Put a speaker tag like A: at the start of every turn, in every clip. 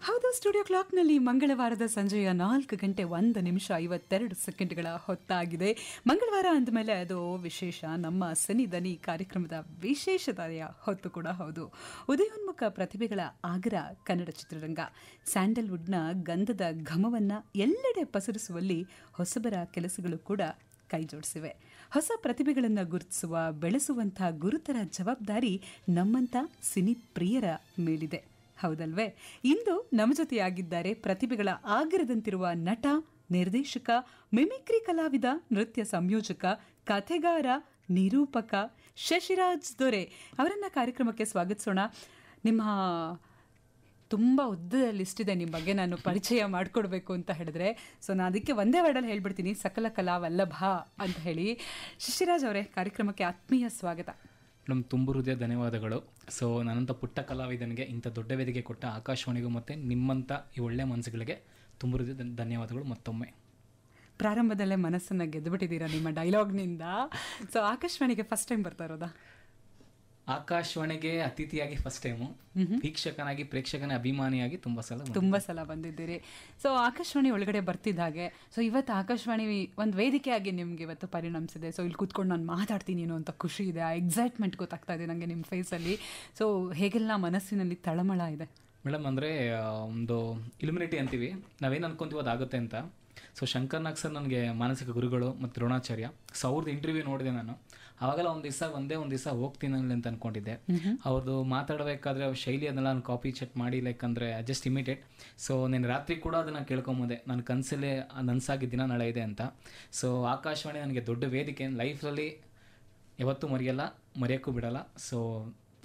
A: ಹೌದು, ಸ್ಟುಡಿಯೋ ಕ್ಲಾಕ್ನಲ್ಲಿ ಮಂಗಳವಾರದ ಸಂಜೆಯ 4:01:52 ಹೊತ್ತಾಗಿದೆ. ಮಂಗಳವಾರ ಅಂದಮೇಲೆ ಅದು ವಿಶೇಷ, ನಮ್ಮ ಸನಿ ದನಿ ಕಾರ್ಯಕ್ರಮದ ವಿಶೇಷತೆಯ ಹೊತ್ತು ಕೂಡ ಹೌದು. ಉದಯೋನ್ಮುಖ ಪ್ರತಿಭೆಗಳ ಆಗರ ಕನ್ನಡ ಚಿತ್ರರಂಗ ಸ್ಯಾಂಡಲ್ವುಡ್ನ ಗಂಧದ ಘಮವನ್ನು ಎಲ್ಲೆಡೆ ಪಸರಿಸುವಲ್ಲಿ ಹೊಸಬರ ಕೆಲಸಗಳು ಕೂಡ ಕೈ ಜೋಡಿಸಿವೆ. ಹೊಸ ಪ್ರತಿಭೆಗಳನ್ನು ಗುರುತಿಸುವ, ಬೆಳೆಸುವಂಥ ಗುರುತರ ಜವಾಬ್ದಾರಿ ನಮ್ಮಂಥ ಸಿನಿ ಪ್ರಿಯರ ಮೇಲಿದೆ, ಹೌದಲ್ವೇ? ಇಂದು ನಮ್ಮ ಜೊತೆಯಾಗಿದ್ದಾರೆ ಪ್ರತಿಭೆಗಳ ಆಗರದಂತಿರುವ ನಟ, ನಿರ್ದೇಶಕ, ಮಿಮಿಕ್ರಿ ಕಲಾವಿದ, ನೃತ್ಯ ಸಂಯೋಜಕ, ಕಥೆಗಾರ, ನಿರೂಪಕ ಶಶಿರಾಜ್ ದೊರೆ ಅವರನ್ನ ಕಾರ್ಯಕ್ರಮಕ್ಕೆ ಸ್ವಾಗತಿಸೋಣ. ನಿಮ್ಮ ತುಂಬ ಉದ್ದದ ಲಿಸ್ಟ್ ಇದೆ ನಿಮ್ಮ ಬಗ್ಗೆ ನಾನು ಪರಿಚಯ ಮಾಡಿಕೊಡ್ಬೇಕು ಅಂತ ಹೇಳಿದ್ರೆ, ಸೊ ನಾನು ಅದಕ್ಕೆ ಒಂದೇ ವರ್ಡಲ್ಲಿ ಹೇಳ್ಬಿಡ್ತೀನಿ, ಸಕಲ ಕಲಾ ವಲ್ಲಭ ಅಂತ ಹೇಳಿ. ಶಶಿರಾಜ್ ಅವರೇ, ಕಾರ್ಯಕ್ರಮಕ್ಕೆ ಆತ್ಮೀಯ ಸ್ವಾಗತ.
B: ನಮ್ಮ ತುಂಬ ಹೃದಯ ಧನ್ಯವಾದಗಳು. ಸೊ ನನ್ನಂಥ ಪುಟ್ಟ ಕಲಾವಿದನಿಗೆ ಇಂಥ ದೊಡ್ಡ ವೇದಿಕೆ ಕೊಟ್ಟ ಆಕಾಶವಾಣಿಗೂ ಮತ್ತು ನಿಮ್ಮಂಥ ಈ ಒಳ್ಳೆಯ ಮನಸ್ಸುಗಳಿಗೆ ತುಂಬ ಹೃದಯ ಧನ್ಯವಾದಗಳು ಮತ್ತೊಮ್ಮೆ.
A: ಪ್ರಾರಂಭದಲ್ಲೇ ಮನಸ್ಸನ್ನು ಗೆದ್ದುಬಿಟ್ಟಿದ್ದೀರಾ ನಿಮ್ಮ ಡೈಲಾಗ್ನಿಂದ. ಸೊ ಆಕಾಶವಾಣಿಗೆ ಫಸ್ಟ್ ಟೈಮ್ ಬರ್ತಾ ಇರೋದಾ?
B: ಆಕಾಶವಾಣಿಗೆ ಅತಿಥಿಯಾಗಿ ಫಸ್ಟ್ ಟೈಮು, ವೀಕ್ಷಕನಾಗಿ, ಪ್ರೇಕ್ಷಕನ ಅಭಿಮಾನಿಯಾಗಿ ತುಂಬ ಸಲ
A: ಬಂದಿದ್ದೀರಿ. ಸೊ ಆಕಾಶವಾಣಿ ಒಳಗಡೆ ಬರ್ತಿದ್ದ ಹಾಗೆ, ಸೊ ಇವತ್ತು ಆಕಾಶವಾಣಿ ಒಂದು ವೇದಿಕೆಯಾಗಿ ನಿಮ್ಗೆ ಇವತ್ತು ಪರಿಣಮಿಸಿದೆ. ಸೊ ಇಲ್ಲಿ ಕೂತ್ಕೊಂಡು ನಾನು ಮಾತಾಡ್ತೀನಿ ಅನ್ನೋ ಖುಷಿ ಇದೆ, ಆ ಎಕ್ಸೈಟ್ಮೆಂಟ್ ಗೊತ್ತಾಗ್ತಾ ಇದೆ ನನಗೆ ನಿಮ್ಮ ಫೇಸಲ್ಲಿ. ಸೊ ಹೇಗೆಲ್ಲ ಮನಸ್ಸಿನಲ್ಲಿ ತಳಮಳ ಇದೆ
B: ಮೇಡಮ್? ಅಂದರೆ ಒಂದು ಇಲ್ಯುಮಿನಿಟಿ ಅಂತೀವಿ, ನಾವೇನು ಅನ್ಕೊಂತೀವಿ ಅದಾಗುತ್ತೆ ಅಂತ. ಸೊ ಶಂಕರ್ ನಾಗ್ ಸರ್ ನನಗೆ ಮಾನಸಿಕ ಗುರುಗಳು ಮತ್ತು ದ್ರೋಣಾಚಾರ್ಯ. ಸೊ ಅವ್ರದ್ದು ಇಂಟರ್ವ್ಯೂ ನೋಡಿದೆ ನಾನು. ಆವಾಗೆಲ್ಲ ಒಂದು ದಿವಸ ಹೋಗ್ತೀನಿ ಅಂತ ಅನ್ಕೊಂಡಿದ್ದೆ. ಅವ್ರದ್ದು ಮಾತಾಡಬೇಕಾದ್ರೆ ಅವ್ರ ಶೈಲಿ ಅದನ್ನೆಲ್ಲ ನಾನು ಕಾಪಿ ಚೆಕ್ ಮಾಡಿ, ಲೈಕ್ ಅಂದರೆ ಜಸ್ಟ್ ಇಮಿಟೇಟ್. ಸೊ ನಾನು ರಾತ್ರಿ ಕೂಡ ಅದನ್ನು ಕೇಳ್ಕೊಂಬೋದೆ, ನಾನು ಕನಸಲ್ಲೇ ನನಸಾಗಿದ್ದ ದಿನ ನಾಳೆ ಇದೆ ಅಂತ. ಸೊ ಆಕಾಶವಾಣಿ ನನಗೆ ದೊಡ್ಡ ವೇದಿಕೆ, ಲೈಫಲ್ಲಿ ಯಾವತ್ತೂ ಮರೆಯೋಕ್ಕೂ ಬಿಡಲ್ಲ. So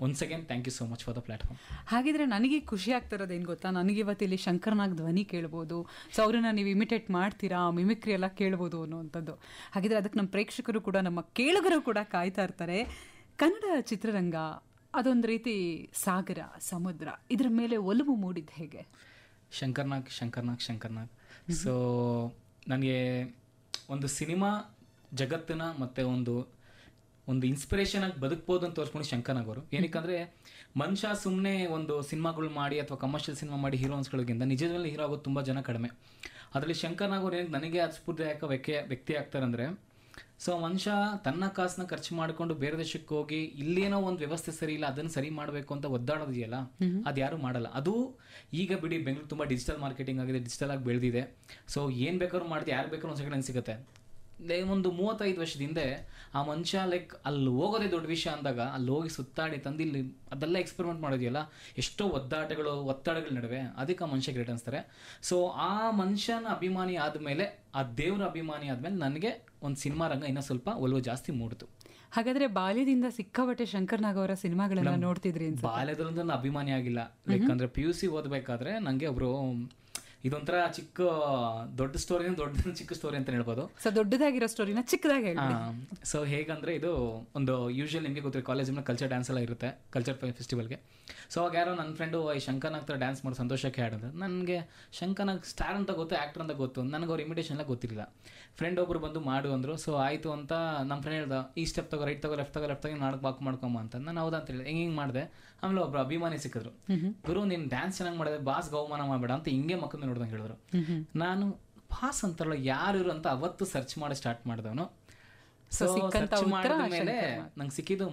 B: once again thank you so much for the platform.
A: ಹಾಗಿದ್ರೆ ನನಗೆ ಖುಷಿ ಆಗ್ತಿರೋದು ಏನು ಗೊತ್ತಾ, ನನಗಿವತ್ತು ಇಲ್ಲಿ ಶಂಕರ್ನಾಗ್ ಧ್ವನಿ ಕೇಳ್ಬೋದು, ಸೊ ಅವರನ್ನು ನೀವು ಇಮಿಟೇಟ್ ಮಾಡ್ತೀರಾ, ಮಿಮಿಕ್ರಿ ಎಲ್ಲ ಕೇಳ್ಬೋದು ಅನ್ನುವಂಥದ್ದು. ಹಾಗಿದ್ರೆ ಅದಕ್ಕೆ ನಮ್ಮ ಪ್ರೇಕ್ಷಕರು ಕೂಡ, ನಮ್ಮ ಕೇಳುಗರು ಕೂಡ ಕಾಯ್ತಾ ಇರ್ತಾರೆ. ಕನ್ನಡ ಚಿತ್ರರಂಗ ಅದೊಂದು ರೀತಿ ಸಾಗರ, ಸಮುದ್ರ, ಇದರ ಮೇಲೆ ಒಲವು ಮೂಡಿದ್ದು ಹೇಗೆ?
B: ಶಂಕರ್ನಾಗ್. ಸೊ ನನಗೆ ಒಂದು ಸಿನಿಮಾ ಜಗತ್ತನ್ನ ಮತ್ತು ಒಂದು ಇನ್ಸ್ಪಿರೇಷನ್ ಆಗಿ ಬದುಕ್ಬೋದು ಅಂತ ತೋರಿಸ್ಕೊಂಡು ಶಂಕರ್ನಾಗ್ ಅವರು. ಏನಕ್ಕಂದರೆ ಮನುಷ್ಯ ಸುಮ್ಮನೆ ಒಂದು ಸಿನಿಮಾಗಳು ಮಾಡಿ ಅಥವಾ ಕಮರ್ಷಿಯಲ್ ಸಿನಿಮಾ ಮಾಡಿ ಹೀರೋಯಿನ್ಸ್ಗಳಿಗಿಂತ ನಿಜದಲ್ಲಿ ಹೀರೋ ಆಗೋದು ತುಂಬ ಜನ ಕಡಿಮೆ. ಅದರಲ್ಲಿ ಶಂಕರ್ನಾಗ್ ಅವರು ಏನಕ್ಕೆ ನನಗೆ ಸ್ಫೂರ್ತಿದಾಯಕ ವ್ಯಕ್ತಿ ಆಗ್ತಾರಂದರೆ, ಸೊ ಮನುಷ್ಯ ತನ್ನ ಕಾಸನ್ನ ಖರ್ಚು ಮಾಡಿಕೊಂಡು ಬೇರೆ ದೇಶಕ್ಕೆ ಹೋಗಿ ಇಲ್ಲೇನೋ ಒಂದು ವ್ಯವಸ್ಥೆ ಸರಿ ಇಲ್ಲ, ಅದನ್ನು ಸರಿ ಮಾಡಬೇಕು ಅಂತ ಒದ್ದಾಡೋದಿದೆಯಲ್ಲ, ಅದು ಯಾರು ಮಾಡಲ್ಲ. ಅದು ಈಗ ಬಿಡಿ, ಬೆಂಗಳೂರು ತುಂಬ ಡಿಜಿಟಲ್ ಮಾರ್ಕೆಟಿಂಗ್ ಆಗಿದೆ, ಡಿಜಿಟಲ್ ಆಗಿ ಬೆಳೆದಿದೆ. ಸೊ ಏನು ಬೇಕಾದ್ರೂ ಮಾಡ್ತೀವಿ, ಯಾರು ಬೇಕಾದ್ರೂ ಒಂದು ಸೆಕೆಂಡ್ ಸಿಗುತ್ತೆ. ಒಂದು 35 ವರ್ಷದ ಹಿಂದೆ ಆ ಮನುಷ್ಯ ಲೈಕ್ ಅಲ್ಲಿ ಹೋಗೋದೇ ದೊಡ್ಡ ವಿಷಯ ಅಂದಾಗ, ಅಲ್ಲಿ ಹೋಗಿ ಸುತ್ತಾಡಿ ತಂದಿಲ್ಲಿ ಅದೆಲ್ಲ ಎಕ್ಸ್ಪೆರಿಮೆಂಟ್ ಮಾಡೋದಿಲ್ಲ, ಎಷ್ಟೋ ಒತ್ತಡಗಳ ನಡುವೆ, ಅದಕ್ಕೆ ಆ ಮನುಷ್ಯ ಗ್ರೇಟ್ ಅನಿಸ್ತಾರೆ. ಸೊ ಆ ಮನುಷ್ಯನ ಅಭಿಮಾನಿ ಆದಮೇಲೆ, ಆ ದೇವರ ಅಭಿಮಾನಿ ಆದಮೇಲೆ ನನಗೆ ಒಂದು ಸಿನಿಮಾ ರಂಗ ಇನ್ನೂ ಸ್ವಲ್ಪ ಒಲವು ಜಾಸ್ತಿ ಮೂಡಿತು.
A: ಹಾಗಾದ್ರೆ ಬಾಲ್ಯದಿಂದ ಸಿಕ್ಕಾಪಟ್ಟೆ ಶಂಕರ್ನಾಗ್ ಅವರ ಸಿನಿಮಾಗಳನ್ನ ನೋಡ್ತಿದ್ರಿ?
B: ಬಾಲ್ಯದಲ್ಲಿ ನನ್ನ ಅಭಿಮಾನಿ ಆಗಿಲ್ಲ, ಲೈಕ್ ಅಂದರೆ PUC ಓದಬೇಕಾದ್ರೆ ನನಗೆ ಒಬ್ರು, ಇದೊಂಥರ ದೊಡ್ಡ ಸ್ಟೋರಿ, ಚಿಕ್ಕ ಸ್ಟೋರಿ ಅಂತ ಹೇಳ್ಬೋದು.
A: ಸೊ ದೊಡ್ಡದಾಗಿರೋ ಸ್ಟೋರಿನ ಚಿಕ್ಕದಾಗಿ ಹೇಳಿ.
B: ಸೊ ಹೇಗಂದ್ರೆ, ಇದು ಒಂದು ಯೂಶುವಲ್ ನಿಮಗೆ ಗೊತ್ತಿರೋ ಕಾಲೇಜಿನ ಕಲ್ಚರ್ ಡ್ಯಾನ್ಸ್ ಎಲ್ಲ ಇರುತ್ತೆ, ಕಲ್ಚರ್ ಫೆಸ್ಟಿವಲ್ಗೆ. ಸೊ ಅವಾಗ ಯಾರೋ ನನ್ನ ಫ್ರೆಂಡು ಈ ಶಂಕರ್ನಾಗ್ ಥರ ಡ್ಯಾನ್ಸ್ ಮಾಡೋ ಸಂತೋಷಕ್ಕೆ ಹಾಡಿದ್ರು. ನನಗೆ ಶಂಕರ್ನಾಗ್ ಸ್ಟಾರ್ ಅಂತ ಗೊತ್ತು, ಆ್ಯಕ್ಟರ್ ಅಂತ ಗೊತ್ತು, ನನಗೆ ಅವ್ರ ಇಮಿಟೇಷನ್ ಎಲ್ಲ ಗೊತ್ತಿರಲಿಲ್ಲ. ಫ್ರೆಂಡ್ ಒಬ್ರು ಬಂದು ಮಾಡು ಅಂದರು. ಸೊ ಆಯಿತು ಅಂತ ನಮ್ಮ ಫ್ರೆಂಡ್ ಹೇಳ್ದ, ಈ ಸ್ಟೆಪ್ ತಗೋ, ರೈಟ್ ತಗೋ, ಲೆಫ್ಟ್ ತಗೋ ನಾಲ್ಕು ಮಾಡ್ಕೊಂಬ ಅಂತ. ನಾನು ಹೌದಾ ಅಂತ ಹೇಳಿದೆ, ಹಿಂಗೆ ಮಾಡಿದೆ. ಆಮೇಲೆ ಒಬ್ರು ಅಭಿಮಾನಿ ಸಿಕ್ಕಿದ್ರು, ಗುರು ನೀನು ಡ್ಯಾನ್ಸ್ ಚೆನ್ನಾಗಿ ಮಾಡಿದೆ, ಬಾಸ್ ಅವಮಾನ ಮಾಡಬೇಡ ಅಂತ ಹಿಂಗೆ ಮಕ್ಕಳನ್ನ ನೋಡ್ದಂಗೆ ಹೇಳಿದ್ರು. ನಾನು ಬಾಸ್ ಅಂತಾರಲ್ಲ ಯಾರು ಅಂತ ಅವತ್ತು ಸರ್ಚ್ ಮಾಡಿ ಸ್ಟಾರ್ಟ್ ಮಾಡಿದವನು. ಸೊ ಸರ್ಚ್ ಮಾಡಿದ ಮೇಲೆ ನಂಗೆ ಸಿಕ್ಕಿದ್ದು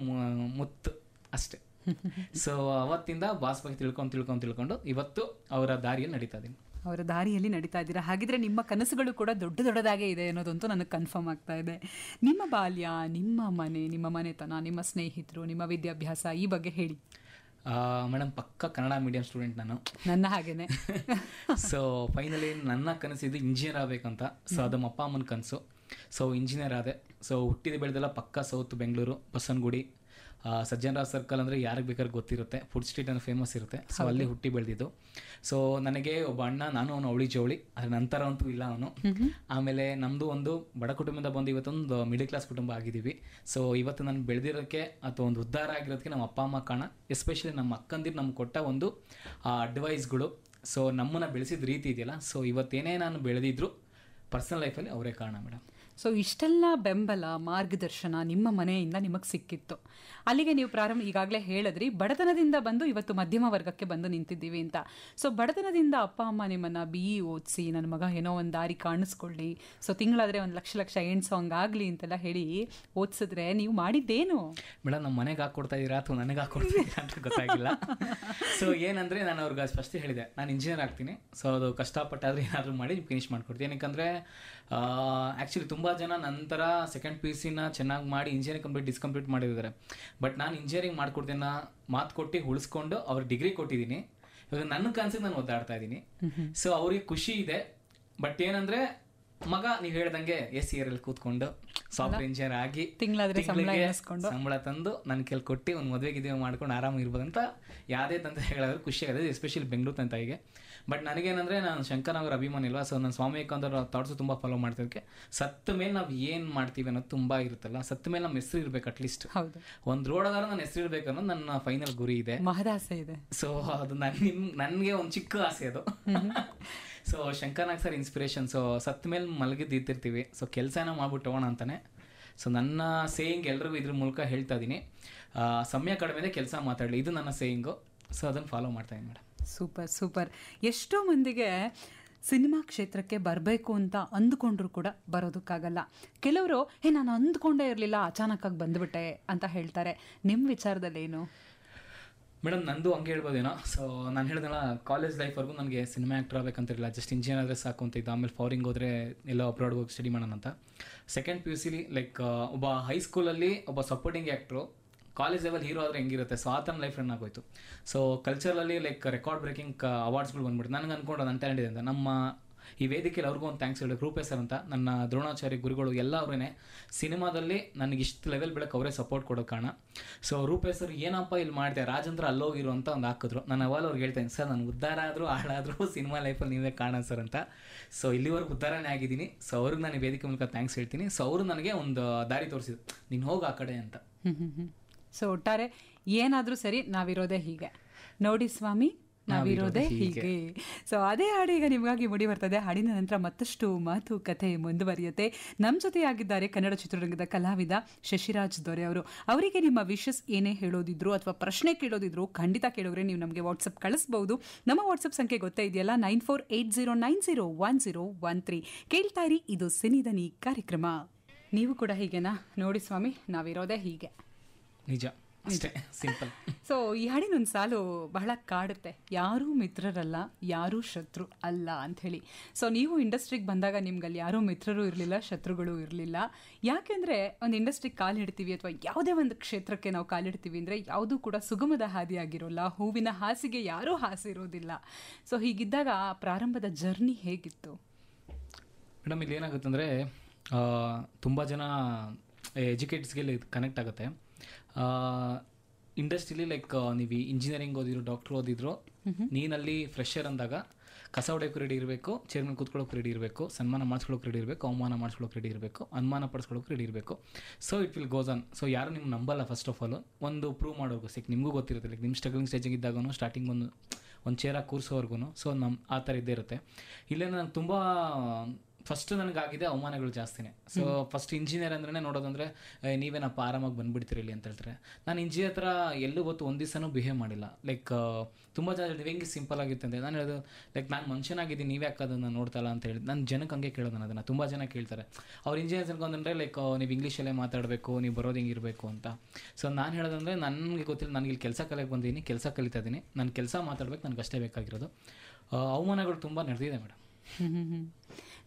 B: ಮುತ್ತು ಅಷ್ಟೇ. ಸೊ ಅವತ್ತಿಂದ ಬಾಸ್ ಬಗ್ಗೆ ತಿಳ್ಕೊಂಡು ಇವತ್ತು ಅವರ ದಾರಿಯಲ್ಲಿ ನಡೀತಾ ಇದ್ದೀರಾ. ಹಾಗಿದ್ರೆ ನಿಮ್ಮ ಕನಸುಗಳು ಕೂಡ ದೊಡ್ಡದಾಗೇ ಇದೆ ಅನ್ನೋದಂತೂ ನನಗೆ ಕನ್ಫರ್ಮ್ ಆಗ್ತಾ ಇದೆ. ನಿಮ್ಮ ಬಾಲ್ಯ, ನಿಮ್ಮ ಮನೆ, ನಿಮ್ಮ ಮನೆತನ, ನಿಮ್ಮ ಸ್ನೇಹಿತರು, ನಿಮ್ಮ ವಿದ್ಯಾಭ್ಯಾಸ, ಈ ಬಗ್ಗೆ ಹೇಳಿ. ಮೇಡಮ್, ಪಕ್ಕ ಕನ್ನಡ ಮೀಡಿಯಂ ಸ್ಟೂಡೆಂಟ್ ನಾನು,
A: ನನ್ನ ಹಾಗೇನೆ.
B: ಸೊ ಫೈನಲಿ ನನ್ನ ಕನಸಿದ್ದು ಇಂಜಿನಿಯರ್ ಆಗಬೇಕಂತ. ಸೊ ಅದು ನಮ್ಮ ಅಪ್ಪ ಅಮ್ಮನ ಕನಸು. ಸೊ ಇಂಜಿನಿಯರ್ ಆದೆ. ಸೊ ಹುಟ್ಟಿದ ಬೆಳೆದೆಲ್ಲ ಪಕ್ಕ ಸೌತ್ ಬೆಂಗಳೂರು, ಬಸವನಗುಡಿ, ಸಜ್ಜನರಾವ್ ಸರ್ಕಲ್ ಅಂದರೆ ಯಾರಿಗೆ ಬೇಕಾದ್ರೆ ಗೊತ್ತಿರುತ್ತೆ, ಫುಡ್ ಸ್ಟ್ರೀಟ್ ಅನ್ನೋ ಫೇಮಸ್ ಇರುತ್ತೆ. ಸೊ ಅಲ್ಲಿ ಹುಟ್ಟಿ ಬೆಳೆದಿದ್ದು. ಸೊ ನನಗೆ ಒಬ್ಬ ಅಣ್ಣ, ನಾನು ಅವನು ಅವಳಿ ಜವಳಿ, ಅದ್ರ ನಂತರ ಅಂತೂ ಇಲ್ಲ ಅವನು. ಆಮೇಲೆ ನಮ್ಮದು ಒಂದು ಬಡ ಕುಟುಂಬದಿಂದ ಬಂದು ಇವತ್ತೊಂದು ಮಿಡಲ್ ಕ್ಲಾಸ್ ಕುಟುಂಬ ಆಗಿದ್ದೀವಿ. ಸೊ ಇವತ್ತು ನಾನು ಬೆಳೆದಿರೋಕ್ಕೆ ಅಥವಾ ಒಂದು ಉದ್ಧಾರ ಆಗಿರೋದಕ್ಕೆ ನಮ್ಮ ಅಪ್ಪ ಅಮ್ಮ ಕಾರಣ. ಎಸ್ಪೆಷಲಿ ನಮ್ಮ ಅಕ್ಕಂದಿರು ನಮ್ಗೆ ಕೊಟ್ಟ ಒಂದು ಅಡ್ವೈಸ್ಗಳು, ಸೊ ನಮ್ಮನ್ನು ಬೆಳೆಸಿದ ರೀತಿ ಇದೆಯಲ್ಲ. ಸೊ ಇವತ್ತೇನೇ ನಾನು ಬೆಳೆದಿದ್ರು ಪರ್ಸನಲ್ ಲೈಫಲ್ಲಿ ಅವರೇ ಕಾರಣ ಮೇಡಮ್.
A: ಸೊ ಇಷ್ಟೆಲ್ಲ ಬೆಂಬಲ ಮಾರ್ಗದರ್ಶನ ನಿಮ್ಮ ಮನೆಯಿಂದ ನಿಮಗೆ ಸಿಕ್ಕಿತ್ತು. ಅಲ್ಲಿಗೆ ನೀವು ಪ್ರಾರಂಭ ಈಗಾಗಲೇ ಹೇಳಿದ್ರಿ ಬಡತನದಿಂದ ಬಂದು ಇವತ್ತು ಮಧ್ಯಮ ವರ್ಗಕ್ಕೆ ಬಂದು ನಿಂತಿದ್ದೀವಿ ಅಂತ. ಸೊ ಬಡತನದಿಂದ ಅಪ್ಪ ಅಮ್ಮ ನಿಮ್ಮನ್ನು BE ಓದಿಸಿ ನನ್ನ ಮಗ ಏನೋ ಒಂದು ದಾರಿ ಕಾಣಿಸ್ಕೊಳ್ಳಿ, ಸೊ ತಿಂಗಳಾದರೆ 1 ಲಕ್ಷ ಎಣ್ಸೋ ಹಂಗಾಗಲಿ ಅಂತೆಲ್ಲ ಹೇಳಿ ಓದಿಸಿದ್ರೆ ನೀವು ಮಾಡಿದ್ದೇನು?
B: ಮೇಡಮ್ ನಮ್ಮ ಮನೆಗೆ ಹಾಕ್ಕೊಡ್ತಾ ಇದ್ದೀರಾ ಅಥವಾ ನನಗೆ ಹಾಕ್ಕೊಡ್ತಾ ಇದ್ದೀರಾ ಅಂತ ಗೊತ್ತಾಗಿಲ್ಲ. ಸೊ ಏನಂದರೆ ನಾನು ಅವ್ರಿಗೆ ಫಸ್ಟ್ ಹೇಳಿದೆ ನಾನು ಇಂಜಿನಿಯರ್ ಆಗ್ತೀನಿ, ಸೊ ಅದು ಕಷ್ಟಪಟ್ಟಾದರೆ ಏನಾದರೂ ಮಾಡಿ ಫಿನಿಶ್ ಮಾಡ್ಕೊಡ್ತೀನಿ. ಏನಕ್ಕಂದರೆ ಆ್ಯಕ್ಚುಲಿ ತುಂಬ ಜನ ನಂತರ ಸೆಕೆಂಡ್ PUC ಚೆನ್ನಾಗಿ ಮಾಡಿ ಇಂಜಿನಿಯರಿಂಗ್ ಡಿಸ್ಕಂಪ್ಲೀಟ್ ಮಾಡಿದ್ದಾರೆ. ಬಟ್ ನಾನು ಇಂಜಿನಿಯರಿಂಗ್ ಮಾಡ್ಕೊಡ್ತೀನಿ ಮಾತು ಕೊಟ್ಟು ಉಳಿಸ್ಕೊಂಡು ಅವ್ರಿಗೆ ಡಿಗ್ರಿ ಕೊಟ್ಟಿದ್ದೀನಿ. ಇವಾಗ ನನ್ನ ಕನಸಿಗೆ ನಾನು ಒದ್ದಾಡ್ತಾ ಇದ್ದೀನಿ. ಸೊ ಅವ್ರಿಗೆ ಖುಷಿ ಇದೆ. ಬಟ್ ಏನಂದರೆ ಮಗ ನೀವು ಹೇಳ್ದಂಗೆ SCR ಕೂತ್ಕೊಂಡು ಸಾಫ್ಟ್ವೇರ್ ಇಂಜಿನಿಯರ್ ಆಗಿ
A: ತಿಂಗಳಿಗೆ
B: ಸಂಬಳ ತಂದು ನನ್ನ ಕೆಲ್ ಕೊಟ್ಟು ಒಂದು ಮದುವೆ ಗಿದ್ವೆ ಮಾಡ್ಕೊಂಡು ಆರಾಮಾಗಿ ಇರ್ಬೋದಂತ ಯಾವುದೇ ತಂದೆ ಹೇಳಿದ್ರೆ ಖುಷಿ ಆಗುತ್ತೆ, ಎಸ್ಪೆಷಲಿ ಬೆಂಗಳೂರು ತಂತಾಯಿಗೆ. ಬಟ್ ನನಗೇನಂದರೆ ನಾನು ಶಂಕರನಗರ ಅಭಿಮಾನಿ ಇಲ್ವಾ, ಸೊ ನಾನು ಸ್ವಾಮಿ ವಿವೇಕಾನಂದರ ಥಾಟ್ಸು ತುಂಬ ಫಾಲೋ ಮಾಡ್ತಿದ್ದಕ್ಕೆ ಸತ್ತ ಮೇಲೆ ನಾವು ಏನು ಮಾಡ್ತೀವಿ ಅನ್ನೋದು ತುಂಬ ಇರುತ್ತಲ್ಲ, ಸತ್ತ ಮೇಲೆ ನಮ್ಮ ಹೆಸರು ಇರಬೇಕು. ಅಟ್ಲೀಸ್ಟ್ ಒಂದು ರೋಡಾದ್ರೂ ನನ್ನ ಹೆಸರು ಇರಬೇಕು ಅನ್ನೋದು ನನ್ನ ಫೈನಲ್ ಗುರಿ ಇದೆ,
A: ಮಹದಾಸೆ ಇದೆ.
B: ಸೊ ಅದು ನನಗೆ ಒಂದು ಚಿಕ್ಕ ಆಸೆ ಅದು. So Shankar Nag sir inspiration. So ಸತ್ತ ಮೇಲೆ ಮಲಗಿದ್ದಿರ್ತೀವಿ, ಸೊ ಕೆಲಸನ ಮಾಡ್ಬಿಟ್ಟು ಹೋಗೋಣ ಅಂತಾನೆ. ಸೊ ನನ್ನ ಸೇಯಿಂಗ್ ಎಲ್ರಿಗೂ ಇದ್ರ ಮೂಲಕ ಹೇಳ್ತಾ ಇದ್ದೀನಿ, ಸಮಯ ಕಡಿಮೆ ಕೆಲಸ ಮಾತಾಡಲಿ, ಇದು ನನ್ನ ಸೇಯಿಂಗು. ಸೊ ಅದನ್ನು ಫಾಲೋ ಮಾಡ್ತಾ ಇದ್ದೀನಿ ಮೇಡಮ್.
A: Super super. ಎಷ್ಟೋ ಮಂದಿಗೆ ಸಿನಿಮಾ ಕ್ಷೇತ್ರಕ್ಕೆ ಬರಬೇಕು ಅಂತ ಅಂದುಕೊಂಡ್ರು ಕೂಡ ಬರೋದಕ್ಕಾಗಲ್ಲ. ಕೆಲವರು ನಾನು ಅಂದ್ಕೊಂಡೇ ಇರಲಿಲ್ಲ ಅಚಾನಕ್ಕಾಗಿ ಬಂದುಬಿಟ್ಟೆ ಅಂತ ಹೇಳ್ತಾರೆ. ನಿಮ್ಮ ವಿಚಾರದಲ್ಲೇನು?
B: ಮೇಡಮ್ ನಂದು ಹಂಗೆ ಹೇಳ್ಬೋದೇನೋ. ಸೊ ನಾನು ಹೇಳಿದೆಲ್ಲ ಕಾಲೇಜ್ ಲೈಫ್ವರೆಗೂ ನನಗೆ ಸಿನಿಮಾ ಆ್ಯಕ್ಟರ್ ಆಗಬೇಕಂತಿರಲಿಲ್ಲ, ಜಸ್ಟ್ ಇಂಜಿನಿಯರ್ ಆದರೆ ಸಾಕು ಅಂತ ಇದ್ದು. ಆಮೇಲೆ ಫಾರಿನ್ಗೆ ಹೋದರೆ ಎಲ್ಲೋ ಅಬ್ರಾಡ್ ಹೋಗಿ ಸ್ಟಡಿ ಮಾಡೋಣ ಅಂತ. ಸೆಕೆಂಡ್ PUC ಲೈಕ್ ಒಬ್ಬ ಹೈಸ್ಕೂಲಲ್ಲಿ ಒಬ್ಬ supporting actor, college level hero ಆದರೆ ಹೆಂಗಿರುತ್ತೆ, ಸೊ ಆ ಥರ ಲೈಫ್ ರನ್ ಆಗೋಯ್ತು. ಸೊ ಕಲ್ಚರಲ್ಲಿ ಲೈಕ್ ರೆಕಾರ್ಡ್ ಬ್ರೇಕಿಂಗ್ ಅವಾರ್ಡ್ಸ್ಗಳು ಬಂದ್ಬಿಟ್ಟು ನನಗೆ ಅಂದ್ಕೊಂಡು ನನ್ನ ಟ್ಯಾಲೆಂಟ್ ಇದೆ ಅಂತ. ನಮ್ಮ ಈ ವೇದಿಕೆಯಲ್ಲಿ ಅವ್ರಿಗೂ ಒಂದು ಥ್ಯಾಂಕ್ಸ್ ಹೇಳಿ, ರೂಪೇಶ್ ಸರ್ ಅಂತ ನನ್ನ ದ್ರೋಣಾಚಾರ್ಯ ಗುರುಗಳು ಎಲ್ಲ ಅವರೇ ಸಿನಿಮಾದಲ್ಲಿ ನನಗೆ ಇಷ್ಟು ಲೆವೆಲ್ ಬೆಳಕ್ಕೆ ಅವರೇ ಸಪೋರ್ಟ್ ಕೊಡೋ ಕಾರಣ. ಸೊ ರೂಪೇಶ್ ಸರ್ ಏನಪ್ಪ ಇಲ್ಲಿ ಮಾಡಿದೆ ರಾಜೇಂದ್ರ ಅಲ್ಲೋಗಿರು ಅಂತ ಒಂದು ಹಾಕಿದ್ರು. ನಾನು ಅವಾಗ ಅವ್ರಿಗೆ ಹೇಳ್ತೇನೆ, ಸರ್ ನಾನು ಉದ್ಧಾರ ಆದರೂ ಹಾಳಾದರೂ ಸಿನಿಮಾ ಲೈಫಲ್ಲಿ ನೀವೇ ಕಾರಣ ಸರ್ ಅಂತ. ಸೊ ಇಲ್ಲಿವರೆಗೂ ಉದ್ಧಾರನೇ ಆಗಿದ್ದೀನಿ. ಸೊ ಅವ್ರಿಗೆ ನಾನು ವೇದಿಕೆ ಮೂಲಕ ಥ್ಯಾಂಕ್ಸ್ ಹೇಳ್ತೀನಿ. ಸೊ ಅವರು ನನಗೆ ಒಂದು ದಾರಿ ತೋರಿಸಿದ್ರು, ನೀನು ಹೋಗಿ ಆ ಕಡೆ ಅಂತ.
A: ಸೊ ಒಟ್ಟಾರೆ ಏನಾದರೂ ಸರಿ ನಾವಿರೋದೇ ಹೀಗೆ ನೋಡಿ ಸ್ವಾಮಿ, ನಾವಿರೋದೇ ಹೀಗೆ. ಸೊ ಅದೇ ಹಾಡು ಈಗ ನಿಮಗಾಗಿ ಮುಡಿ ಬರ್ತದೆ. ಹಾಡಿನ ನಂತರ ಮತ್ತಷ್ಟು ಮಾತು ಕಥೆ ಮುಂದುವರಿಯುತ್ತೆ. ನಮ್ಮ ಜೊತೆಯಾಗಿದ್ದಾರೆ ಕನ್ನಡ ಚಿತ್ರರಂಗದ ಕಲಾವಿದ ಶಶಿರಾಜ್ ದೊರೆ ಅವರು. ಅವರಿಗೆ ನಿಮ್ಮ ವಿಶಸ್ ಏನೇ ಹೇಳೋದಿದ್ರು ಅಥವಾ ಪ್ರಶ್ನೆ ಕೇಳೋದಿದ್ರು ಖಂಡಿತ ಕೇಳೋದ್ರೆ ನೀವು ನಮಗೆ ವಾಟ್ಸಪ್ ಕಳಿಸ್ಬಹುದು. ನಮ್ಮ ವಾಟ್ಸಪ್ ಸಂಖ್ಯೆ ಗೊತ್ತೇ ಇದೆಯಲ್ಲ, 9480901013. ಕೇಳ್ತಾ ಇರಿ, ಇದು ಸಿನಿದನಿ ಕಾರ್ಯಕ್ರಮ. ನೀವು ಕೂಡ ಹೀಗೆನಾ? ನೋಡಿ ಸ್ವಾಮಿ, ನಾವಿರೋದೇ ಹೀಗೆ.
B: ನಿಜ, ಅಷ್ಟೇ ಸಿಂಪಲ್.
A: ಸೊ ಈ ಹಾಡಿನ ಒಂದು ಸಾಲು ಬಹಳ ಕಾಡುತ್ತೆ, ಯಾರೂ ಮಿತ್ರರಲ್ಲ ಯಾರೂ ಶತ್ರು ಅಲ್ಲ ಅಂಥೇಳಿ. ಸೊ ನೀವು ಇಂಡಸ್ಟ್ರಿಗೆ ಬಂದಾಗ ನಿಮ್ಗಲ್ಲಿ ಯಾರೂ ಮಿತ್ರರು ಇರಲಿಲ್ಲ, ಶತ್ರುಗಳು ಇರಲಿಲ್ಲ. ಯಾಕೆಂದರೆ ಒಂದು ಇಂಡಸ್ಟ್ರಿಗೆ ಕಾಲಿಡ್ತೀವಿ ಅಥವಾ ಯಾವುದೇ ಒಂದು ಕ್ಷೇತ್ರಕ್ಕೆ ನಾವು ಕಾಲಿಡ್ತೀವಿ ಅಂದರೆ ಯಾವುದೂ ಕೂಡ ಸುಗಮದ ಹಾದಿಯಾಗಿರೋಲ್ಲ, ಹೂವಿನ ಹಾಸಿಗೆ ಯಾರೂ ಹಾಸಿರೋದಿಲ್ಲ. ಸೊ ಹೀಗಿದ್ದಾಗ ಪ್ರಾರಂಭದ ಜರ್ನಿ ಹೇಗಿತ್ತು
B: ಮೇಡಮ್? ಇಲ್ಲಿ ಏನಾಗುತ್ತಂದರೆ ತುಂಬ ಜನ ಎಜುಕೇಟರ್ಸ್ಗೆ ಕನೆಕ್ಟ್ ಆಗುತ್ತೆ. ಇಂಡಸ್ಟ್ರಿಲಿ ಲೈಕ್ ನೀವು ಇಂಜಿನಿಯರಿಂಗ್ ಓದಿದ್ರು, ಡಾಕ್ಟ್ರು ಓದಿದ್ರು, ನೀನಲ್ಲಿ ಫ್ರೆಶರ್ ಅಂದಾಗ ಕಸ ಹೊಡೆಯೋಕೆ ರೆಡಿ ಇರಬೇಕು, ಚೇರ್ಮನ್ ಕೂತ್ಕೊಳ್ಳೋಕೆ ರೆಡಿ ಇರಬೇಕು, ಸನ್ಮಾನ ಮಾಡಿಸ್ಕೊಳ್ಳೋಕೆ ರೆಡಿ ಇರಬೇಕು, ಅವಮಾನ ಮಾಡಿಸ್ಕೊಳ್ಳೋಕೆ ರೆಡಿ ಇರಬೇಕು, ಅನುಮಾನ ಪಡಿಸ್ಕೊಳ್ಳೋಕೆ ರೆಡಿ ಇರಬೇಕು. So it will goes on. So ಯಾರು ನಿಮ್ಗೆ ನಂಬಲ್ಲ ಫಸ್ಟ್ ಆಫ್ ಆಲ್, ಒಂದು ಪ್ರೂವ್ ಮಾಡೋರ್ಗು ನಿಮಗೂ ಗೊತ್ತಿರುತ್ತೆ. ಲೈಕ್ ನಿಮ್ಮ ಸ್ಟ್ರಗ್ಲಿಂಗ್ ಸ್ಟೇಜಿಗೆ ಇದ್ದಾಗೂ ಸ್ಟಾರ್ಟಿಂಗ್ ಒಂದು ಚೇರಾಗಿ ಕೂರಿಸೋವರೆಗೂ. ಸೊ ಆ ಥರ ಇದ್ದೇ ಇರುತ್ತೆ. ಇಲ್ಲೇ ನಾನು ತುಂಬ ಫಸ್ಟ್ ನನಗಾಗಿದೆ ಅವಮಾನಗಳು ಜಾಸ್ತಿನೇ. ಸೊ ಫಸ್ಟ್ ಇಂಜಿನಿಯರ್ ಅಂದ್ರೆ ನೋಡೋದಂದ್ರೆ ನೀವೇನಪ್ಪ ಆರಾಮಾಗಿ ಬಂದುಬಿಡ್ತೀರಿ ಇಲ್ಲಿ ಅಂತ ಹೇಳ್ತಾರೆ. ನಾನು ಇಂಜಿನಿಯರ್ ಹತ್ರ ಎಲ್ಲೂ ಗೊತ್ತು ಒಂದು ದಿವಸನೂ ಬಿಹೇವ್ ಮಾಡಿಲ್ಲ. ಲೈಕ್ ತುಂಬ ಜನ ನೀವು ಹೆಂಗೆ ಸಿಂಪಲ್ ಆಗಿತ್ತು ಅಂತ ನಾನು ಹೇಳೋದು, ಲೈಕ್ ನಾನು ಮನುಷ್ಯನಾಗಿದ್ದೀನಿ, ನೀವು ಯಾಕೆ ಅದನ್ನು ನೋಡ್ತಲ್ಲ ಅಂತ ಹೇಳಿ ನಾನು ಜನಕ್ಕೆ ಹಂಗೆ ಕೇಳೋದು. ನಾನು ಅದನ್ನು ತುಂಬ ಜನ ಕೇಳ್ತಾರೆ. ಅವ್ರು ಇಂಜಿನಿಯರ್ಸ್ ಅನ್ಕೊಂಡ್ರೆ ಲೈಕ್ ನೀವು ಇಂಗ್ಲೀಷಲ್ಲೇ ಮಾತಾಡಬೇಕು, ನೀವು ಬರೋದು ಹಿಂಗಿರಬೇಕು ಅಂತ. ಸೊ ನಾನು ಹೇಳೋದಂದರೆ ನನಗೆ ಗೊತ್ತಿಲ್ಲ, ನನಗೆ ಇಲ್ಲಿ ಕೆಲಸ ಕಲಿಯಕ್ಕೆ ಬಂದಿದ್ದೀನಿ, ಕೆಲಸ ಕಲಿತಾ ಇದ್ದೀನಿ, ನಾನು ಕೆಲಸ ಮಾತಾಡ್ಬೇಕು, ನನಗೆ ಅಷ್ಟೇ ಬೇಕಾಗಿರೋದು. ಅವಮಾನಗಳು ತುಂಬ ನಡೆದಿದೆ ಮೇಡಮ್.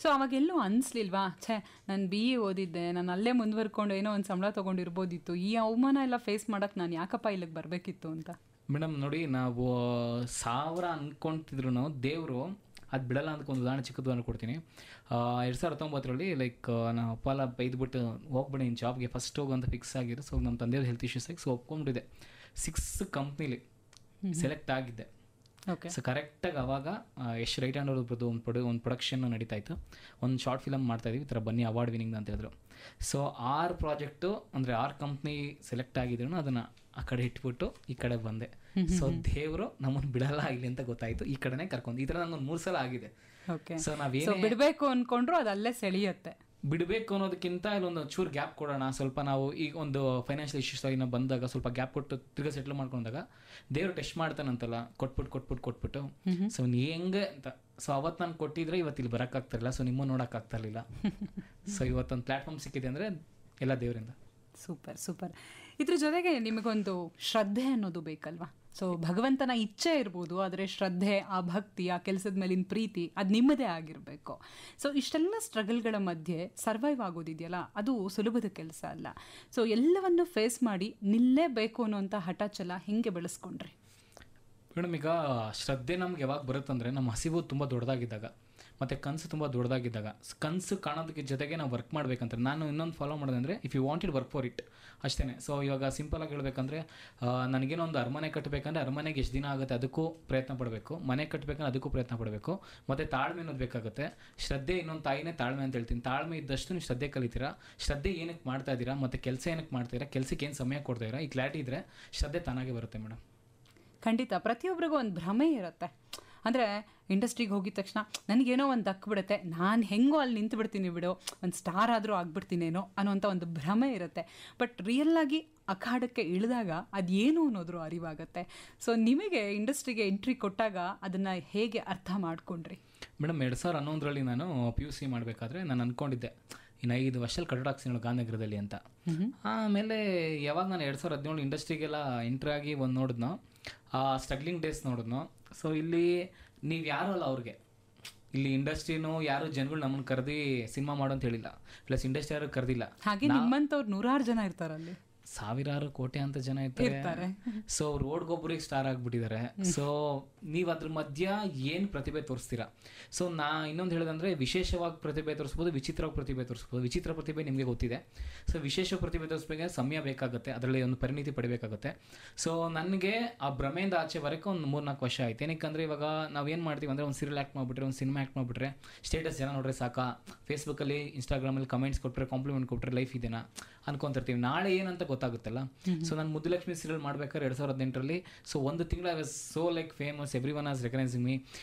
A: ಸೊ ಅವಾಗೆಲ್ಲೂ ಅನಿಸ್ಲಿಲ್ವಾ, ನಾನು BE ಓದಿದ್ದೆ, ನಾನು ಅಲ್ಲೇ ಮುಂದುವರ್ಕೊಂಡು ಏನೋ ಒಂದು ಸಂಬಳ ತೊಗೊಂಡಿರ್ಬೋದಿತ್ತು, ಈ ಅವಮಾನ ಎಲ್ಲ ಫೇಸ್ ಮಾಡೋಕ್ಕೆ ನಾನು ಯಾಕಪ್ಪ ಇಲ್ಲಿಗೆ ಬರಬೇಕಿತ್ತು ಅಂತ?
B: ಮೇಡಮ್ ನೋಡಿ, ನಾವು 1000 ಅಂದ್ಕೊತಿದ್ರು ದೇವರು ಅದು ಬಿಡಲ್ಲ ಅಂತ ಒಂದು ಉದಾಹರಣೆ, ಚಿಕ್ಕದು ಉದಾಹರಣೆ ಕೊಡ್ತೀನಿ. 2019 ಲೈಕ್ ನಾವು ಅಪ್ಪ ಎಲ್ಲ ಬೈದ್ಬಿಟ್ಟು ಹೋಗ್ಬಿಡಿ ನಿನ್ನ ಜಾಬ್ಗೆ ಫಸ್ಟ್ ಹೋಗು ಅಂತ ಫಿಕ್ಸ್ ಆಗಿದ್ದು. ಸೊ ನಮ್ಮ ತಂದೆಯವ್ರು ಹೆಲ್ತ್ ಇಶ್ಯೂಸ್ ಆಗಿ ಸೊ ಒಪ್ಕೊಂಡಿದ್ದೆ. 6 ಕಂಪ್ನಿಲಿ ಸೆಲೆಕ್ಟ್ ಆಗಿದ್ದೆ. ಸೊ ಕರೆಕ್ಟಾಗಿ ಅವಾಗ ಎಷ್ಟು ರೈಟ್ ಹ್ಯಾಂಡ್ ಅವ್ರದ್ದು ಒಂದು ಪ್ರೊಡಕ್ಷನ್ ನಡೀತಾ ಇತ್ತು, ಒಂದು ಶಾರ್ಟ್ ಫಿಲಮ್ ಮಾಡ್ತಾಯಿದ್ವಿ, ಈ ಥರ ಬನ್ನಿ ಅವಾರ್ಡ್ ವಿನಿಂಗ್ ಅಂತ ಹೇಳಿದ್ರು. ಸೊ 6 ಪ್ರಾಜೆಕ್ಟು ಅಂದರೆ 6 ಕಂಪ್ನಿ ಸೆಲೆಕ್ಟ್ ಆಗಿದ್ರು, ಅದನ್ನು ಆ ಕಡೆ ಇಟ್ಬಿಟ್ಟು ಈ ಕಡೆ ಬಂದೆ. ಸೊ ದೇವರು ನಮ್ಮನ್ನು ಬಿಡಲ್ಲ ಇಲ್ಲಿ ಅಂತ ಗೊತ್ತಾಯಿತು, ಈ ಕಡೆನೇ ಕರ್ಕೊಂಡು. ಈ ಥರ ನಂಗೊಂದು 3 ಸಲ ಆಗಿದೆ.
A: ಸೊ ನಾವೇನು ಬಿಡಬೇಕು ಅಂದ್ಕೊಂಡ್ರು ಅದು ಅಲ್ಲೇ ಸೆಳೆಯುತ್ತೆ.
B: ಬಿಡಬೇಕು ಅನ್ನೋದಕ್ಕಿಂತ ಇಲ್ಲೊಂದು ಚೂರು ಗ್ಯಾಪ್ ಕೊಡೋಣ, ಸ್ವಲ್ಪ ನಾವು ಈಗ ಒಂದು ಫೈನಾನ್ಷಿಯಲ್ ಇಶ್ಯೂಸ್ ಆಗಿ ನಾವು ಬಂದಾಗ ಸ್ವಲ್ಪ ಗ್ಯಾಪ್ ಕೊಟ್ಟು ತಿರ್ಗಾ ಸೆಟ್ಲ್ ಮಾಡ್ಕೊಂಡಾಗ ದೇವ್ರು ಟೆಸ್ಟ್ ಮಾಡ್ತಾನಂತಲ್ಲ, ಕೊಟ್ಬಿಟ್ಟು ಸೊ ನೀ ಹೆಂಗೆ ಅಂತ. ಸೊ ಅವತ್ತು ನಾನು ಕೊಟ್ಟಿದ್ರೆ ಇವತ್ತು ಇಲ್ಲಿ ಬರೋಕ್ಕಾಗ್ತಿರಲಿಲ್ಲ, ಸೊ ನಿಮ್ಮ ನೋಡೋಕ್ಕಾಗ್ತಿರ್ಲಿಲ್ಲ. ಸೊ ಇವತ್ತೊಂದು ಪ್ಲ್ಯಾಟ್ಫಾರ್ಮ್ ಸಿಕ್ಕಿದೆ ಅಂದರೆ ಎಲ್ಲ ದೇವರಿಂದ.
A: Super super. ಇದ್ರ ಜೊತೆಗೆ ನಿಮಗೊಂದು ಶ್ರದ್ಧೆ ಅನ್ನೋದು ಬೇಕಲ್ವಾ? ಸೊ ಭಗವಂತನ ಇಚ್ಛೆ ಇರ್ಬೋದು, ಆದರೆ ಶ್ರದ್ಧೆ, ಆ ಭಕ್ತಿ, ಆ ಕೆಲಸದ ಮೇಲಿನ ಪ್ರೀತಿ ಅದು ನಿಮ್ಮದೇ ಆಗಿರಬೇಕು. ಸೊ ಇಷ್ಟೆಲ್ಲ ಸ್ಟ್ರಗಲ್ಗಳ ಮಧ್ಯೆ ಸರ್ವೈವ್ ಆಗೋದಿದೆಯಲ್ಲ, ಅದು ಸುಲಭದ ಕೆಲಸ ಅಲ್ಲ. ಸೊ ಎಲ್ಲವನ್ನು ಫೇಸ್ ಮಾಡಿ ನಿಲ್ಲೇಬೇಕು ಅನ್ನೋಂಥ ಹಠಾಚಲ ಹೆಂಗೆ ಬೆಳೆಸ್ಕೊಂಡ್ರಿ?
B: ಮೇಡಮ್, ಈಗ ಶ್ರದ್ಧೆ ನಮ್ಗೆ ಯಾವಾಗ ಬರುತ್ತಂದರೆ ನಮ್ಮ ಹಸಿವು ತುಂಬ ದೊಡ್ಡದಾಗಿದ್ದಾಗ ಮತ್ತು ಕನಸು ತುಂಬ ದೊಡ್ಡದಾಗಿದ್ದಾಗ. ಕನಸು ಕಾಣೋದಕ್ಕೆ ಜೊತೆಗೆ ನಾವು ವರ್ಕ್ ಮಾಡಬೇಕಂತ ನಾನು ಇನ್ನೊಂದು ಫಾಲೋ ಮಾಡೋದಂದರೆ if you want it work for it ಅಷ್ಟೇ. ಸೊ ಇವಾಗ ಸಿಂಪಲಾಗಿ ಹೇಳಬೇಕಂದ್ರೆ ನನಗೇನೋ ಒಂದು ಅರಮನೆ ಕಟ್ಟಬೇಕಂದ್ರೆ ಅರಮನೆಗೆ ಎಷ್ಟು ದಿನ ಆಗುತ್ತೆ ಅದಕ್ಕೂ ಪ್ರಯತ್ನ ಪಡಬೇಕು, ಮನೆ ಕಟ್ಟಬೇಕಂದ್ರೆ ಅದಕ್ಕೂ ಪ್ರಯತ್ನ ಪಡಬೇಕು, ಮತ್ತು ತಾಳ್ಮೆ ಅನ್ನೋದು ಬೇಕಾಗುತ್ತೆ. ಶ್ರದ್ಧೆ ಇನ್ನೊಂದು ತಾಯಿನೇ ತಾಳ್ಮೆ ಅಂತ ಹೇಳ್ತೀನಿ. ತಾಳ್ಮೆ ಇದ್ದಷ್ಟು ನೀವು ಶ್ರದ್ಧೆ ಕಲಿತೀರಾ. ಶ್ರದ್ಧೆ ಏನಕ್ಕೆ ಮಾಡ್ತಾ ಇದ್ದೀರಾ ಮತ್ತು ಕೆಲಸ ಏನಕ್ಕೆ ಮಾಡ್ತಾಯಿರಾ, ಕೆಲಸಕ್ಕೆ ಏನು ಸಮಯ ಕೊಡ್ತಾಯಿರಾ, ಈ ಕ್ಲಾರಿಟಿ ಇದ್ದರೆ ಶ್ರದ್ಧೆ ತಾನಾಗೆ ಬರುತ್ತೆ ಮೇಡಮ್.
A: ಖಂಡಿತ. ಪ್ರತಿಯೊಬ್ಬರಿಗೂ ಒಂದು ಭ್ರಮೆ ಇರುತ್ತೆ. ಅಂದರೆ ಇಂಡಸ್ಟ್ರಿಗೆ ಹೋಗಿದ ತಕ್ಷಣ ನನಗೇನೋ ಒಂದು ದಕ್ಬಿಡುತ್ತೆ, ನಾನು ಹೆಂಗೋ ಅಲ್ಲಿ ನಿಂತು ಬಿಡ್ತೀನಿ ಬಿಡು, ಒಂದು ಸ್ಟಾರ್ ಆದರೂ ಆಗ್ಬಿಡ್ತೀನೇನೋ ಅನ್ನೋಂಥ ಒಂದು ಭ್ರಮೆ ಇರುತ್ತೆ. ಬಟ್ ರಿಯಲ್ಲಾಗಿ ಅಖಾಡಕ್ಕೆ ಇಳಿದಾಗ ಅದೇನು ಅನ್ನೋದ್ರು ಅರಿವಾಗುತ್ತೆ. ಸೊ ನಿಮಗೆ ಇಂಡಸ್ಟ್ರಿಗೆ ಎಂಟ್ರಿ ಕೊಟ್ಟಾಗ ಅದನ್ನು ಹೇಗೆ ಅರ್ಥ ಮಾಡ್ಕೊಂಡ್ರಿ?
B: ಮೇಡಮ್, 2011ರಲ್ಲಿ ನಾನು PUC ಮಾಡಬೇಕಾದ್ರೆ ನಾನು ಅಂದ್ಕೊಂಡಿದ್ದೆ ಇನ್ನು 5 ವರ್ಷದಲ್ಲಿ ಕಟ್ಟಡ ಹಾಕ್ಸಿನೋ ಗಾಂಧಿನಗರದಲ್ಲಿ ಅಂತ. ಆಮೇಲೆ ಯಾವಾಗ ನಾನು 2017 ಇಂಡಸ್ಟ್ರಿಗೆಲ್ಲ ಎಂಟ್ರಿ ಆಗಿ ಒಂದು ನೋಡಿದ್ನೋ, ಆ ಸ್ಟ್ರಗ್ಲಿಂಗ್ ಡೇಸ್ ನೋಡಿದ್ನೋ. ಸೊ ಇಲ್ಲಿ ನೀವು ಯಾರು ಅಲ್ಲ ಅವ್ರಿಗೆ, ಇಲ್ಲಿ ಇಂಡಸ್ಟ್ರಿನೂ ಯಾರು ಜನಗಳು ನಮ್ಮನ್ನು ಕರೆದಿ ಸಿನಿಮಾ ಮಾಡೋ ಅಂತ ಹೇಳಿಲ್ಲ, ಪ್ಲಸ್ ಇಂಡಸ್ಟ್ರಿ ಯಾರು ಕರೆದಿಲ್ಲ.
A: ಹಾಗೆ ನಿಮ್ಮಂಥವ್ರು 100 ಜನ ಇರ್ತಾರಲ್ಲಿ,
B: ಸಾವಿರಾರು ಕೋಟಿ ಅಂತ ಜನ ಇರ್ತಾರೆ. ಸೊ ರೋಡ್ಗೊಬ್ಬರಿಗೆ ಸ್ಟಾರ್ ಆಗಿಬಿಟ್ಟಿದ್ದಾರೆ. ಸೊ ನೀವು ಅದ್ರ ಮಧ್ಯ ಏನು ಪ್ರತಿಭೆ ತೋರಿಸ್ತೀರಾ? ಸೊ ಇನ್ನೊಂದು ಹೇಳೋದಂದ್ರೆ ವಿಶೇಷವಾಗಿ ಪ್ರತಿಭೆ ತೋರಿಸ್ಬೋದು, ವಿಚಿತ್ರವಾಗಿ ಪ್ರತಿಭೆ ತೋರಿಸ್ಬೋದು. ವಿಚಿತ್ರ ಪ್ರತಿಭೆ ನಿಮಗೆ ಗೊತ್ತಿದೆ. ಸೊ ವಿಶೇಷ ಪ್ರತಿಭೆ ತೋರಿಸ್ಬೇಕಾದ್ರೆ ಸಮಯ ಬೇಕಾಗುತ್ತೆ, ಅದರಲ್ಲಿ ಒಂದು ಪರಿಣಿತಿ ಪಡಿಬೇಕಾಗುತ್ತೆ. ಸೊ ನನಗೆ ಆ ಭ್ರಮೆಯಿಂದ ಆಚೆ ಬರೋಕ್ಕೆ ಒಂದು 3-4 ವರ್ಷ ಆಯ್ತು. ಏನಕ್ಕೆ ಇವಾಗ ನಾವೇನು ಮಾಡ್ತೀವಿ ಅಂದರೆ ಒಂದು ಸೀರಿಯಲ್ ಆ್ಯಕ್ಟ್ ಮಾಡಿಬಿಟ್ರೆ, ಒಂದು ಸಿನಿಮಾ ಆ್ಯಕ್ಟ್ ಮಾಡಿಬಿಟ್ರೆ ಸ್ಟೇಟಸ್ ಜನ ನೋಡ್ರೆ ಸಾಕಾ, ಫೇಸ್ಬುಕ್ಕಲ್ಲಿ ಇನ್ಸ್ಟಾಗ್ರಾಮಲ್ಲಿ ಕಮೆಂಟ್ಸ್ ಕೊಟ್ಟರೆ, ಕಾಂಪ್ಲಿಮೆಂಟ್ ಕೊಟ್ಟರೆ ಲೈಫ್ ಇದೆನಾ ಅನ್ಕೊಂತಿರ್ತೀವಿ. ನಾಳೆ ಏನಂತ ಗೊತ್ತಾಗುತ್ತಲ್ಲ. ಸೊ ನಾನು ಮುದ್ದುಲಕ್ಷ್ಮಿ ಸೀರಿಯಲ್ ಮಾಡ್ಬೇಕಾದ್ರೆ 2018ರಲ್ಲಿ ಸೊ ಒಂದು ತಿಂಗಳು I was so like famous, everyone is recognising me.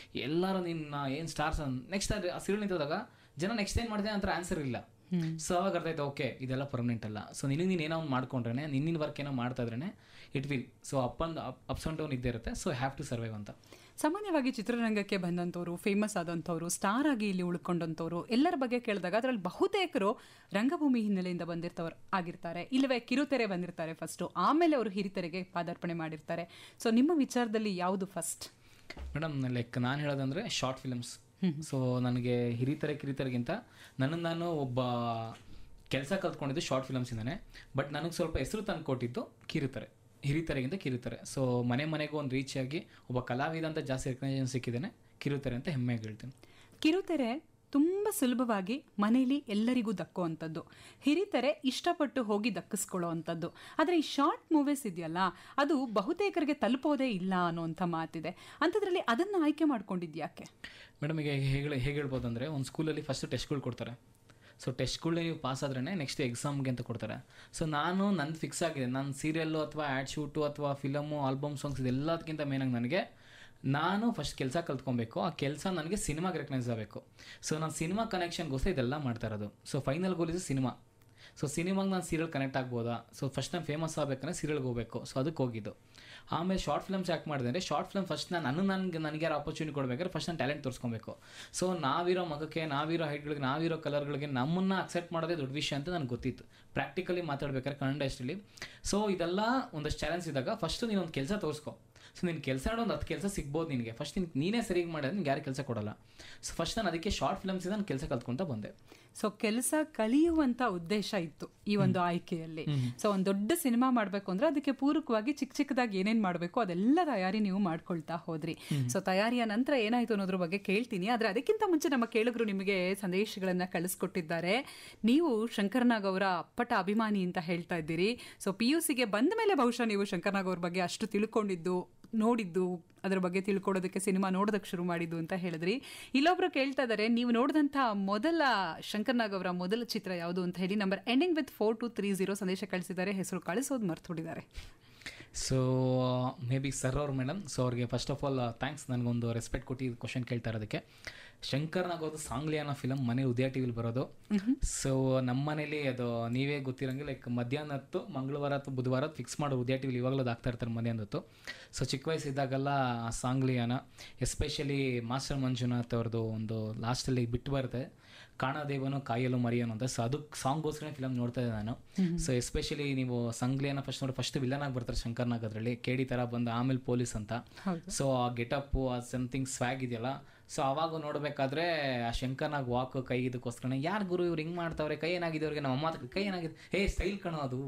B: ಎಲ್ಲರೂ ನಿನ್ನ ಏನು ಸ್ಟಾರ್ಸ್ ನೆಕ್ಸ್ಟ್ ಆ ಸೀರಿಯಲ್ ನಿಂತಾಗ ಜನ ನೆಕ್ಸ್ಟ್ ಏನು ಮಾಡಿದೆ ಅಂತ ಆನ್ಸರ್ ಇಲ್ಲ. ಸೊ ಅವಾಗ ಅರ್ಥ ಆಯ್ತು, ಓಕೆ ಇದೆಲ್ಲ ಪರ್ಮನೆಂಟ್ ಅಲ್ಲ. ಸೊ ನೀನು ಏನೋ ಒಂದು ಮಾಡ್ಕೊಂಡ್ರೆ, ನಿನ್ನ ವರ್ಕ್ ಏನೋ ಮಾಡ್ತಾ ಇದ್ರೇ it will. So ups and down ಇದ್ದೇ ಇರುತ್ತೆ. ಸೊ ಹ್ಯಾವ್ ಟು ಸರ್ವೈವ್ ಅಂತ.
A: ಸಾಮಾನ್ಯವಾಗಿ ಚಿತ್ರರಂಗಕ್ಕೆ ಬಂದಂಥವ್ರು, ಫೇಮಸ್ ಆದಂಥವ್ರು, ಸ್ಟಾರ್ ಆಗಿ ಇಲ್ಲಿ ಉಳ್ಕೊಂಡಂಥವ್ರು ಎಲ್ಲರ ಬಗ್ಗೆ ಕೇಳಿದಾಗ ಅದರಲ್ಲಿ ಬಹುತೇಕರು ರಂಗಭೂಮಿ ಹಿನ್ನೆಲೆಯಿಂದ ಬಂದಿರ್ತವ್ರು ಆಗಿರ್ತಾರೆ, ಇಲ್ಲವೇ ಕಿರುತೆರೆ ಬಂದಿರ್ತಾರೆ ಫಸ್ಟು, ಆಮೇಲೆ ಅವರು ಹಿರಿತೆರೆಗೆ ಪಾದಾರ್ಪಣೆ ಮಾಡಿರ್ತಾರೆ. ಸೊ ನಿಮ್ಮ ವಿಚಾರದಲ್ಲಿ ಯಾವುದು ಫಸ್ಟ್?
B: ಮೇಡಮ್, ಲೈಕ್ ನಾನು ಹೇಳೋದಂದರೆ ಶಾರ್ಟ್ ಫಿಲಮ್ಸ್. ಸೊ ನನಗೆ ಕಿರಿತೆರೆಗಿಂತ ನಾನು ಒಬ್ಬ ಕೆಲಸ ಕಲ್ತ್ಕೊಂಡಿದ್ದು ಶಾರ್ಟ್ ಫಿಲಮ್ಸಿಂದನೇ. ಬಟ್ ನನಗೆ ಸ್ವಲ್ಪ ಹೆಸರು ತಂದು ಕೊಟ್ಟಿದ್ದು ಹಿರಿತೆರೆಗಿಂತ ಕಿರುತೆರೆ. ಸೊ ಮನೆಗೂ ಒಂದು ರೀಚ್ ಆಗಿ ಒಬ್ಬ ಕಲಾವಿದ ಅಂತ ಜಾಸ್ತಿ ರೆಕಗ್ನೈಸೇಷನ್ ಸಿಕ್ಕಿದ್ದೇನೆ ಕಿರುತೆರೆ ಅಂತ ಹೆಮ್ಮೆಯಾಗಿ ಹೇಳ್ತೀನಿ.
A: ಕಿರುತೆರೆ ತುಂಬ ಸುಲಭವಾಗಿ ಮನೇಲಿ ಎಲ್ಲರಿಗೂ ದಕ್ಕುವಂಥದ್ದು, ಹಿರಿತೆರೆ ಇಷ್ಟಪಟ್ಟು ಹೋಗಿ ದಕ್ಕಿಸ್ಕೊಳ್ಳೋ ಅಂಥದ್ದು. ಆದರೆ ಈ ಶಾರ್ಟ್ ಮೂವೀಸ್ ಇದೆಯಲ್ಲ, ಅದು ಬಹುತೇಕರಿಗೆ ತಲುಪೋದೇ ಇಲ್ಲ ಅನ್ನೋಂಥ ಮಾತಿದೆ. ಅಂಥದ್ರಲ್ಲಿ ಅದನ್ನು ಆಯ್ಕೆ ಮಾಡ್ಕೊಂಡಿದ್ಯಾಕೆ?
B: ಮೇಡಮ್, ಈಗ ಹೇಗೆ ಹೇಳ್ಬೋದು ಅಂದರೆ, ಒಂದು ಸ್ಕೂಲಲ್ಲಿ ಫಸ್ಟ್ ಟೆಸ್ಟ್ಗಳು ಕೊಡ್ತಾರೆ. ಸೊ ಟೆಸ್ಟ್ಗಳನ್ನ ನೀವು ಪಾಸ್ ಆದ್ರೇ ನೆಕ್ಸ್ಟ್ ಎಕ್ಸಾಮ್ಗೆ ಅಂತ ಕೊಡ್ತಾರೆ. ಸೊ ನಂದು ಫಿಕ್ಸ್ ಆಗಿದೆ, ನಾನು ಸೀರಿಯಲ್ಲು ಅಥವಾ ಆ್ಯಡ್ ಶೂಟು ಅಥವಾ ಫಿಲಮು, ಆಲ್ಬಮ್ ಸಾಂಗ್ಸ್ ಇದೆಲ್ಲದಕ್ಕಿಂತ ಮೇನಾಗಿ ನಾನು ಫಸ್ಟ್ ಕೆಲಸ ಕಲ್ತ್ಕೊಬೇಕು. ಆ ಕೆಲಸ ನನಗೆ ಸಿನಿಮಾಗೆ ರೆಕಗ್ನೈಸ್ ಆಗಬೇಕು. ಸೊ ನಾನು ಸಿನಿಮಾ ಕನೆಕ್ಷನ್ಗೋಸ್ಕರ ಇದೆಲ್ಲ ಮಾಡ್ತಾ ಇರೋದು. ಸೊ ಫೈನಲ್ ಗೋಲ್ ಇದು ಸಿನಿಮಾ. ಸೊ ಸಿನಿಮಾಗೆ ನಾನು ಸೀರಿಯಲ್ ಕನೆಕ್ಟ್ ಆಗ್ಬೋದಾ? ಸೊ ಫಸ್ಟ್ ನಾನು ಫೇಮಸ್ ಆಗಬೇಕಂದ್ರೆ ಸೀರಿಯಲ್ಗೆ ಹೋಗಬೇಕು. ಸೊ ಅದಕ್ಕೆ ಹೋಗಿದ್ದು. ಆಮೇಲೆ ಶಾರ್ಟ್ ಫಿಲ್ಮ್ಸ್ ಯಾಕೆ ಮಾಡಿದೆ ಅಂದರೆ, ಶಾರ್ಟ್ ಫಿಲ್ಮ್ ಫಸ್ಟ್ ನನಗೆ ಯಾರು ಆಪರ್ಚುನಿಟಿ ಕೊಡಬೇಕಾದ್ರೆ ಫಸ್ಟ್ ನಾನು ಟ್ಯಾಲೆಂಟ್ ತೋರಿಸ್ಕೊಬೇಕು. ಸೊ ನಾವಿರೋ ಮಗಕ್ಕೆ, ನಾವಿರೋ ಹೈಟ್ಗಳಿಗೆ, ನಾವಿರೋ ಕಲರ್ಗಳಿಗೆ ನಮ್ಮನ್ನು ಅಕ್ಸೆಪ್ಟ್ ಮಾಡೋದೇ ದೊಡ್ಡ ವಿಷಯ ಅಂತ ನನಗೆ ಗೊತ್ತಿತ್ತು. ಪ್ರಾಕ್ಟಿಕಲಿ ಮಾತಾಡ್ಬೇಕಾದ್ರೆ ಕನ್ನಡ ಇಂಡಸ್ಟ್ರಿಲಿ. ಸೊ ಇದೆಲ್ಲ ಒಂದಷ್ಟು ಚಾಲೆಂಜ್ ಇದ್ದಾಗ ಫಸ್ಟು ನೀನೊಂದು ಕೆಲಸ ತೋರಿಸ್ಕೊ. ಸೊ ನೀನು ಕೆಲಸ ಒಂದು 10 ಕೆಲಸ ಸಿಗ್ಬೋದು ನಿನಗೆ. ಫಸ್ಟ್ ನೀನೇ ಸರಿಯಾಗಿ ಮಾಡೋದು, ನಿನ್ಗೆ ಯಾರು ಕೆಲಸ ಕೊಡೋಲ್ಲ. ಸೊ ಫಸ್ಟ್ ನಾನು ಅದಕ್ಕೆ ಶಾರ್ಟ್ ಫಿಲ್ಮ್ಸಿಂದ ನಾನು ಕೆಲಸ ಕಲ್ತ್ಕೊತ ಬಂದೆ.
A: ಸೊ ಕೆಲಸ ಕಲಿಯುವಂಥ ಉದ್ದೇಶ ಇತ್ತು ಈ ಒಂದು ಆಯ್ಕೆಯಲ್ಲಿ. ಸೊ ಒಂದು ದೊಡ್ಡ ಸಿನಿಮಾ ಮಾಡಬೇಕು ಅಂದರೆ ಅದಕ್ಕೆ ಪೂರಕವಾಗಿ ಚಿಕ್ಕದಾಗಿ ಏನೇನು ಮಾಡಬೇಕು ಅದೆಲ್ಲ ತಯಾರಿ ನೀವು ಮಾಡ್ಕೊಳ್ತಾ ಹೋದ್ರಿ. ಸೊ ತಯಾರಿಯ ನಂತರ ಏನಾಯಿತು ಅನ್ನೋದ್ರ ಬಗ್ಗೆ ಕೇಳ್ತೀನಿ. ಆದರೆ ಅದಕ್ಕಿಂತ ಮುಂಚೆ ನಮ್ಮ ಕೇಳುಗರು ನಿಮಗೆ ಸಂದೇಶಗಳನ್ನು ಕಳಿಸ್ಕೊಟ್ಟಿದ್ದಾರೆ. ನೀವು ಶಂಕರ್ನಾಗ್ ಅವರ ಅಪ್ಪಟ ಅಭಿಮಾನಿ ಅಂತ ಹೇಳ್ತಾ ಇದ್ದೀರಿ. ಸೊ PUCಗೆ ಬಂದ ಮೇಲೆ ಬಹುಶಃ ನೀವು ಶಂಕರ್ನಾಗ್ ಅವ್ರ ಬಗ್ಗೆ ಅಷ್ಟು ತಿಳ್ಕೊಂಡಿದ್ದು, ನೋಡಿದ್ದು, ಅದರ ಬಗ್ಗೆ ತಿಳ್ಕೊಳ್ಳೋದಕ್ಕೆ ಸಿನಿಮಾ ನೋಡೋದಕ್ಕೆ ಶುರು ಮಾಡಿದ್ದು ಅಂತ ಹೇಳಿದ್ರಿ. ಇಲ್ಲೊಬ್ರು ಕೇಳ್ತಾ ಇದ್ದಾರೆ, ನೀವು ನೋಡಿದಂಥ ಮೊದಲ ಶಂಕರ್ನಾಗ್ ಅವರ ಮೊದಲ ಚಿತ್ರ ಯಾವುದು ಅಂತ ಹೇಳಿ. ನಂಬರ್ ಎಂಡಿಂಗ್ ವಿತ್ 4230 ಸಂದೇಶ ಕಳಿಸಿದ್ದಾರೆ. ಹೆಸರು ಕಳಿಸೋದು ಮರ್ತು ಹೊಡಿದ್ದಾರೆ.
B: ಸೊ ಮೇ ಬಿ ಸರ್ ಅವ್ರು ಮೇಡಮ್, ಸೊ ಅವ್ರಿಗೆ ಫಸ್ಟ್ ಆಫ್ ಆಲ್ ಥ್ಯಾಂಕ್ಸ್ ನನಗೊಂದು ರೆಸ್ಪೆಕ್ಟ್ ಕೊಟ್ಟು ಇದು ಕ್ವಶನ್ ಕೇಳ್ತಾ ಇರೋದಕ್ಕೆ. ಶಂಕರ್ನಾಗೋದು ಸಾಂಗ್ಲಿ ಅನ್ನೋ ಫಿಲಮ್ ಮನೆ ಉದಯ ಟಿ ವಿಲಿ ಬರೋದು. ಸೊ ನಮ್ಮ ಮನೇಲಿ ಅದು ನೀವೇ ಗೊತ್ತಿರೋಂಗೆ ಲೈಕ್ ಮಧ್ಯಾಹ್ನ ಹೊತ್ತು ಮಂಗಳವಾರ ಅಥವಾ ಬುಧವಾರ ಫಿಕ್ಸ್ ಮಾಡೋ ಉದಯ ಟಿ ವಿಲಿ ಇವಾಗಲೂ ಅದು ಆಗ್ತಾ ಇರ್ತಾರೆ ಮಧ್ಯಾಹ್ನ ಹೊತ್ತು. ಸೊ ಚಿಕ್ಕ ವಯಸ್ಸಿದ್ದಾಗೆಲ್ಲ ಆ ಸಾಂಗ್ಲಿಯಾನ ಎಸ್ಪೆಷಲಿ ಮಾಸ್ಟರ್ ಮಂಜುನಾಥ್ ಅವ್ರದ್ದು ಒಂದು ಲಾಸ್ಟಲ್ಲಿ ಬಿಟ್ಟು ಬರುತ್ತೆ, ಕಾಣದೇವನು ಕಾಯಲು ಮರಿಯೋನು ಅಂತ. ಸೊ ಅದಕ್ಕೆ ಸಾಂಗ್ಗೋಸ್ಕರ ಫಿಲಮ್ ನೋಡ್ತಾ ಇದ್ದೆ ನಾನು. ಸೊ ಎಸ್ಪೆಷಲಿ ನೀವು ಸಂಗ್ಲಿಯನ್ನ ಫಸ್ಟ್ ನೋಡಿ, ಫಸ್ಟ್ ವಿಲನ್ ಆಗಿ ಬರ್ತಾರೆ ಶಂಕರ್ನಾಗ್ ಅದರಲ್ಲಿ, ಕೇಡಿ ಥರ ಬಂದು ಆಮೇಲೆ ಪೊಲೀಸ್ ಅಂತ. ಸೊ ಆ ಗೆಟಪ್ಪು ಆ ಸಮಥಿಂಗ್ ಸ್ವ್ಯಾಗ್ ಇದೆಯಲ್ಲ, ಸೊ ಅವಾಗ ನೋಡಬೇಕಾದ್ರೆ ಆ ಶಂಕರ್ನಾಗ್ ವಾಕ್ ಕೈ ಇದಕ್ಕೋಸ್ಕರ ಯಾರು ಗುರು ಇವ್ರು ಹಿಂಗೆ ಮಾಡ್ತಾವ್ರೆ, ಕೈ ಏನಾಗಿದೆ ಅವ್ರಿಗೆ, ನಮ್ಮ ಅಮ್ಮ ಕೈ ಏನಾಗಿದೆ, ಸ್ಟೈಲ್ ಕಣೋ ಅದು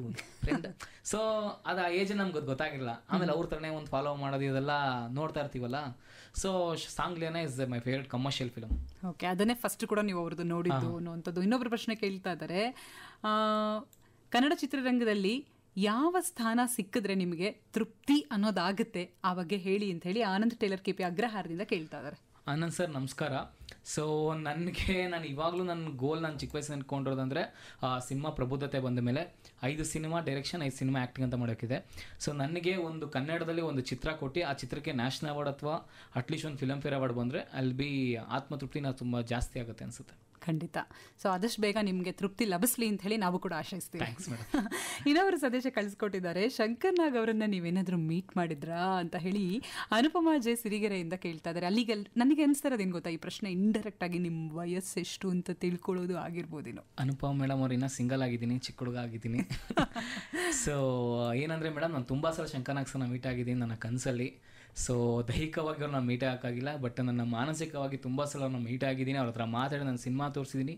B: ಫ್ರೆಂಡ್. ಸೊ ಅದು ಆ ಏಜ್ ನಮ್ಗೆ ಗೊತ್ತಾಗಿರಲ್ಲ. ಆಮೇಲೆ ಅವ್ರ ಥರನೇ ಒಂದು ಫಾಲೋ ಮಾಡೋದು ಇದೆಲ್ಲ ನೋಡ್ತಾ ಇರ್ತೀವಲ್ಲ. So Sangliana is my favourite commercial film.
A: Okay, ಅದನ್ನೇ ಫಸ್ಟ್ ಕೂಡ ನೀವು ಅವ್ರದ್ದು ನೋಡಿದ್ದು ಅನ್ನುವಂಥದ್ದು. ಇನ್ನೊಬ್ಬರು ಪ್ರಶ್ನೆ ಕೇಳ್ತಾ ಇದ್ದಾರೆ, ಕನ್ನಡ ಚಿತ್ರರಂಗದಲ್ಲಿ ಯಾವ ಸ್ಥಾನ ಸಿಕ್ಕಿದ್ರೆ ನಿಮಗೆ ತೃಪ್ತಿ ಅನ್ನೋದಾಗುತ್ತೆ ಆ ಬಗ್ಗೆ ಹೇಳಿ ಅಂತ ಹೇಳಿ ಆನಂದ್ ಟೇಲರ್ KP ಅಗ್ರಹಾರದಿಂದ ಕೇಳ್ತಾ ಇದ್ದಾರೆ.
B: ಆನಂದ್ ಸರ್ ನಮಸ್ಕಾರ. ಸೊ ನಾನು ಇವಾಗಲೂ ನನ್ನ ಗೋಲ್ ನಾನು ಚಿಕ್ಕ ವಯಸ್ಸು ಅಂದ್ಕೊಂಡಿರೋದಂದರೆ ಸಿನಿಮಾ ಪ್ರಬುದ್ಧತೆ ಬಂದ ಮೇಲೆ 5 ಸಿನಿಮಾ ಡೈರೆಕ್ಷನ್ 5 ಸಿನಿಮಾ ಆ್ಯಕ್ಟಿಂಗ್ ಅಂತ ಮಾಡೋಕ್ಕಿದೆ. ಸೊ ನನಗೆ ಒಂದು ಕನ್ನಡದಲ್ಲಿ ಒಂದು ಚಿತ್ರ ಕೊಟ್ಟು ಆ ಚಿತ್ರಕ್ಕೆ ನ್ಯಾಷನಲ್ ಅವಾರ್ಡ್ ಅಥವಾ ಅಟ್ಲೀಸ್ಟ್ ಒಂದು ಫಿಲಮ್ ಫೇರ್ ಅವಾರ್ಡ್ ಬಂದರೆ ಅಲ್ಲಿ ಬಿ ಆತ್ಮತೃಪ್ತಿ ನಾವು ತುಂಬ ಜಾಸ್ತಿ ಆಗುತ್ತೆ ಅನಿಸುತ್ತೆ.
A: ಖಂಡಿತ. ಸೊ ಆದಷ್ಟು ಬೇಗ ನಿಮಗೆ ತೃಪ್ತಿ ಲಭಿಸ್ಲಿ ಅಂತ ಹೇಳಿ ನಾವು ಕೂಡ ಆಶಯಿಸ್ತೀವಿ.
B: Thanks madam.
A: ಇನ್ನೊಬ್ಬರು ಸಂದೇಶ ಕಳಿಸ್ಕೊಟ್ಟಿದ್ದಾರೆ, ಶಂಕರ್ನಾಗ್ ಅವರನ್ನ ನೀವೇನಾದರೂ ಮೀಟ್ ಮಾಡಿದ್ರಾ ಅಂತ ಹೇಳಿ ಅನುಪಮಾ ಜೆ ಸಿರಿಗೆರೆಯಿಂದ ಕೇಳ್ತಾ ಇದ್ದಾರೆ. ಅಲ್ಲಿಗೆ ನನಗೆ ಅನಿಸ್ತಿರೋದೇನು ಗೊತ್ತಾ, ಈ ಪ್ರಶ್ನೆ ಇಂಡೈರೆಕ್ಟ್ ಆಗಿ ನಿಮ್ಮ ವಯಸ್ಸು ಎಷ್ಟು ಅಂತ ತಿಳ್ಕೊಳ್ಳೋದು ಆಗಿರ್ಬೋದೇನೋ.
B: ಅನುಪಮ ಮೇಡಮ್ ಅವ್ರು ಇನ್ನೂ ಸಿಂಗಲ್ ಆಗಿದ್ದೀನಿ, ಚಿಕ್ಕ ಹುಡುಗ ಆಗಿದ್ದೀನಿ. ಸೊ ಏನಂದರೆ ಮೇಡಮ್, ನಾನು ತುಂಬ ಸಲ ಶಂಕರ್ನಾಗ್ ಸರ್ನ ಮೀಟ್ ಆಗಿದ್ದೀನಿ ನನ್ನ ಕನಸಲ್ಲಿ. ಸೊ ದೈಹಿಕವಾಗಿ ಅವ್ರನ್ನ ಮೀಟ್ ಹಾಕಾಗಿಲ್ಲ, ಬಟ್ ನನ್ನ ಮಾನಸಿಕವಾಗಿ ತುಂಬ ಸಲ ಅವ್ರನ್ನ ಮೀಟ್ ಆಗಿದ್ದೀನಿ. ಅವ್ರ ಹತ್ರ ಮಾತಾಡಿ ನಾನು ಸಿನಿಮಾ ತೋರಿಸಿದ್ದೀನಿ.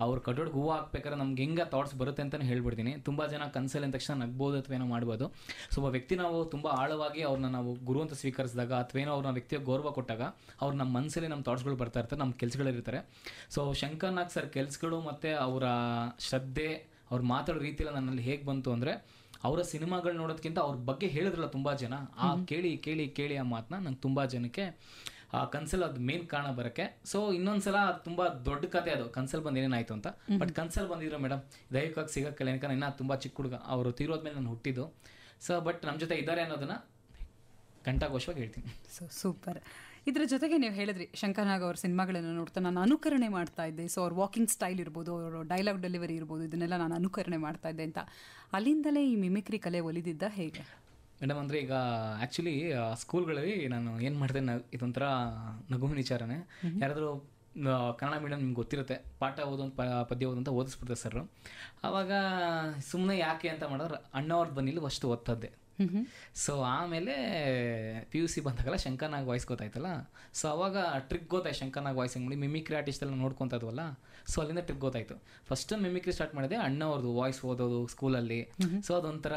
B: ಅವ್ರ ಕಟ್ಟೋಡ್ಗೆ ಹೂವು ಹಾಕ್ಬೇಕಾದ್ರೆ ನಮ್ಗೆ ಹೆಂಗೆ ಥಾಟ್ಸ್ ಬರುತ್ತೆ ಅಂತಲೇ ಹೇಳ್ಬಿಡ್ತೀನಿ. ತುಂಬ ಜನ ಕನಸಲ್ಲಿ ಅಂದ ತಕ್ಷಣ ನಗ್ಬೋದು ಅಥವಾ ಏನೋ ಮಾಡ್ಬೋದು. ಸೊ ಒಬ್ಬ ವ್ಯಕ್ತಿ ನಾವು ತುಂಬ ಆಳವಾಗಿ ಅವ್ರನ್ನ ನಾವು ಗುರು ಅಂತ ಸ್ವೀಕರಿಸಿದಾಗ ಅಥವಾ ಏನೋ ಅವ್ರನ್ನ ವ್ಯಕ್ತಿಯ ಗೌರವ ಕೊಟ್ಟಾಗ ಅವ್ರು ನಮ್ಮ ಮನಸ್ಸಲ್ಲಿ ನಮ್ಮ ಥಾಟ್ಸ್ಗಳು ಬರ್ತಾ ಇರ್ತಾರೆ, ನಮ್ಮ ಕೆಲಸಗಳಿರ್ತಾರೆ. ಸೊ ಶಂಕರ್ನಾಗ್ ಸರ್ ಕೆಲಸಗಳು ಮತ್ತು ಅವರ ಶ್ರದ್ಧೆ, ಅವ್ರು ಮಾತಾಡೋ ರೀತಿಯೆಲ್ಲ ನನ್ನಲ್ಲಿ ಹೇಗೆ ಬಂತು ಅಂದರೆ, ಅವರ ಸಿನಿಮಾಗಳು ನೋಡೋದಕ್ಕಿಂತ ಅವ್ರ ಬಗ್ಗೆ ಹೇಳಿದ್ರಲ್ಲ ತುಂಬ ಜನ, ಆ ಕೇಳಿ ಕೇಳಿ ಕೇಳಿ ಆ ಮಾತನ್ನ ನಂಗೆ ತುಂಬ ಜನಕ್ಕೆ ಆ ಕನ್ಸಲ್ಲಿ ಅದು ಮೇನ್ ಕಾರಣ ಬರೋಕ್ಕೆ. ಸೊ ಇನ್ನೊಂದ್ಸಲ ಅದು ತುಂಬ ದೊಡ್ಡ ಕತೆ, ಅದು ಕನ್ಸಲ್ಲಿ ಬಂದು ಏನೇನಾಯಿತು ಅಂತ. ಬಟ್ ಕನ್ಸಲ್ಲಿ ಬಂದಿದ್ರು ಮೇಡಮ್, ದೈಹಿಕವಾಗಿ ಸಿಗೋಕ್ಕಿಲ್ಲ, ಯಾಕಂದ್ರೆ ಇನ್ನೂ ತುಂಬ ಚಿಕ್ಕ ಹುಡುಗ, ಅವರು ತೀರೋದ್ಮೇಲೆ ನಾನು ಹುಟ್ಟಿದ್ದು. ಸೊ ಬಟ್ ನಮ್ಮ ಜೊತೆ ಇದ್ದಾರೆ ಅನ್ನೋದನ್ನ ಘಂಟಾಘೋಷವಾಗಿ ಹೇಳ್ತೀನಿ.
A: So super. ಇದರ ಜೊತೆಗೆ ನೀವು ಹೇಳಿದ್ರಿ ಶಂಕರ್ನಾಗ್ ಅವ್ರ ಸಿನಿಮಾಗಳನ್ನು ನೋಡ್ತಾ ನಾನು ಅನುಕರಣೆ ಮಾಡ್ತಾ ಇದ್ದೆ. ಸೊ ಅವ್ರ ವಾಕಿಂಗ್ ಸ್ಟೈಲ್ ಇರ್ಬೋದು, ಅವ್ರ ಡೈಲಾಗ್ ಡೆಲಿವರಿ ಇರ್ಬೋದು, ಇದನ್ನೆಲ್ಲ ನಾನು ಅನುಕರಣೆ ಮಾಡ್ತಾ ಇದ್ದೆ ಅಂತ. ಅಲ್ಲಿಂದಲೇ ಈ ಮಿಮಿಕ್ರಿ ಕಲೆ ಒಲಿದಿದ್ದ ಹೇಗೆ
B: ಮೇಡಮ್? ಅಂದರೆ ಈಗ ಆ್ಯಕ್ಚುಲಿ ಸ್ಕೂಲ್ಗಳಲ್ಲಿ ನಾನು ಏನು ಮಾಡಿದೆ, ಇದೊಂಥರ ನಗು ವಿಚಾರನೇ. ಯಾರಾದರೂ ಕನ್ನಡ ಮೀಡಿಯಮ್ ನಿಮ್ಗೆ ಗೊತ್ತಿರುತ್ತೆ, ಪಾಠ ಓದೊಂದು ಪದ್ಯ ಓದಂತ ಓದಿಸ್ಬಿಡ್ತಾರೆ ಸರ್. ಆವಾಗ ಸುಮ್ಮನೆ ಯಾಕೆ ಅಂತ ಮಾಡಿದ್ರೆ ಅಣ್ಣವ್ರದ್ದು ಬನ್ನಿಲ್ಲಿ ಅಷ್ಟು ಓದ್ತದ್ದೆ. ಸೊ ಆಮೇಲೆ PUC ಬಂದಾಗಲ್ಲ ಶಂಕರ್ನಾಗ್ ವಾಯ್ಸ್ ಗೊತ್ತಾಯ್ತಲ್ಲ. ಸೊ ಅವಾಗ ಟ್ರಿಕ್ ಗೊತ್ತಾಯ್ತು, ಶಂಕರ್ನಾಗ್ ವಾಯ್ಸ್ ಹೆಂಗೆ ಮಾಡಿ ಮಿಮಿಕ್ರಿ ಆರ್ಟಿಸ್ಟ್ ಎಲ್ಲ ನೋಡ್ಕೊತಾ ಇದ್ವಲ್ಲ. ಸೊ ಅಲ್ಲಿಂದ ಟ್ರಿಕ್ ಗೊತ್ತಾಯ್ತು. ಫಸ್ಟ್ ಮಿಮಿಕ್ರಿ ಸ್ಟಾರ್ಟ್ ಮಾಡಿದೆ ಅಣ್ಣವ್ರದ್ದು ವಾಯ್ಸ್ ಓದೋದು ಸ್ಕೂಲಲ್ಲಿ. ಸೊ ಅದೊಂಥರ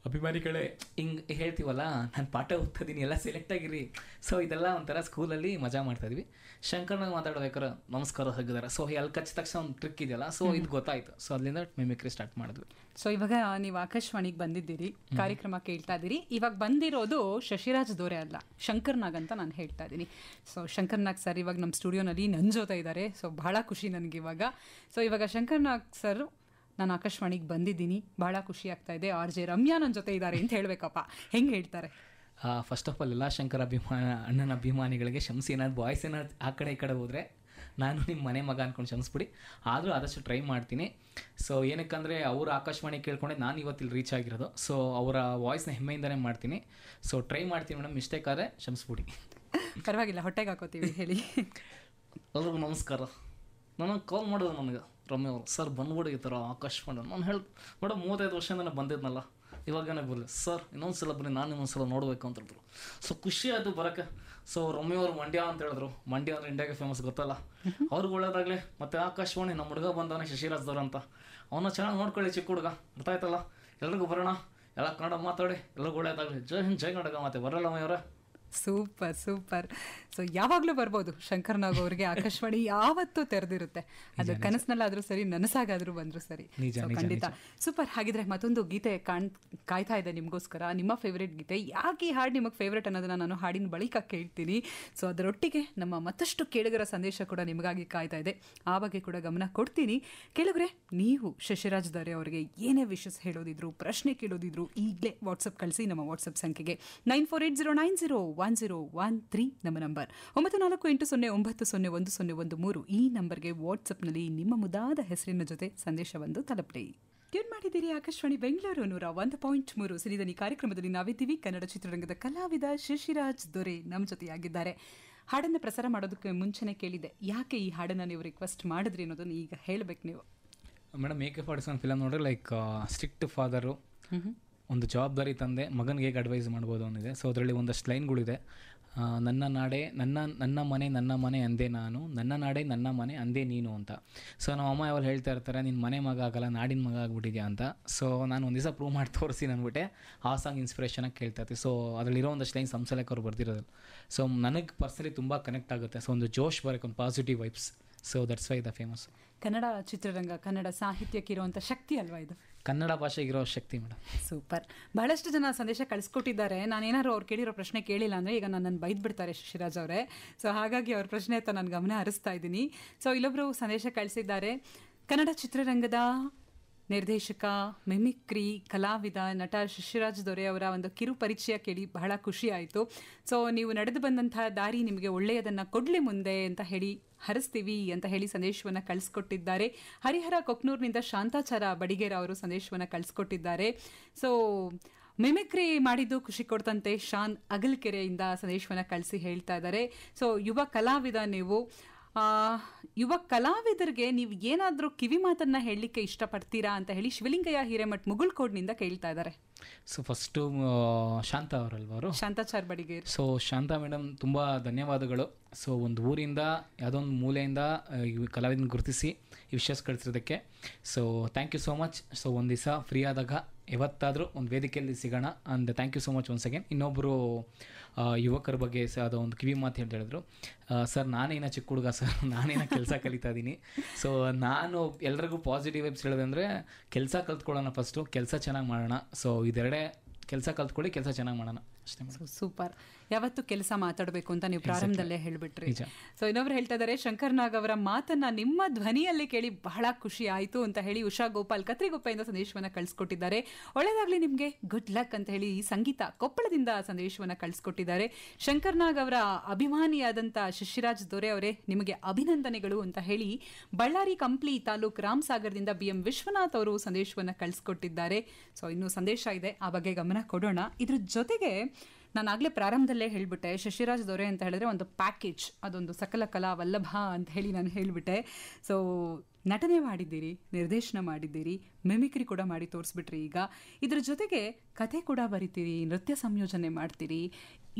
B: ಅಭಿಮಾನಿಗಳೇ ಹಿಂಗೆ ಹೇಳ್ತೀವಲ್ಲ, ನಾನು ಪಾಠ ಓದ್ತಿದ್ದೀನಿ ಎಲ್ಲ ಸೆಲೆಕ್ಟ್ ಆಗಿರಿ. ಸೊ ಇದೆಲ್ಲ ಒಂಥರ ಸ್ಕೂಲಲ್ಲಿ ಮಜಾ ಮಾಡ್ತಾಯಿದ್ವಿ. ಶಂಕರ್ನಾಗ್ ಮಾತಾಡ್ಬೇಕಾರೆ ನಮಸ್ಕಾರ ಹೇಗಿದ್ದಾರೆ. ಸೊ ಅಲ್ಲಿ ಕಚ್ಚ ತಕ್ಷಣ ಒಂದು ಟ್ರಿಕ್ ಇದೆಯಲ್ಲ, ಸೊ ಇದು ಗೊತ್ತಾಯಿತು. ಸೊ ಅಲ್ಲಿಂದ ಮಿಮಿಕ್ರಿ ಸ್ಟಾರ್ಟ್ ಮಾಡಿದ್ವಿ.
A: ಸೊ ಇವಾಗ ನೀವು ಆಕಾಶವಾಣಿಗೆ ಬಂದಿದ್ದೀರಿ, ಕಾರ್ಯಕ್ರಮ ಕೇಳ್ತಾ ಇದ್ದೀರಿ. ಇವಾಗ ಬಂದಿರೋದು ಶಶಿರಾಜ್ ದೋರೆ ಅಲ್ಲ, ಶಂಕರ್ನಾಗ್ ಅಂತ ನಾನು ಹೇಳ್ತಾ ಇದ್ದೀನಿ. ಸೊ ಶಂಕರ್ನಾಗ್ ಸರ್ ಇವಾಗ ನಮ್ಮ ಸ್ಟುಡಿಯೋನಲ್ಲಿ ನನ್ನ ಜೊತೆ ಇದ್ದಾರೆ. ಸೊ ಬಹಳ ಖುಷಿ ನನಗೆ ಇವಾಗ. ಸೊ ಇವಾಗ ಶಂಕರ್ನಾಗ್ ಸರ್ ನಾನು ಆಕಾಶವಾಣಿಗೆ ಬಂದಿದ್ದೀನಿ, ಬಹಳ ಖುಷಿ ಆಗ್ತಾ ಇದೆ. RJ ರಮ್ಯಾ ನನ್ನ ಜೊತೆ ಇದ್ದಾರೆ ಅಂತ ಹೇಳಬೇಕಪ್ಪ, ಹೆಂಗೆ ಹೇಳ್ತಾರೆ?
B: ಫಸ್ಟ್ ಆಫ್ ಆಲ್ ಎಲ್ಲ ಶಂಕರ್ ಅಣ್ಣನ ಅಭಿಮಾನಿಗಳಿಗೆ ಕ್ಷಮಿಸಿ. ಏನಾದ್ರು ಬಾಯ್ಸ್ ಏನಾದ್ರು ಆ ಕಡೆ ಈ ಕಡೆ ಹೋದರೆ ನಾನು ನಿಮ್ಮ ಮನೆ ಮಗ ಅಂದ್ಕೊಂಡು ಕ್ಷಮಿಸ್ಬಿಡಿ. ಆದರೂ ಆದಷ್ಟು ಟ್ರೈ ಮಾಡ್ತೀನಿ. ಸೊ ಏನಕ್ಕಂದರೆ ಅವರು ಆಕಾಶವಾಣಿ ಕೇಳ್ಕೊಂಡೆ ನಾನು ಇವತ್ತಿಲ್ಲಿ ರೀಚ್ ಆಗಿರೋದು. ಸೊ ಅವರ ವಾಯ್ಸ್ನ ಹೆಮ್ಮೆಯಿಂದನೇ ಮಾಡ್ತೀನಿ. ಸೊ ಟ್ರೈ ಮಾಡ್ತೀನಿ ಮೇಡಮ್, ಮಿಸ್ಟೇಕ್ ಆದರೆ ಕ್ಷಮಿಸ್ಬಿಡಿ.
A: ಪರವಾಗಿಲ್ಲ, ಹೊಟ್ಟೆಗೆ ಹಾಕೋತೀವಿ, ಹೇಳಿ.
B: ಎಲ್ರಿಗೂ ನಮಸ್ಕಾರ. ನನಗೆ ಕಾಲ್ ಮಾಡೋದು ನನಗೆ ರಮ್ಯ ಅವರು, ಸರ್ ಬಂದ್ಬಿಡಿ ಈ ಥರ ಆಕಾಶವಾಣಿ. ನಾನು ಮೇಡಮ್ 35 ವರ್ಷದಿಂದ ನಾನು ಬಂದಿದ್ನಲ್ಲ, ಇವಾಗ ನನಗೆ ಬರಲಿ ಸರ್, ಇನ್ನೊಂದು ಸಲ ಬನ್ನಿ, ನಾನು ಇನ್ನೊಂದು ಸಲ ನೋಡಬೇಕು ಅಂತ ಹೇಳಿದ್ರು. ಸೊ ಖುಷಿ ಆಯಿತು ಬರೋಕ್ಕೆ. ಸೊ ರಮ್ಯ ಅವರು ಮಂಡ್ಯ ಅಂತ ಹೇಳಿದ್ರು. ಮಂಡ್ಯ ಅಂದರೆ ಇಂಡಿಯಾಗೆ ಫೇಮಸ್ ಗೊತ್ತಲ್ಲ, ಅವ್ರಿಗೆ ಒಳ್ಳೇದಾಗಲಿ. ಮತ್ತು ಆಕಾಶವಾಣಿ ನಮ್ಮ ಹುಡುಗ ಬಂದವನೇ ಶಶಿರಾಜ್ದವ್ರು ಅಂತ, ಅವನ್ನ ಚೆನ್ನಾಗಿ ನೋಡ್ಕೊಳ್ಳಿ, ಚಿಕ್ಕ ಹುಡುಗ, ಗೊತ್ತಾಯ್ತಲ್ಲ. ಎಲ್ರಿಗೂ ಬರೋಣ, ಎಲ್ಲ ಕನ್ನಡ ಮಾತಾಡಿ, ಎಲ್ರಿಗೂ ಒಳ್ಳೇದಾಗಲಿ. ಜೈ ಹಿಂದ್, ಜೈ ಕನ್ನಡ. ಮತ್ತೆ ಬರಲ್ಲ ಅವರ
A: ಸೂಪರ್ ಸೂಪರ್. ಸೊ ಯಾವಾಗಲೂ ಬರ್ಬೋದು ಶಂಕರ್ನಾಗ್ ಅವರಿಗೆ, ಆಕಾಶವಾಣಿ ಯಾವತ್ತೂ ತೆರೆದಿರುತ್ತೆ. ಅದು ಕನಸಿನಲ್ಲಾದ್ರೂ ಸರಿ, ನನಸಾಗಾದ್ರೂ ಬಂದ್ರು ಸರಿ. So, ಖಂಡಿತ ಸೂಪರ್. ಹಾಗಿದ್ರೆ ಮತ್ತೊಂದು ಗೀತೆ ಕಾಯ್ತಾ ಇದೆ ನಿಮಗೋಸ್ಕರ. ನಿಮ್ಮ ಫೇವ್ರೇಟ್ ಗೀತೆ, ಯಾಕೆ ಈ ಹಾಡು ನಿಮಗೆ ಫೇವ್ರೇಟ್ ಅನ್ನೋದನ್ನ ನಾನು ಹಾಡಿನ ಬಳಿಕ ಕೇಳ್ತೀನಿ. ಸೊ ಅದರೊಟ್ಟಿಗೆ ನಮ್ಮ ಮತ್ತಷ್ಟು ಕೇಳುಗರ ಸಂದೇಶ ಕೂಡ ನಿಮಗಾಗಿ ಕಾಯ್ತಾ ಇದೆ, ಆ ಬಗ್ಗೆ ಕೂಡ ಗಮನ ಕೊಡ್ತೀನಿ. ಕೇಳುಗರೆ, ನೀವು ಶಶಿರಾಜ್ ದರೆ ಅವರಿಗೆ ಏನೇ ವಿಷಸ್ ಹೇಳೋದಿದ್ರು, ಪ್ರಶ್ನೆ ಕೇಳೋದಿದ್ರು, ಈಗಲೇ ವಾಟ್ಸಪ್ ಕಳಿಸಿ. ನಮ್ಮ ವಾಟ್ಸಪ್ ಸಂಖ್ಯೆಗೆ 9480901013 ನಮ್ಮ ನಂಬರ್, 9480901013 ಈ ನಂಬರ್ಗೆ ವಾಟ್ಸಪ್ನಲ್ಲಿ ನಿಮ್ಮ ಮುದಾದ ಹೆಸರಿನ ಜೊತೆ ಸಂದೇಶವೊಂದು ತಲುಪಲಿ. ಟ್ಯೂನ್ ಮಾಡಿದ್ದೀರಿ ಆಕಾಶವಾಣಿ ಬೆಂಗಳೂರು 101.3 ಸಿರಿದನಿ ಕಾರ್ಯಕ್ರಮದಲ್ಲಿ ನಾವಿದ್ದೀವಿ. ಕನ್ನಡ ಚಿತ್ರರಂಗದ ಕಲಾವಿದ ಶಶಿರಾಜ್ ದೊರೆ ನಮ್ಮ ಜೊತೆಯಾಗಿದ್ದಾರೆ. ಹಾಡನ್ನು ಪ್ರಸಾರ ಮಾಡೋದಕ್ಕೆ ಮುಂಚೆನೆ ಕೇಳಿದೆ, ಯಾಕೆ ಈ ಹಾಡನ್ನು ನೀವು ರಿಕ್ವೆಸ್ಟ್ ಮಾಡಿದ್ರಿ ಅನ್ನೋದನ್ನು ಈಗ ಹೇಳಬೇಕು ನೀವು.
B: ಮೇಡಮ್, AK-47 ಫಿಲಮ್ ನೋಡ್ರೆ ಲೈಕ್ ಸ್ಟ್ರಿಕ್ಟ್ ಫಾದರು, ಒಂದು ಜವಾಬ್ದಾರಿ ತಂದೆ ಮಗನಿಗೆ ಹೇಗೆ ಅಡ್ವೈಸ್ ಮಾಡ್ಬೋದು ಅನ್ನಿದೆ. ಸೊ ಅದರಲ್ಲಿ ಒಂದಷ್ಟು ಲೈನ್ಗಳಿದೆ. ನನ್ನ ನಾಡೆ ನನ್ನ ಮನೆ ಅಂದೇ ನಾನು, ನನ್ನ ನಾಡೆ ನನ್ನ ಮನೆ ಅಂದೇ ನೀನು ಅಂತ. ಸೊ ನಮ್ಮ ಅಮ್ಮ ಯಾವಾಗ ಹೇಳ್ತಾ ಇರ್ತಾರೆ, ನಿನ್ನ ಮನೆ ಮಗ ಆಗಲ್ಲ ನಾಡಿನ ಮಗ ಆಗ್ಬಿಟ್ಟಿದ್ಯಾ ಅಂತ. ಸೊ ನಾನು ಒಂದು ದಿವಸ ಪ್ರೂವ್ ಮಾಡಿ ತೋರಿಸಿ ಅಂದ್ಬಿಟ್ಟೆ ಆ ಸಾಂಗ್ ಇನ್ಸ್ಪಿರೇಷನಾಗಿ ಕೇಳ್ತಾ ಇರ್ತೀವಿ. ಸೊ ಅದರಲ್ಲಿರೋ ಒಂದಷ್ಟು ಲೈನ್ ಸಂಸಲೇಖ ಅವ್ರು ಬರ್ದಿರೋದು. ಸೊ ನನಗೆ ಪರ್ಸನಲಿ ತುಂಬ ಕನೆಕ್ಟ್ ಆಗುತ್ತೆ. ಸೊ ಒಂದು ಜೋಶ್ ಬರೋಕ್ಕೆ, ಒಂದು positive vibes. So that's why the famous.
A: Kannada ಚಿತ್ರರಂಗ, ಕನ್ನಡ ಸಾಹಿತ್ಯಕ್ಕೆ ಇರುವಂಥ ಶಕ್ತಿ ಅಲ್ವಾ ಇದು,
B: ಕನ್ನಡ ಭಾಷೆಗಿರೋ ಶಕ್ತಿ ಮೇಡಮ್.
A: ಸೂಪರ್. ಬಹಳಷ್ಟು ಜನ ಸಂದೇಶ ಕಳಿಸ್ಕೊಟ್ಟಿದ್ದಾರೆ. ನಾನೇನಾದ್ರು ಅವ್ರು ಕೇಳಿರೋ ಪ್ರಶ್ನೆ ಕೇಳಿಲ್ಲ ಅಂದರೆ ಈಗ ನನ್ನನ್ನು ಬೈದು ಬಿಡ್ತಾರೆ ಶಶಿರಾಜ್ ಅವರೇ. ಸೊ ಹಾಗಾಗಿ ಅವ್ರ ಪ್ರಶ್ನೆ ಅಂತ ನಾನು ಗಮನ ಹರಿಸ್ತಾ ಇದ್ದೀನಿ. ಸೊ ಇಲ್ಲೊಬ್ಬರು ಸಂದೇಶ ಕಳಿಸಿದ್ದಾರೆ, ಕನ್ನಡ ಚಿತ್ರರಂಗದ ನಿರ್ದೇಶಕ, ಮಿಮಿಕ್ರಿ ಕಲಾವಿದ, ನಟ ಶಶಿರಾಜ್ ದೊರೆ ಅವರ ಒಂದು ಕಿರು ಪರಿಚಯ ಕೇಳಿ ಬಹಳ ಖುಷಿ ಆಯಿತು. ಸೊ ನೀವು ನಡೆದು ಬಂದಂತಹ ದಾರಿ ನಿಮಗೆ ಒಳ್ಳೆಯದನ್ನು ಕೊಡಲಿ ಮುಂದೆ ಅಂತ ಹೇಳಿ ಹರಿಸ್ತೀವಿ ಅಂತ ಹೇಳಿ ಸಂದೇಶವನ್ನು ಕಳಿಸ್ಕೊಟ್ಟಿದ್ದಾರೆ. ಹರಿಹರ ಕೊಕ್ನೂರಿನಿಂದ ಶಾಂತಾಚಾರ ಬಡಿಗೇರ ಅವರು ಸಂದೇಶವನ್ನು ಕಳಿಸ್ಕೊಟ್ಟಿದ್ದಾರೆ. ಸೊ ಮಿಮಿಕ್ರಿ ಮಾಡಿದ್ದು ಖುಷಿ ಕೊಡ್ತಂತೆ ಶಾನ್ ಅಗಲ್ಕೆರೆಯಿಂದ ಸಂದೇಶವನ್ನು ಕಳಿಸಿ ಹೇಳ್ತಾ ಇದ್ದಾರೆ. ಸೊ ಯುವ ಕಲಾವಿದ ನೀವು, ಯುವ ಕಲಾವಿದರಿಗೆ ನೀವು ಏನಾದರೂ ಕಿವಿ ಮಾತನ್ನ ಹೇಳಲಿಕ್ಕೆ ಇಷ್ಟಪಡ್ತೀರಾ ಅಂತ ಹೇಳಿ ಶಿವಲಿಂಗಯ್ಯ ಹಿರೇಮಠ್ ಮುಗುಳ್ಕೋಡ್ನಿಂದ ಕೇಳ್ತಾ ಇದ್ದಾರೆ.
B: ಸೊ ಫಸ್ಟು ಶಾಂತ ಅವರಲ್ವರು,
A: ಶಾಂತಾಚಾರ್ ಬಡಿಗೇರ್.
B: ಸೊ ಶಾಂತ ಮೇಡಮ್ ತುಂಬ ಧನ್ಯವಾದಗಳು. ಸೊ ಒಂದು ಊರಿಂದ ಯಾವುದೋ ಒಂದು ಮೂಲೆಯಿಂದ ಕಲಾವಿದನ ಗುರುತಿಸಿ ಈ ವಿಷಯ ಕಳಿಸಿರೋದಕ್ಕೆ so thank you so much. So ಒಂದು ದಿವಸ ಫ್ರೀ ಆದಾಗ ಯಾವತ್ತಾದರೂ ಒಂದು ವೇದಿಕೆಯಲ್ಲಿ ಸಿಗೋಣ and thank you so much once again. ಇನ್ನೊಬ್ಬರು ಯುವಕರ ಬಗ್ಗೆ ಅದು ಒಂದು ಕಿವಿ ಮಾತು ಅಂತ ಹೇಳಿದ್ರು. ಸರ್ ನಾನೇನ ಚಿಕ್ಕ ಹುಡುಗ ಸರ್, ನಾನೇನ ಕೆಲಸ ಕಲಿತಾ ಇದ್ದೀನಿ. ಸೊ ನಾನು ಎಲ್ರಿಗೂ ಪಾಸಿಟಿವ್ ವೈಬ್ಸ್ ಹೇಳೋದಂದರೆ ಕೆಲಸ ಕಲ್ತ್ಕೊಳ್ಳೋಣ, ಫಸ್ಟು ಕೆಲಸ ಚೆನ್ನಾಗಿ ಮಾಡೋಣ. ಸೊ ಇದೆರಡೇ, ಕೆಲಸ ಕಲ್ತ್ಕೊಳ್ಳಿ, ಕೆಲಸ ಚೆನ್ನಾಗಿ ಮಾಡೋಣ ಅಷ್ಟೇ.
A: ಸೂಪರ್. ಯಾವತ್ತು ಕೆಲಸ ಮಾತಾಡಬೇಕು ಅಂತ ನೀವು ಪ್ರಾರಂಭದಲ್ಲೇ ಹೇಳ್ಬಿಟ್ರಿ. ಸೊ ಇನ್ನೊಬ್ರು ಹೇಳ್ತಾ ಇದ್ದಾರೆ, ಶಂಕರ್ನಾಗ್ ಅವರ ಮಾತನ್ನ ನಿಮ್ಮ ಧ್ವನಿಯಲ್ಲಿ ಕೇಳಿ ಬಹಳ ಖುಷಿ ಆಯಿತು ಅಂತ ಹೇಳಿ ಉಷಾ ಗೋಪಾಲ್ ಕತ್ರಿಗುಪ್ಪೆಯಿಂದ ಸಂದೇಶವನ್ನು ಕಳಿಸ್ಕೊಟ್ಟಿದ್ದಾರೆ. ಒಳ್ಳೆಯದಾಗಲಿ ನಿಮಗೆ, ಗುಡ್ ಲಕ್ ಅಂತ ಹೇಳಿ ಸಂಗೀತ ಕೊಪ್ಪಳದಿಂದ ಸಂದೇಶವನ್ನು ಕಳಿಸ್ಕೊಟ್ಟಿದ್ದಾರೆ. ಶಂಕರ್ನಾಗ್ ಅವರ ಅಭಿಮಾನಿಯಾದಂಥ ಶಶಿರಾಜ್ ದೊರೆ ಅವರೇ, ನಿಮಗೆ ಅಭಿನಂದನೆಗಳು ಅಂತ ಹೇಳಿ ಬಳ್ಳಾರಿ ಕಂಪ್ಲಿ ತಾಲೂಕು ರಾಮಸಾಗರದಿಂದ BM ವಿಶ್ವನಾಥ್ ಅವರು ಸಂದೇಶವನ್ನು ಕಳಿಸ್ಕೊಟ್ಟಿದ್ದಾರೆ. ಸೊ ಇನ್ನೂ ಸಂದೇಶ ಇದೆ, ಆ ಬಗ್ಗೆ ಗಮನ ಕೊಡೋಣ. ಇದ್ರ ಜೊತೆಗೆ ನಾನು ಆಗಲೇ ಪ್ರಾರಂಭದಲ್ಲೇ ಹೇಳಿಬಿಟ್ಟೆ, ಶಶಿರಾಜ್ ದೊರೆ ಅಂತ ಹೇಳಿದ್ರೆ ಒಂದು ಪ್ಯಾಕೇಜ್, ಅದೊಂದು ಸಕಲ ಕಲಾ ವಲ್ಲಭ ಅಂತ ಹೇಳಿ ನಾನು ಹೇಳಿಬಿಟ್ಟೆ. ಸೊ ನಟನೆ ಮಾಡಿದ್ದೀರಿ, ನಿರ್ದೇಶನ ಮಾಡಿದ್ದೀರಿ, ಮಿಮಿಕ್ರಿ ಕೂಡ ಮಾಡಿ ತೋರಿಸ್ಬಿಟ್ರಿ. ಈಗ ಇದ್ರ ಜೊತೆಗೆ ಕಥೆ ಕೂಡ ಬರಿತೀರಿ, ನೃತ್ಯ ಸಂಯೋಜನೆ ಮಾಡ್ತೀರಿ.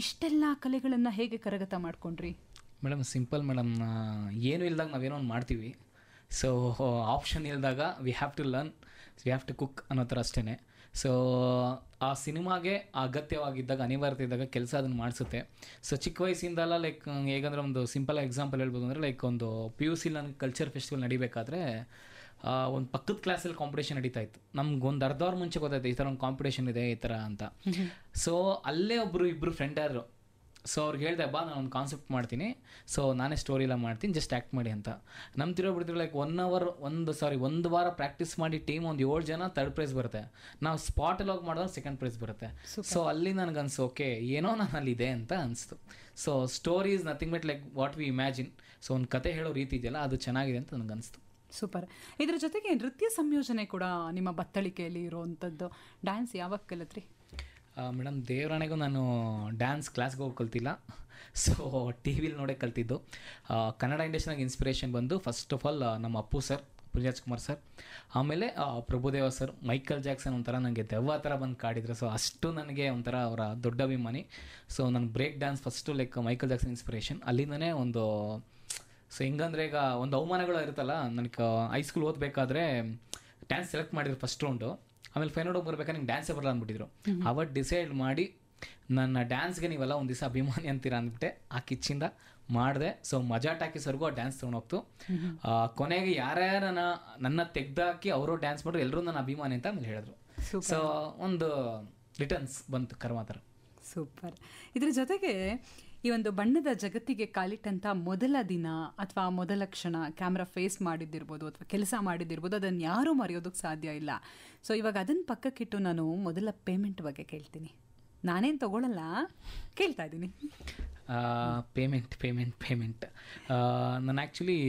A: ಇಷ್ಟೆಲ್ಲ ಕಲೆಗಳನ್ನು ಹೇಗೆ ಕರಗತ ಮಾಡ್ಕೊಂಡ್ರಿ?
B: ಮೇಡಮ್ ಸಿಂಪಲ್ ಮೇಡಮ್, ಏನೂ ಇಲ್ದಾಗ ನಾವೇನೋ ಒಂದು ಮಾಡ್ತೀವಿ. ಸೊ ಆಪ್ಷನ್ ಇಲ್ದಾಗ we have to learn, we have to cook ಅನ್ನೋ ಥರ ಅಷ್ಟೇ. ಸೊ ಆ ಸಿನಿಮಾಗೆ ಅಗತ್ಯವಾಗಿದ್ದಾಗ, ಅನಿವಾರ್ಯತೆ ಇದ್ದಾಗ ಕೆಲಸ ಅದನ್ನು ಮಾಡಿಸುತ್ತೆ. ಸೊ ಚಿಕ್ಕ ವಯಸ್ಸಿಂದಲ್ಲ, ಲೈಕ್ ಹೇಗಂದ್ರೆ ಒಂದು ಸಿಂಪಲ್ ಎಕ್ಸಾಂಪಲ್ ಹೇಳ್ಬೋದು ಅಂದರೆ, ಲೈಕ್ ಒಂದು PUC ನನಗೆ ಕಲ್ಚರ್ ಫೆಸ್ಟಿವಲ್ ನಡಿಬೇಕಾದ್ರೆ ಒಂದು ಪಕ್ಕದ ಕ್ಲಾಸಲ್ಲಿ ಕಾಂಪಿಟೇಷನ್ ನಡೀತಾ ಇತ್ತು. ನಮ್ಗೆ ಒಂದು ಅರ್ಧ ಅವರ್ ಮುಂಚೆ ಗೊತ್ತಾಯ್ತು ಈ ಥರ ಒಂದು ಕಾಂಪಿಟೇಷನ್ ಇದೆ ಈ ಥರ ಅಂತ. ಸೊ ಅಲ್ಲೇ ಇಬ್ಬರು ಫ್ರೆಂಡ್ ಯಾರು, ಸೊ ಅವ್ರಿಗೆ ಹೇಳಿದೆ, ಬಾ ನಾನು ಒಂದು ಕಾನ್ಸೆಪ್ಟ್ ಮಾಡ್ತೀನಿ, ಸೊ ನಾನೇ ಸ್ಟೋರಿ ಎಲ್ಲ ಮಾಡ್ತೀನಿ, ಜಸ್ಟ್ ಆ್ಯಕ್ಟ್ ಮಾಡಿ ಅಂತ. ನಮ್ಮ ಬಿಡ್ತಿರೋ ಲೈಕ್ 1 ವಾರ ಪ್ರಾಕ್ಟೀಸ್ ಮಾಡಿ ಟೀಮ್ ಒಂದು 7 ಜನ ಥರ್ಡ್ ಪ್ರೈಸ್ ಬರುತ್ತೆ. ನಾವು ಸ್ಪಾಟಲ್ಲಿ ಹೋಗಿ ಮಾಡಿದಾಗ ಸೆಕೆಂಡ್ ಪ್ರೈಸ್ ಬರುತ್ತೆ. ಸೊ ಅಲ್ಲಿ ನನಗೆ ಅನಿಸ್ತು, ಓಕೆ ಏನೋ ನಾನು ಅಲ್ಲಿದೆ ಅಂತ ಅನಿಸ್ತು. So story is nothing but like what we imagine. So ಒಂದು ಕತೆ ಹೇಳೋ ರೀತಿ ಇದೆಯಲ್ಲ, ಅದು ಚೆನ್ನಾಗಿದೆ ಅಂತ ನನಗೆ ಅನಿಸ್ತು.
A: ಸೂಪರ್. ಇದ್ರ ಜೊತೆಗೆ ನೃತ್ಯ ಸಂಯೋಜನೆ ಕೂಡ ನಿಮ್ಮ ಬತ್ತಳಿಕೆಯಲ್ಲಿ ಇರುವಂಥದ್ದು. ಡ್ಯಾನ್ಸ್ ಯಾವಾಗ ಕಲಿತ್ರಿ?
B: ಮೇಡಮ್ ದೇವರಾಣೆಗೂ ನಾನು ಡ್ಯಾನ್ಸ್ ಕ್ಲಾಸ್ಗೆ ಹೋಗಿ ಕಲ್ತಿಲ್ಲ. ಸೊ TV ನೋಡೇ ಕಲ್ತಿದ್ದು. ಕನ್ನಡ ಇಂಡಸ್ಟ್ರಿಯಾಗ ಇನ್ಸ್ಪಿರೇಷನ್ ಬಂದು ಫಸ್ಟ್ ಆಫ್ ಆಲ್ ನಮ್ಮ ಅಪ್ಪು ಸರ್, ಪುಂಜರಾಜ್ ಕುಮಾರ್ ಸರ್, ಆಮೇಲೆ ಪ್ರಭುದೇವ ಸರ್, ಮೈಕಲ್ ಜಾಕ್ಸನ್ ಒಂಥರ ನನಗೆ ದೆವ್ವ ಥರ ಬಂದು ಕಾಡಿದ್ರು. ಸೊ ಅಷ್ಟು ನನಗೆ ಒಂಥರ ಅವರ ದೊಡ್ಡ ಅಭಿಮಾನಿ. ಸೊ ನನಗೆ break dance first like Michael Jackson inspiration. ಅಲ್ಲಿಂದನೇ ಒಂದು ಸೊ ಹೆಂಗಂದ್ರೆ ಈಗ ಒಂದು ಅವಮಾನಗಳು ಇರುತ್ತಲ್ಲ, ನನಗೆ ಹೈಸ್ಕೂಲ್ ಓದಬೇಕಾದ್ರೆ ಡ್ಯಾನ್ಸ್ ಸೆಲೆಕ್ಟ್ ಮಾಡಿದ್ರು ಫಸ್ಟ್ ರೌಂಡು. ಆಮೇಲೆ ಫೈನಲ್ ಹೋಗಿ ಬರ್ಬೇಕಾದ್ರೆ ನಿಂಗೆ ಡ್ಯಾನ್ಸೇ ಬರಲ್ಲ ಅಂದ್ಬಿಟ್ಟಿದ್ರು. ಅವತ್ತು ಡಿಸೈಡ್ ಮಾಡಿ ನನ್ನ ಡ್ಯಾನ್ಸ್ಗೆ ನೀವೆಲ್ಲ ಒಂದು ದಿವಸ ಅಭಿಮಾನಿ ಅಂತೀರಾ ಅಂದ್ಬಿಟ್ಟೆ ಆ ಕಿಚ್ಚಿಂದ ಮಾಡಿದೆ. ಸೊ ಮಜಾ ಟಾಕೀಸ್ವರೆಗೂ ಆ ಡ್ಯಾನ್ಸ್ ತೊಗೊಂಡೋಗ್ತು. ಕೊನೆಗೆ ಯಾರ್ಯಾರ ನನ್ನ ತೆಗ್ದಾಕಿ ಅವರು ಡ್ಯಾನ್ಸ್ ಮಾಡಿದ್ರು ಎಲ್ಲರೂ ನನ್ನ ಅಭಿಮಾನಿ ಅಂತ ಆಮೇಲೆ ಹೇಳಿದ್ರು. ಸೊ ಒಂದು ರಿಟರ್ನ್ಸ್ ಬಂತು ಕರ್ಮ ಥರ.
A: ಸೂಪರ್. ಇದ್ರ ಜೊತೆಗೆ ಈ ಒಂದು ಬಣ್ಣದ ಜಗತ್ತಿಗೆ ಕಾಲಿಟ್ಟಂಥ ಮೊದಲ ದಿನ ಅಥವಾ ಮೊದಲ ಕ್ಷಣ ಕ್ಯಾಮ್ರಾ ಫೇಸ್ ಮಾಡಿದ್ದಿರ್ಬೋದು ಅಥವಾ ಕೆಲಸ ಮಾಡಿದ್ದಿರ್ಬೋದು, ಅದನ್ನು ಯಾರೂ ಮರೆಯೋದಕ್ಕೆ ಸಾಧ್ಯ ಇಲ್ಲ. ಸೊ ಇವಾಗ ಅದನ್ನು ಪಕ್ಕಕ್ಕಿಟ್ಟು ನಾನು ಮೊದಲ ಪೇಮೆಂಟ್ ಬಗ್ಗೆ ಕೇಳ್ತೀನಿ. ನಾನೇನು ತಗೊಳ್ಳಲ್ಲ, ಕೇಳ್ತಾ ಇದ್ದೀನಿ.
B: ಪೇಮೆಂಟ್ ನಾನು ಆ್ಯಕ್ಚುಲಿ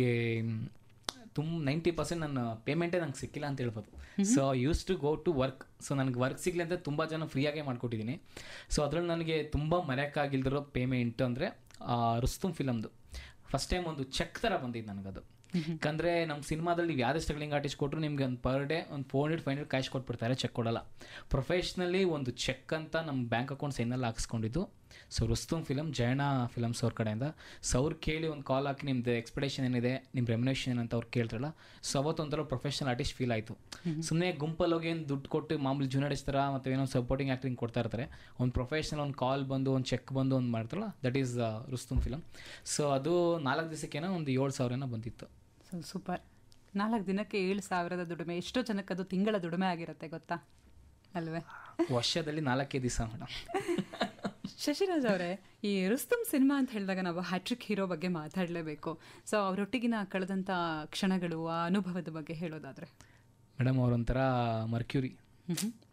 B: 90% ನನ್ನ ಪೇಮೆಂಟೇ ನಂಗೆ ಸಿಕ್ಕಿಲ್ಲ ಅಂತ ಹೇಳ್ಬೋದು. So use to go to work. So ನನಗೆ ವರ್ಕ್ ಸಿಗಲಿ ಅಂತ ತುಂಬ ಜನ ಫ್ರೀಯಾಗೇ ಮಾಡಿಕೊಟ್ಟಿದ್ದೀನಿ. ಸೊ ಅದರಲ್ಲಿ ನನಗೆ ತುಂಬ ಮರೆಯೋಕ್ಕಾಗಿಲ್ದಿರೋ ಪೇಮೆಂಟ್ ಅಂದರೆ ರುಸ್ತುಂ ಫಿಲಮ್ದು ಫಸ್ಟ್ ಟೈಮ್ ಒಂದು ಚೆಕ್ ಥರ ಬಂದಿದ್ದು ನನಗದು. ಯಾಕಂದರೆ ನಮ್ಮ ಸಿನಿಮಾದಲ್ಲಿ ನೀವು ಯಾವುದೇ ಸ್ಟ್ರಗ್ಲಿಂಗ್ ಆರ್ಟಿಸ್ಟ್ ಕೊಟ್ಟರು ನಿಮ್ಗೆ ಒಂದು ಪರ್ ಡೇ ಒಂದು 400-500 ಕ್ಯಾಶ್ ಕೊಟ್ಬಿಡ್ತಾರೆ, ಚೆಕ್ ಕೊಡೋಲ್ಲ. ಪ್ರೊಫೆಷ್ನಲಿ ಒಂದು ಚೆಕ್ ಅಂತ ನಮ್ಮ ಬ್ಯಾಂಕ್ ಅಕೌಂಟ್ ಸೈನಲ್ಲಿ ಹಾಕ್ಸ್ಕೊಂಡಿದ್ದು. So Rustum film Jayanna films ಅವ್ರ ಕಡೆಯಿಂದ. ಸೊ ಅವ್ರು ಕೇಳಿ ಒಂದು ಕಾಲ್ ಹಾಕಿ ನಿಮ್ಮದು ಎಕ್ಸ್ಪೆಕ್ಟೇಷನ್ ಏನಿದೆ, ನಿಮ್ಮ ರೆಮ್ಯುನೇಷನ್ ಏನಂತ ಅವ್ರು ಕೇಳ್ತಾರಲ್ಲ. ಸೊ ಅವತ್ತೊಂಥರ ಪ್ರೊಫೆಷನಲ್ ಆರ್ಟಿಸ್ಟ್ ಫೀಲ್ ಆಯಿತು. ಸುಮ್ಮನೆ ಗುಂಪಲ್ಲಿ ಹೋಗಿ ಏನು ದುಡ್ಡು ಕೊಟ್ಟು ಮಾಮೂಲಿ ಜೂನಿಯರ್ ಆರ್ಟಿಸ್ಟ್ ಥರ ಮತ್ತು ಏನೋ ಸಪೋರ್ಟಿಂಗ್ ಆ್ಯಕ್ಟಿಂಗ್ ಕೊಡ್ತಾ ಇರ್ತಾರೆ. ಒಂದು ಪ್ರೊಫೆಷನಲ್ ಒಂದು ಕಾಲ್ ಬಂದು ಒಂದು ಚೆಕ್ ಬಂದು ಒಂದು ಮಾಡ್ತಾರಲ್ಲ, that is Rustum film. So ಅದು 4 ದಿವಸಕ್ಕೇನೋ ಒಂದು 7,000 ಬಂದಿತ್ತು.
A: So super. 4 ದಿನಕ್ಕೆ 7,000 ದುಡಿಮೆ ಎಷ್ಟೋ ಜನಕ್ಕೆ ಅದು ತಿಂಗಳ ದುಡಿಮೆ ಆಗಿರುತ್ತೆ ಗೊತ್ತಾ ಅಲ್ವೇ?
B: ವರ್ಷದಲ್ಲಿ 4 ದಿವಸ ಮೇಡಮ್.
A: ಶಶಿರಾಜ್ ಅವರೇ, ಈ ರುಸ್ತುಂ ಸಿನಿಮಾ ಅಂತ ಹೇಳಿದಾಗ ನಾವು ಹ್ಯಾಟ್ರಿಕ್ ಹೀರೋ ಬಗ್ಗೆ ಮಾತಾಡಲೇಬೇಕು. ಸೊ ಅವರೊಟ್ಟಿಗಿನ ಕಳೆದಂಥ ಕ್ಷಣಗಳು, ಆ ಅನುಭವದ ಬಗ್ಗೆ ಹೇಳೋದಾದರೆ?
B: ಮೇಡಮ್ ಅವರೊಂಥರ ಮರ್ಕ್ಯೂರಿ,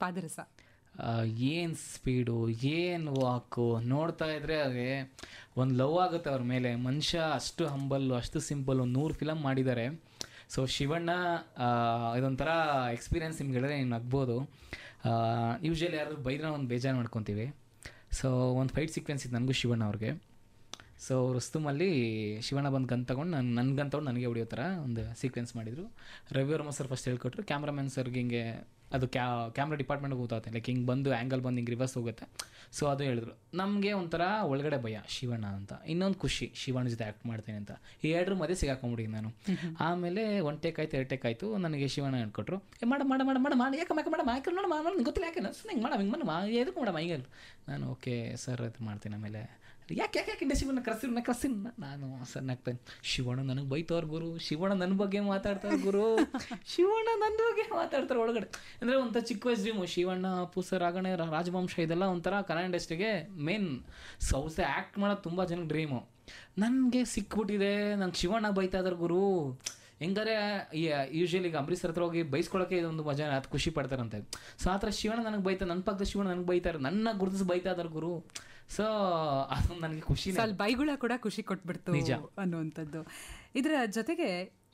A: ಪಾದರಸ.
B: ಏನು ಸ್ಪೀಡು, ಏನು ವಾಕು, ನೋಡ್ತಾ ಇದ್ರೆ ಅದೇ ಒಂದು ಲವ್ ಆಗುತ್ತೆ ಅವ್ರ ಮೇಲೆ. ಮನುಷ್ಯ ಅಷ್ಟು ಹಂಬಲ್ಲು, ಅಷ್ಟು ಸಿಂಪಲ್ಲು. 100 ಫಿಲಮ್ ಮಾಡಿದ್ದಾರೆ. ಸೊ ಶಿವಣ್ಣ ಇದೊಂಥರ ಎಕ್ಸ್ಪೀರಿಯೆನ್ಸ್ ನಿಮ್ಗೆ ಹೇಳಿದ್ರೆ ನೀವು ನಗ್ಬೋದು. ಯೂಶ್ವಲಿ ಯಾರು ಬೈದ್ರೆ ಒಂದು ಬೇಜಾರು ಮಾಡ್ಕೊತೀವಿ. ಸೊ ಒಂದು ಫೈಟ್ ಸೀಕ್ವೆನ್ಸ್ ಇತ್ತು ನನಗೂ ಶಿವಣ್ಣ ಅವ್ರಿಗೆ. ಸೊ ರುಸ್ತುಮಲ್ಲಿ ಶಿವಣ್ಣ ಬಂದು ಗನ್ ತೊಗೊಂಡು ನನ್ನ ಗನ್ ತೊಗೊಂಡು ನನಗೆ ಹೊಡಿಯೋ ಥರ ಒಂದು ಸೀಕ್ವೆನ್ಸ್ ಮಾಡಿದರು. ರವಿವರ್ಮ ಸರ್ ಫಸ್ಟ್ ಹೇಳ್ಕೊಟ್ರು. ಕ್ಯಾಮ್ರಾಮನ್ ಸರ್ಗೆ ಹಿಂಗೆ ಅದು ಕ್ಯಾಮ್ರಾ ಡಿಪಾರ್ಟ್ಮೆಂಟ್ಗೆ ಗೊತ್ತಾಗುತ್ತೆ, ಲೈಕ್ ಹಿಂಗೆ ಬಂದು ಆ್ಯಂಗಲ್ ಬಂದು ಹಿಂಗೆ ರಿವರ್ಸ್ ಹೋಗುತ್ತೆ. ಸೊ ಅದು ಹೇಳಿದ್ರು. ನಮಗೆ ಒಂಥರ ಒಳಗಡೆ ಭಯ ಶಿವಣ್ಣ ಅಂತ, ಇನ್ನೊಂದು ಖುಷಿ ಶಿವಣ್ಣ ಜೊತೆ ಆ್ಯಕ್ಟ್ ಮಾಡ್ತೀನಿ ಅಂತ. ಈ 2 ಮಧ್ಯೆ ಸಿಗಾಕೊಂಬಿಟ್ಟಿದ್ದೀನಿ ನಾನು. ಆಮೇಲೆ 1 ಟೇಕ್ ಆಯಿತು, 2 ಟೇಕ್ ಆಯಿತು. ನನಗೆ ಶಿವಣ್ಣ ಹೇಳ್ಕೊಟ್ರು, ಮಾಡಿ ಯಾಕೆ ನೋಡ ಗೊತ್ತಿಲ್ಲ ಯಾಕೆ ಹಿಂಗೆ ಹಿಂಗೆ ಎದಕ್ಕೆ ಮಾಡಮ್ಮ ಹಿಂಗೆ. ನಾನು ಓಕೆ ಸರ್ ಅದು ಮಾಡ್ತೀನಿ. ಆಮೇಲೆ ಯಾಕೆ ಶಿವಣ್ಣ ಕರ್ಸಿನ ನಾನು ಸರ್ ನಾಗ್ತೇನೆ. ಶಿವಣ್ಣ ನನಗೆ ಬೈತವ್ರ ಗುರು, ಶಿವಣ್ಣ ನನ್ನ ಬಗ್ಗೆ ಮಾತಾಡ್ತಾರೆ ಗುರು, ಶಿವಣ್ಣ ನನ್ನ ಬಗ್ಗೆ ಮಾತಾಡ್ತಾರೆ ಒಳಗಡೆ. ಅಂದರೆ ಒಂಥರ ಚಿಕ್ಕ ವಯಸ್ಸು ಡ್ರೀಮು. ಶಿವಣ್ಣ, ಅಪ್ಪು ಸರ್, ರಾಘಣ್ಣ, ರಾಜವಂಶ ಇದೆಲ್ಲ ಒಂಥರ ಕನ್ನಡ ಇಂಡಸ್ಟ್ರಿಗೆ ಮೇನ್ ಸೌಸೆ ಆ್ಯಕ್ಟ್ ಮಾಡೋದು ತುಂಬ ಜನಕ್ಕೆ ಡ್ರೀಮು. ನನಗೆ ಸಿಕ್ಬಿಟ್ಟಿದೆ, ನಂಗೆ ಶಿವಣ್ಣ ಬೈತಾ ಇದ್ದಾರೆ ಗುರು. ಹೆಂಗಾರೆ ಯೂಶ್ವಲಿ ಈಗ ಅಂಬರೀಷ್ ಹತ್ರ ಹೋಗಿ ಬೈಸ್ಕೊಳ್ಳೋಕೆ ಇದೊಂದು ಮಜಾ, ಅದು ಖುಷಿ ಪಡ್ತಾರಂತೆ. ಸೊ ಆ ಥರ ಶಿವಣ್ಣ ನನಗೆ ಬೈತಾರೆ, ನನ್ನ ಪಕ್ಕದ ಶಿವಣ್ಣ ನನಗೆ ಬೈತಾರೆ, ನನ್ನ ಗುರುತಿಸಿ ಬೈತಾ ಇದ್ದಾರೆ ಗುರು. ಸೊ ಅದು ನನಗೆ ಖುಷಿ,
A: ಸ್ವಲ್ಪ ಬೈಗುಳ ಕೂಡ ಖುಷಿ ಕೊಟ್ಬಿಡ್ತು ನಿಜ ಅನ್ನುವಂಥದ್ದು. ಇದರ ಜೊತೆಗೆ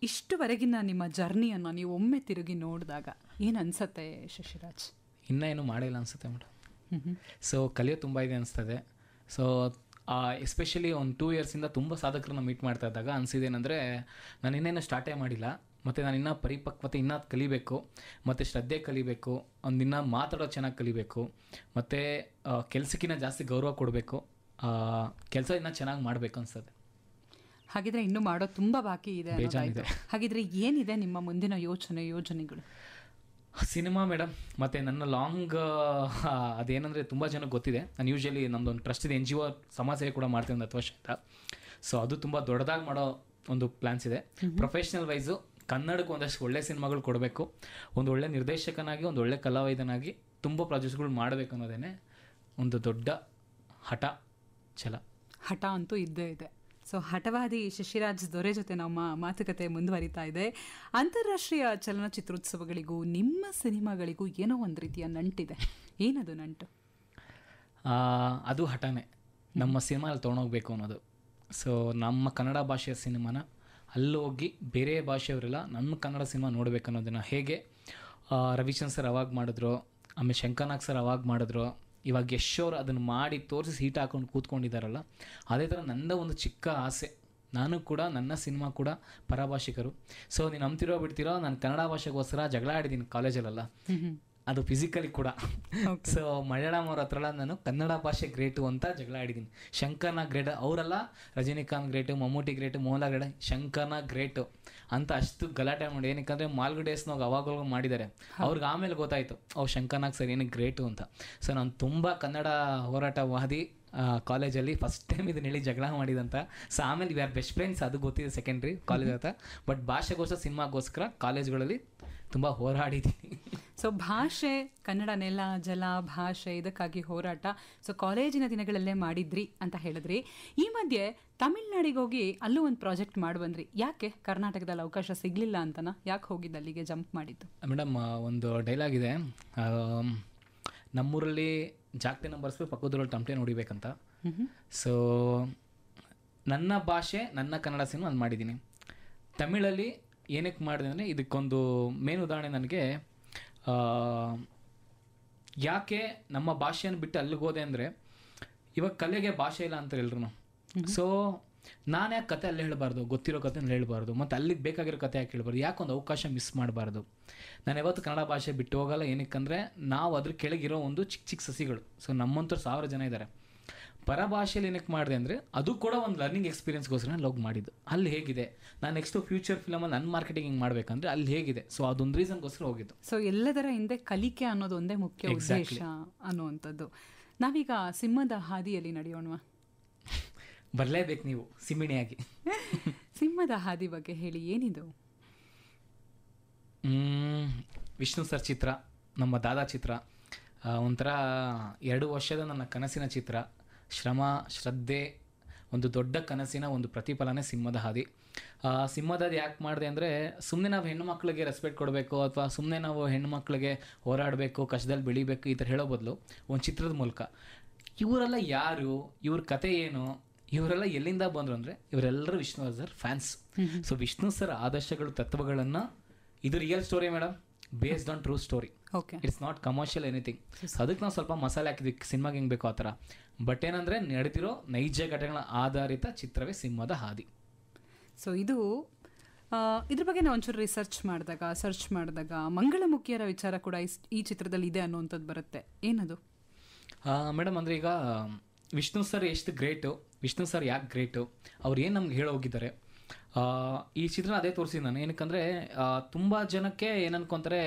A: ಇಷ್ಟುವರೆಗಿನ ನಿಮ್ಮ ಜರ್ನಿಯನ್ನು ನೀವು ಒಮ್ಮೆ ತಿರುಗಿ ನೋಡಿದಾಗ ಏನು ಅನ್ಸುತ್ತೆ ಶಶಿರಾಜ್?
B: ಇನ್ನೂ ಏನು ಮಾಡಿಲ್ಲ ಅನ್ಸುತ್ತೆ ಮೇಡಮ್. ಸೊ ಕಲಿಯೋ ತುಂಬ ಇದೆ ಅನಿಸ್ತದೆ. ಸೊ ಎಸ್ಪೆಷಲಿ ಒಂದು 2 ಇಯರ್ಸಿಂದ ತುಂಬ ಸಾಧಕರನ್ನ ಮೀಟ್ ಮಾಡ್ತಾ ಇದ್ದಾಗ ಅನಿಸಿದೇನೆಂದರೆ, ನಾನು ಇನ್ನೇನು ಸ್ಟಾರ್ಟೇ ಮಾಡಿಲ್ಲ, ಮತ್ತು ನಾನು ಇನ್ನೂ ಪರಿಪಕ್ವತೆ ಇನ್ನೂ ಕಲಿಬೇಕು, ಮತ್ತು ಶ್ರದ್ಧೆ ಕಲಿಬೇಕು, ಒಂದಿನ ಮಾತಾಡೋದು ಚೆನ್ನಾಗಿ ಕಲಿಬೇಕು, ಮತ್ತು ಕೆಲಸಕ್ಕಿಂತ ಜಾಸ್ತಿ ಗೌರವ ಕೊಡಬೇಕು, ಕೆಲಸ ಇನ್ನೂ ಚೆನ್ನಾಗಿ ಮಾಡಬೇಕು ಅನಿಸ್ತದೆ.
A: ಹಾಗಿದ್ರೆ ಇನ್ನೂ ಮಾಡೋದು ತುಂಬ ಬಾಕಿ ಇದೆ. ಹಾಗಿದ್ರೆ ಏನಿದೆ ನಿಮ್ಮ ಮುಂದಿನ ಯೋಜನೆಗಳು?
B: ಸಿನಿಮಾ ಮೇಡಮ್, ಮತ್ತು ನನ್ನ ಲಾಂಗ್ ಅದೇನಂದರೆ ತುಂಬ ಜನಕ್ಕೆ ಗೊತ್ತಿದೆ, ನಾನು ಯೂಶ್ವಲಿ ನಮ್ಮದೊಂದು ಟ್ರಸ್ಟ್ ಇದೆ, NGO ಸಮಾಜ ಸೇವೆ ಕೂಡ ಮಾಡ್ತೀನಿ ಒಂದು 10 ವರ್ಷದಿಂದ. ಸೊ ಅದು ತುಂಬ ದೊಡ್ಡದಾಗಿ ಮಾಡೋ ಒಂದು ಪ್ಲ್ಯಾನ್ಸ್ ಇದೆ. ಪ್ರೊಫೆಷ್ನಲ್ ವೈಸು ಕನ್ನಡಕ್ಕೆ ಒಂದಷ್ಟು ಒಳ್ಳೆ ಸಿನಿಮಾಗಳು ಕೊಡಬೇಕು, ಒಂದು ಒಳ್ಳೆ ನಿರ್ದೇಶಕನಾಗಿ, ಒಂದು ಒಳ್ಳೆ ಕಲಾವಿದನಾಗಿ ತುಂಬ ಪ್ರಾಜೆಕ್ಟ್ಸ್ಗಳು ಮಾಡಬೇಕು ಅನ್ನೋದೇ ಒಂದು ದೊಡ್ಡ ಹಠ ಅಂತೂ ಇದ್ದೇ ಇದೆ. ಸೊ ಹಠವಾದಿ ಶಶಿರಾಜ್ ದೊರೆ ಜೊತೆ ನಮ್ಮ ಮಾತುಕತೆ ಮುಂದುವರಿತಾ ಇದೆ. ಅಂತಾರಾಷ್ಟ್ರೀಯ ಚಲನಚಿತ್ರೋತ್ಸವಗಳಿಗೂ ನಿಮ್ಮ ಸಿನಿಮಾಗಳಿಗೂ ಏನೋ ಒಂದು ರೀತಿಯ ನಂಟಿದೆ. ಏನದು ನಂಟು? ಅದು ಹಠನೇ, ನಮ್ಮ ಸಿನಿಮಾಲ್ಲಿ ತೊಗೊಂಡೋಗ್ಬೇಕು ಅನ್ನೋದು. ಸೊ ನಮ್ಮ ಕನ್ನಡ ಭಾಷೆಯ ಸಿನಿಮಾನ ಅಲ್ಲೋಗಿ ಬೇರೆ ಭಾಷೆಯವರೆಲ್ಲ ನಮ್ಮ ಕನ್ನಡ ಸಿನಿಮಾ ನೋಡಬೇಕು ಅನ್ನೋದನ್ನು ಹೇಗೆ ರವಿಚಂದ್ರ ಸರ್ ಅವಾಗ ಮಾಡಿದ್ರು, ಆಮೇಲೆ ಶಂಕರ್ನಾಗ್ ಸರ್ ಅವಾಗ ಮಾಡಿದ್ರು, ಇವಾಗ ಯಶ್ ಅವರು ಅದನ್ನು ಮಾಡಿ ತೋರಿಸಿ ಸೀಟ್ ಹಾಕೊಂಡು ಕೂತ್ಕೊಂಡಿದ್ದಾರಲ್ಲ, ಅದೇ ಥರ ನನ್ನ ಒಂದು ಚಿಕ್ಕ ಆಸೆ, ನಾನು ಕೂಡ ನನ್ನ ಸಿನಿಮಾ ಕೂಡ ಪರಭಾಷಿಕರು. ಸೊ ನೀನು ನಂಬ್ತಿರೋ ಬಿಡ್ತಿರೋ, ನಾನು ಕನ್ನಡ ಭಾಷೆಗೋಸ್ಕರ ಜಗಳ ಆಡಿದ್ದೀನಿ ಕಾಲೇಜಲ್ಲೆಲ್ಲ, ಅದು ಫಿಸಿಕಲಿ ಕೂಡ. ಸೊ ಮಲಯಾಳಂ ಅವ್ರ ಹತ್ರ ನಾನು ಕನ್ನಡ ಭಾಷೆ ಗ್ರೇಟು ಅಂತ ಜಗಳ ಆಡಿದ್ದೀನಿ. ಶಂಕರ್ನಾಗ್ ಗ್ರೇಟ್ ಅವರೆಲ್ಲ, Rajinikanth great, Mammootty great, Mohanlal great, Shankar Nag great. ಅಂತ ಅಷ್ಟು ಗಲಾಟೆ ಮಾಡಿ. ಏನಕ್ಕೆ ಮಾಲ್ಗು ಡೇಸ್ನಾಗ ಅವಾಗವಾಗ ಮಾಡಿದ್ದಾರೆ, ಅವ್ರಿಗೆ ಆಮೇಲೆ ಗೊತ್ತಾಯಿತು ಶಂಕರ್ನಾಗ್ ಸರ್ ಏನಕ್ಕೆ ಗ್ರೇಟು ಅಂತ. ಸೊ ನಾನು ತುಂಬ ಕನ್ನಡ ಹೋರಾಟವಾದಿ ಕಾಲೇಜಲ್ಲಿ ಫಸ್ಟ್ ಟೈಮ್ ಇದನ್ನ ಹೇಳಿ ಜಗಳ ಮಾಡಿದಂತ. ಸೊ ಆಮೇಲೆ ವಿ ಆರ್ ಬೆಸ್ಟ್ ಫ್ರೆಂಡ್ಸ್, ಅದು ಗೊತ್ತಿದೆ ಸೆಕೆಂಡ್ರಿ ಕಾಲೇಜ್ ಅಂತ. ಬಟ್ ಭಾಷೆಗೋಸ್ಕರ ಸಿನಿಮಾಗೋಸ್ಕರ ಕಾಲೇಜ್ಗಳಲ್ಲಿ ತುಂಬ ಹೋರಾಡಿದ್ದೀನಿ.
A: ಸೊ ಭಾಷೆ, ಕನ್ನಡ ನೆಲ ಜಲ ಭಾಷೆ, ಇದಕ್ಕಾಗಿ ಹೋರಾಟ ಸೊ ಕಾಲೇಜಿನ ದಿನಗಳಲ್ಲೇ ಮಾಡಿದ್ರಿ ಅಂತ ಹೇಳಿದ್ರಿ. ಈ ಮಧ್ಯೆ ತಮಿಳ್ನಾಡಿಗೆ ಹೋಗಿ ಅಲ್ಲೂ ಒಂದು ಪ್ರಾಜೆಕ್ಟ್ ಮಾಡಿ ಬಂದ್ರಿ. ಯಾಕೆ ಕರ್ನಾಟಕದಲ್ಲಿ ಅವಕಾಶ ಸಿಗಲಿಲ್ಲ ಅಂತನಾ? ಯಾಕೆ ಹೋಗಿದ್ದು ಅಲ್ಲಿಗೆ ಜಂಪ್ ಮಾಡಿದ್ದು?
B: ಮೇಡಮ್ ಒಂದು ಡೈಲಾಗ್ ಇದೆ, ನಮ್ಮೂರಲ್ಲಿ ಜಾಗಟೆ ನಂಬರ್ಸ್ ಪಕ್ಕದೂರಲ್ಲಿ ಟಮಟೆ ನೋಡಿಬೇಕಂತ. ಸೊ ನನ್ನ ಭಾಷೆ ನನ್ನ ಕನ್ನಡ ಸಿನಿಮಾ ಅದು ಮಾಡಿದ್ದೀನಿ. ತಮಿಳಲ್ಲಿ ಏನಕ್ಕೆ ಮಾಡಿದೆ ಅಂದರೆ ಇದಕ್ಕೊಂದು ಮೇನ್ ಉದಾಹರಣೆ ನನಗೆ ಯಾಕೆ ನಮ್ಮ ಭಾಷೆಯನ್ನು ಬಿಟ್ಟು ಅಲ್ಲಿಗೆ ಹೋದೆ ಅಂದರೆ, ಇವಾಗ ಕಲೆಗೆ ಭಾಷೆ ಇಲ್ಲ ಅಂತಾರೆ ಎಲ್ರು. ಸೊ ನಾನು ಯಾಕೆ ಕತೆ ಅಲ್ಲೇ ಹೇಳಬಾರ್ದು, ಗೊತ್ತಿರೋ ಕತೆ ಹೇಳಬಾರ್ದು, ಮತ್ತು ಅಲ್ಲಿಗೆ ಬೇಕಾಗಿರೋ ಕತೆ ಯಾಕೆ ಹೇಳ್ಬಾರ್ದು, ಯಾಕೊಂದು ಅವಕಾಶ ಮಿಸ್ ಮಾಡಬಾರ್ದು. ನಾನು ಯಾವತ್ತು ಕನ್ನಡ ಭಾಷೆ ಬಿಟ್ಟು ಹೋಗಲ್ಲ. ಏನಕ್ಕಂದರೆ ನಾವು ಅದ್ರ ಕೆಳಗಿರೋ ಒಂದು ಚಿಕ್ಕ ಚಿಕ್ಕ ಸಸಿಗಳು. ಸೊ ನಮ್ಮಂಥವ್ರು 1000 ಜನ ಇದ್ದಾರೆ. ಪರಭಾಷೆಯಲ್ಲಿ ಏನಕ್ಕೆ ಮಾಡಿದೆ ಅಂದರೆ ಅದು ಕೂಡ ಒಂದು ಲರ್ನಿಂಗ್ ಎಕ್ಸ್ಪೀರಿಯನ್ಸ್ಗೋಸ್ಕರ ನಾನು ಲೋಗ್ ಮಾಡಿದ್ದು. ಅಲ್ಲಿ ಹೇಗಿದೆ, ನಾನು ನೆಕ್ಸ್ಟು ಫ್ಯೂಚರ್ ಫಿಲಮಲ್ಲಿ ನನ್ನ ಮಾರ್ಕೆಟಿಂಗ್ ಹಿಂಗೆ ಮಾಡಬೇಕಂದ್ರೆ ಅಲ್ಲಿ ಹೇಗಿದೆ. ಸೊ ಅದೊಂದು ರೀಸನ್ಗೋಸ್ಕರ ಹೋಗಿದ್ದು.
A: ಸೊ ಎಲ್ಲದರ ಹಿಂದೆ ಕಲಿಕೆ ಅನ್ನೋದು ಒಂದೇ ಮುಖ್ಯ ಉದ್ದೇಶ ಅನ್ನುವಂಥದ್ದು. ನಾವೀಗ ಸಿಂಹದ ಹಾದಿಯಲ್ಲಿ ನಡೆಯೋಣವಾ?
B: ಬರಲೇಬೇಕು ನೀವು ಸಿಂಹಿಣಿಯಾಗಿ.
A: ಸಿಂಹದ ಹಾದಿ ಬಗ್ಗೆ ಹೇಳಿ, ಏನಿದು?
B: ವಿಷ್ಣು ಸರ್ ಚಿತ್ರ, ನಮ್ಮ ದಾದಾ ಚಿತ್ರ, ಒಂಥರ 2 ವರ್ಷದ ನನ್ನ ಕನಸಿನ ಚಿತ್ರ. ಶ್ರಮ, ಶ್ರದ್ಧೆ, ಒಂದು ದೊಡ್ಡ ಕನಸಿನ ಒಂದು ಪ್ರತಿಫಲನೆ ಸಿಂಹದ ಹಾದಿ. ಸಿಂಹದ ಹಾದಿ ಯಾಕೆ ಮಾಡಿದೆ ಅಂದರೆ, ಸುಮ್ಮನೆ ನಾವು ಹೆಣ್ಣು ಮಕ್ಕಳಿಗೆ ರೆಸ್ಪೆಕ್ಟ್ ಕೊಡಬೇಕು ಅಥವಾ ಸುಮ್ಮನೆ ನಾವು ಹೆಣ್ಣು ಮಕ್ಕಳಿಗೆ ಹೋರಾಡಬೇಕು, ಕಷ್ಟದಲ್ಲಿ ಬೆಳಿಬೇಕು ಈ ಥರ ಹೇಳೋ ಬದಲು ಒಂದು ಚಿತ್ರದ ಮೂಲಕ ಇವರೆಲ್ಲ ಯಾರು, ಇವ್ರ ಕತೆ ಏನು, ಇವರೆಲ್ಲ ಎಲ್ಲಿಂದ ಬಂದರು ಅಂದರೆ ಇವರೆಲ್ಲರೂ Vishnu sir fans. So Vishnu sir ಆದರ್ಶಗಳು, ತತ್ವಗಳನ್ನು, ಇದು real story madam, based on true story. It's not commercial anything. ಅದಕ್ಕೆ ನಾವು ಸ್ವಲ್ಪ ಮಸಾಲೆ ಹಾಕಿದ್ವಿ ಸಿನಿಮಾಗೆ ಹೆಂಗೆ ಬೇಕೋ ಆ ಥರ. ಬಟ್ ಏನಂದರೆ ನಡೆದಿರೋ ನೈಜ ಘಟನೆಗಳ ಆಧಾರಿತ ಚಿತ್ರವೇ ಸಿಂಹದ ಹಾದಿ.
A: ಸೊ ಇದು ಇದ್ರ ಬಗ್ಗೆ ನಾವು ಒಂಚೂರು ಸರ್ಚ್ ಮಾಡಿದಾಗ ಮಂಗಳಮುಖಿಯರ ವಿಚಾರ ಕೂಡ ಈ ಚಿತ್ರದಲ್ಲಿ ಇದೆ ಅನ್ನುವಂಥದ್ದು ಬರುತ್ತೆ. ಏನದು
B: ಮೇಡಮ್? ಅಂದರೆ ಈಗ ವಿಷ್ಣು ಸರ್ ಎಷ್ಟು ಗ್ರೇಟು, ವಿಷ್ಣು ಸರ್ ಯಾಕೆ ಗ್ರೇಟು, ಅವ್ರು ಏನು ನಮ್ಗೆ ಹೇಳಿ ಹೋಗಿದ್ದಾರೆ, ಈ ಚಿತ್ರನ ಅದೇ ತೋರಿಸಿದ್ದು ನಾನು. ಏನಕ್ಕಂದರೆ ತುಂಬ ಜನಕ್ಕೆ ಏನನ್ಕೊಂತಾರೆ,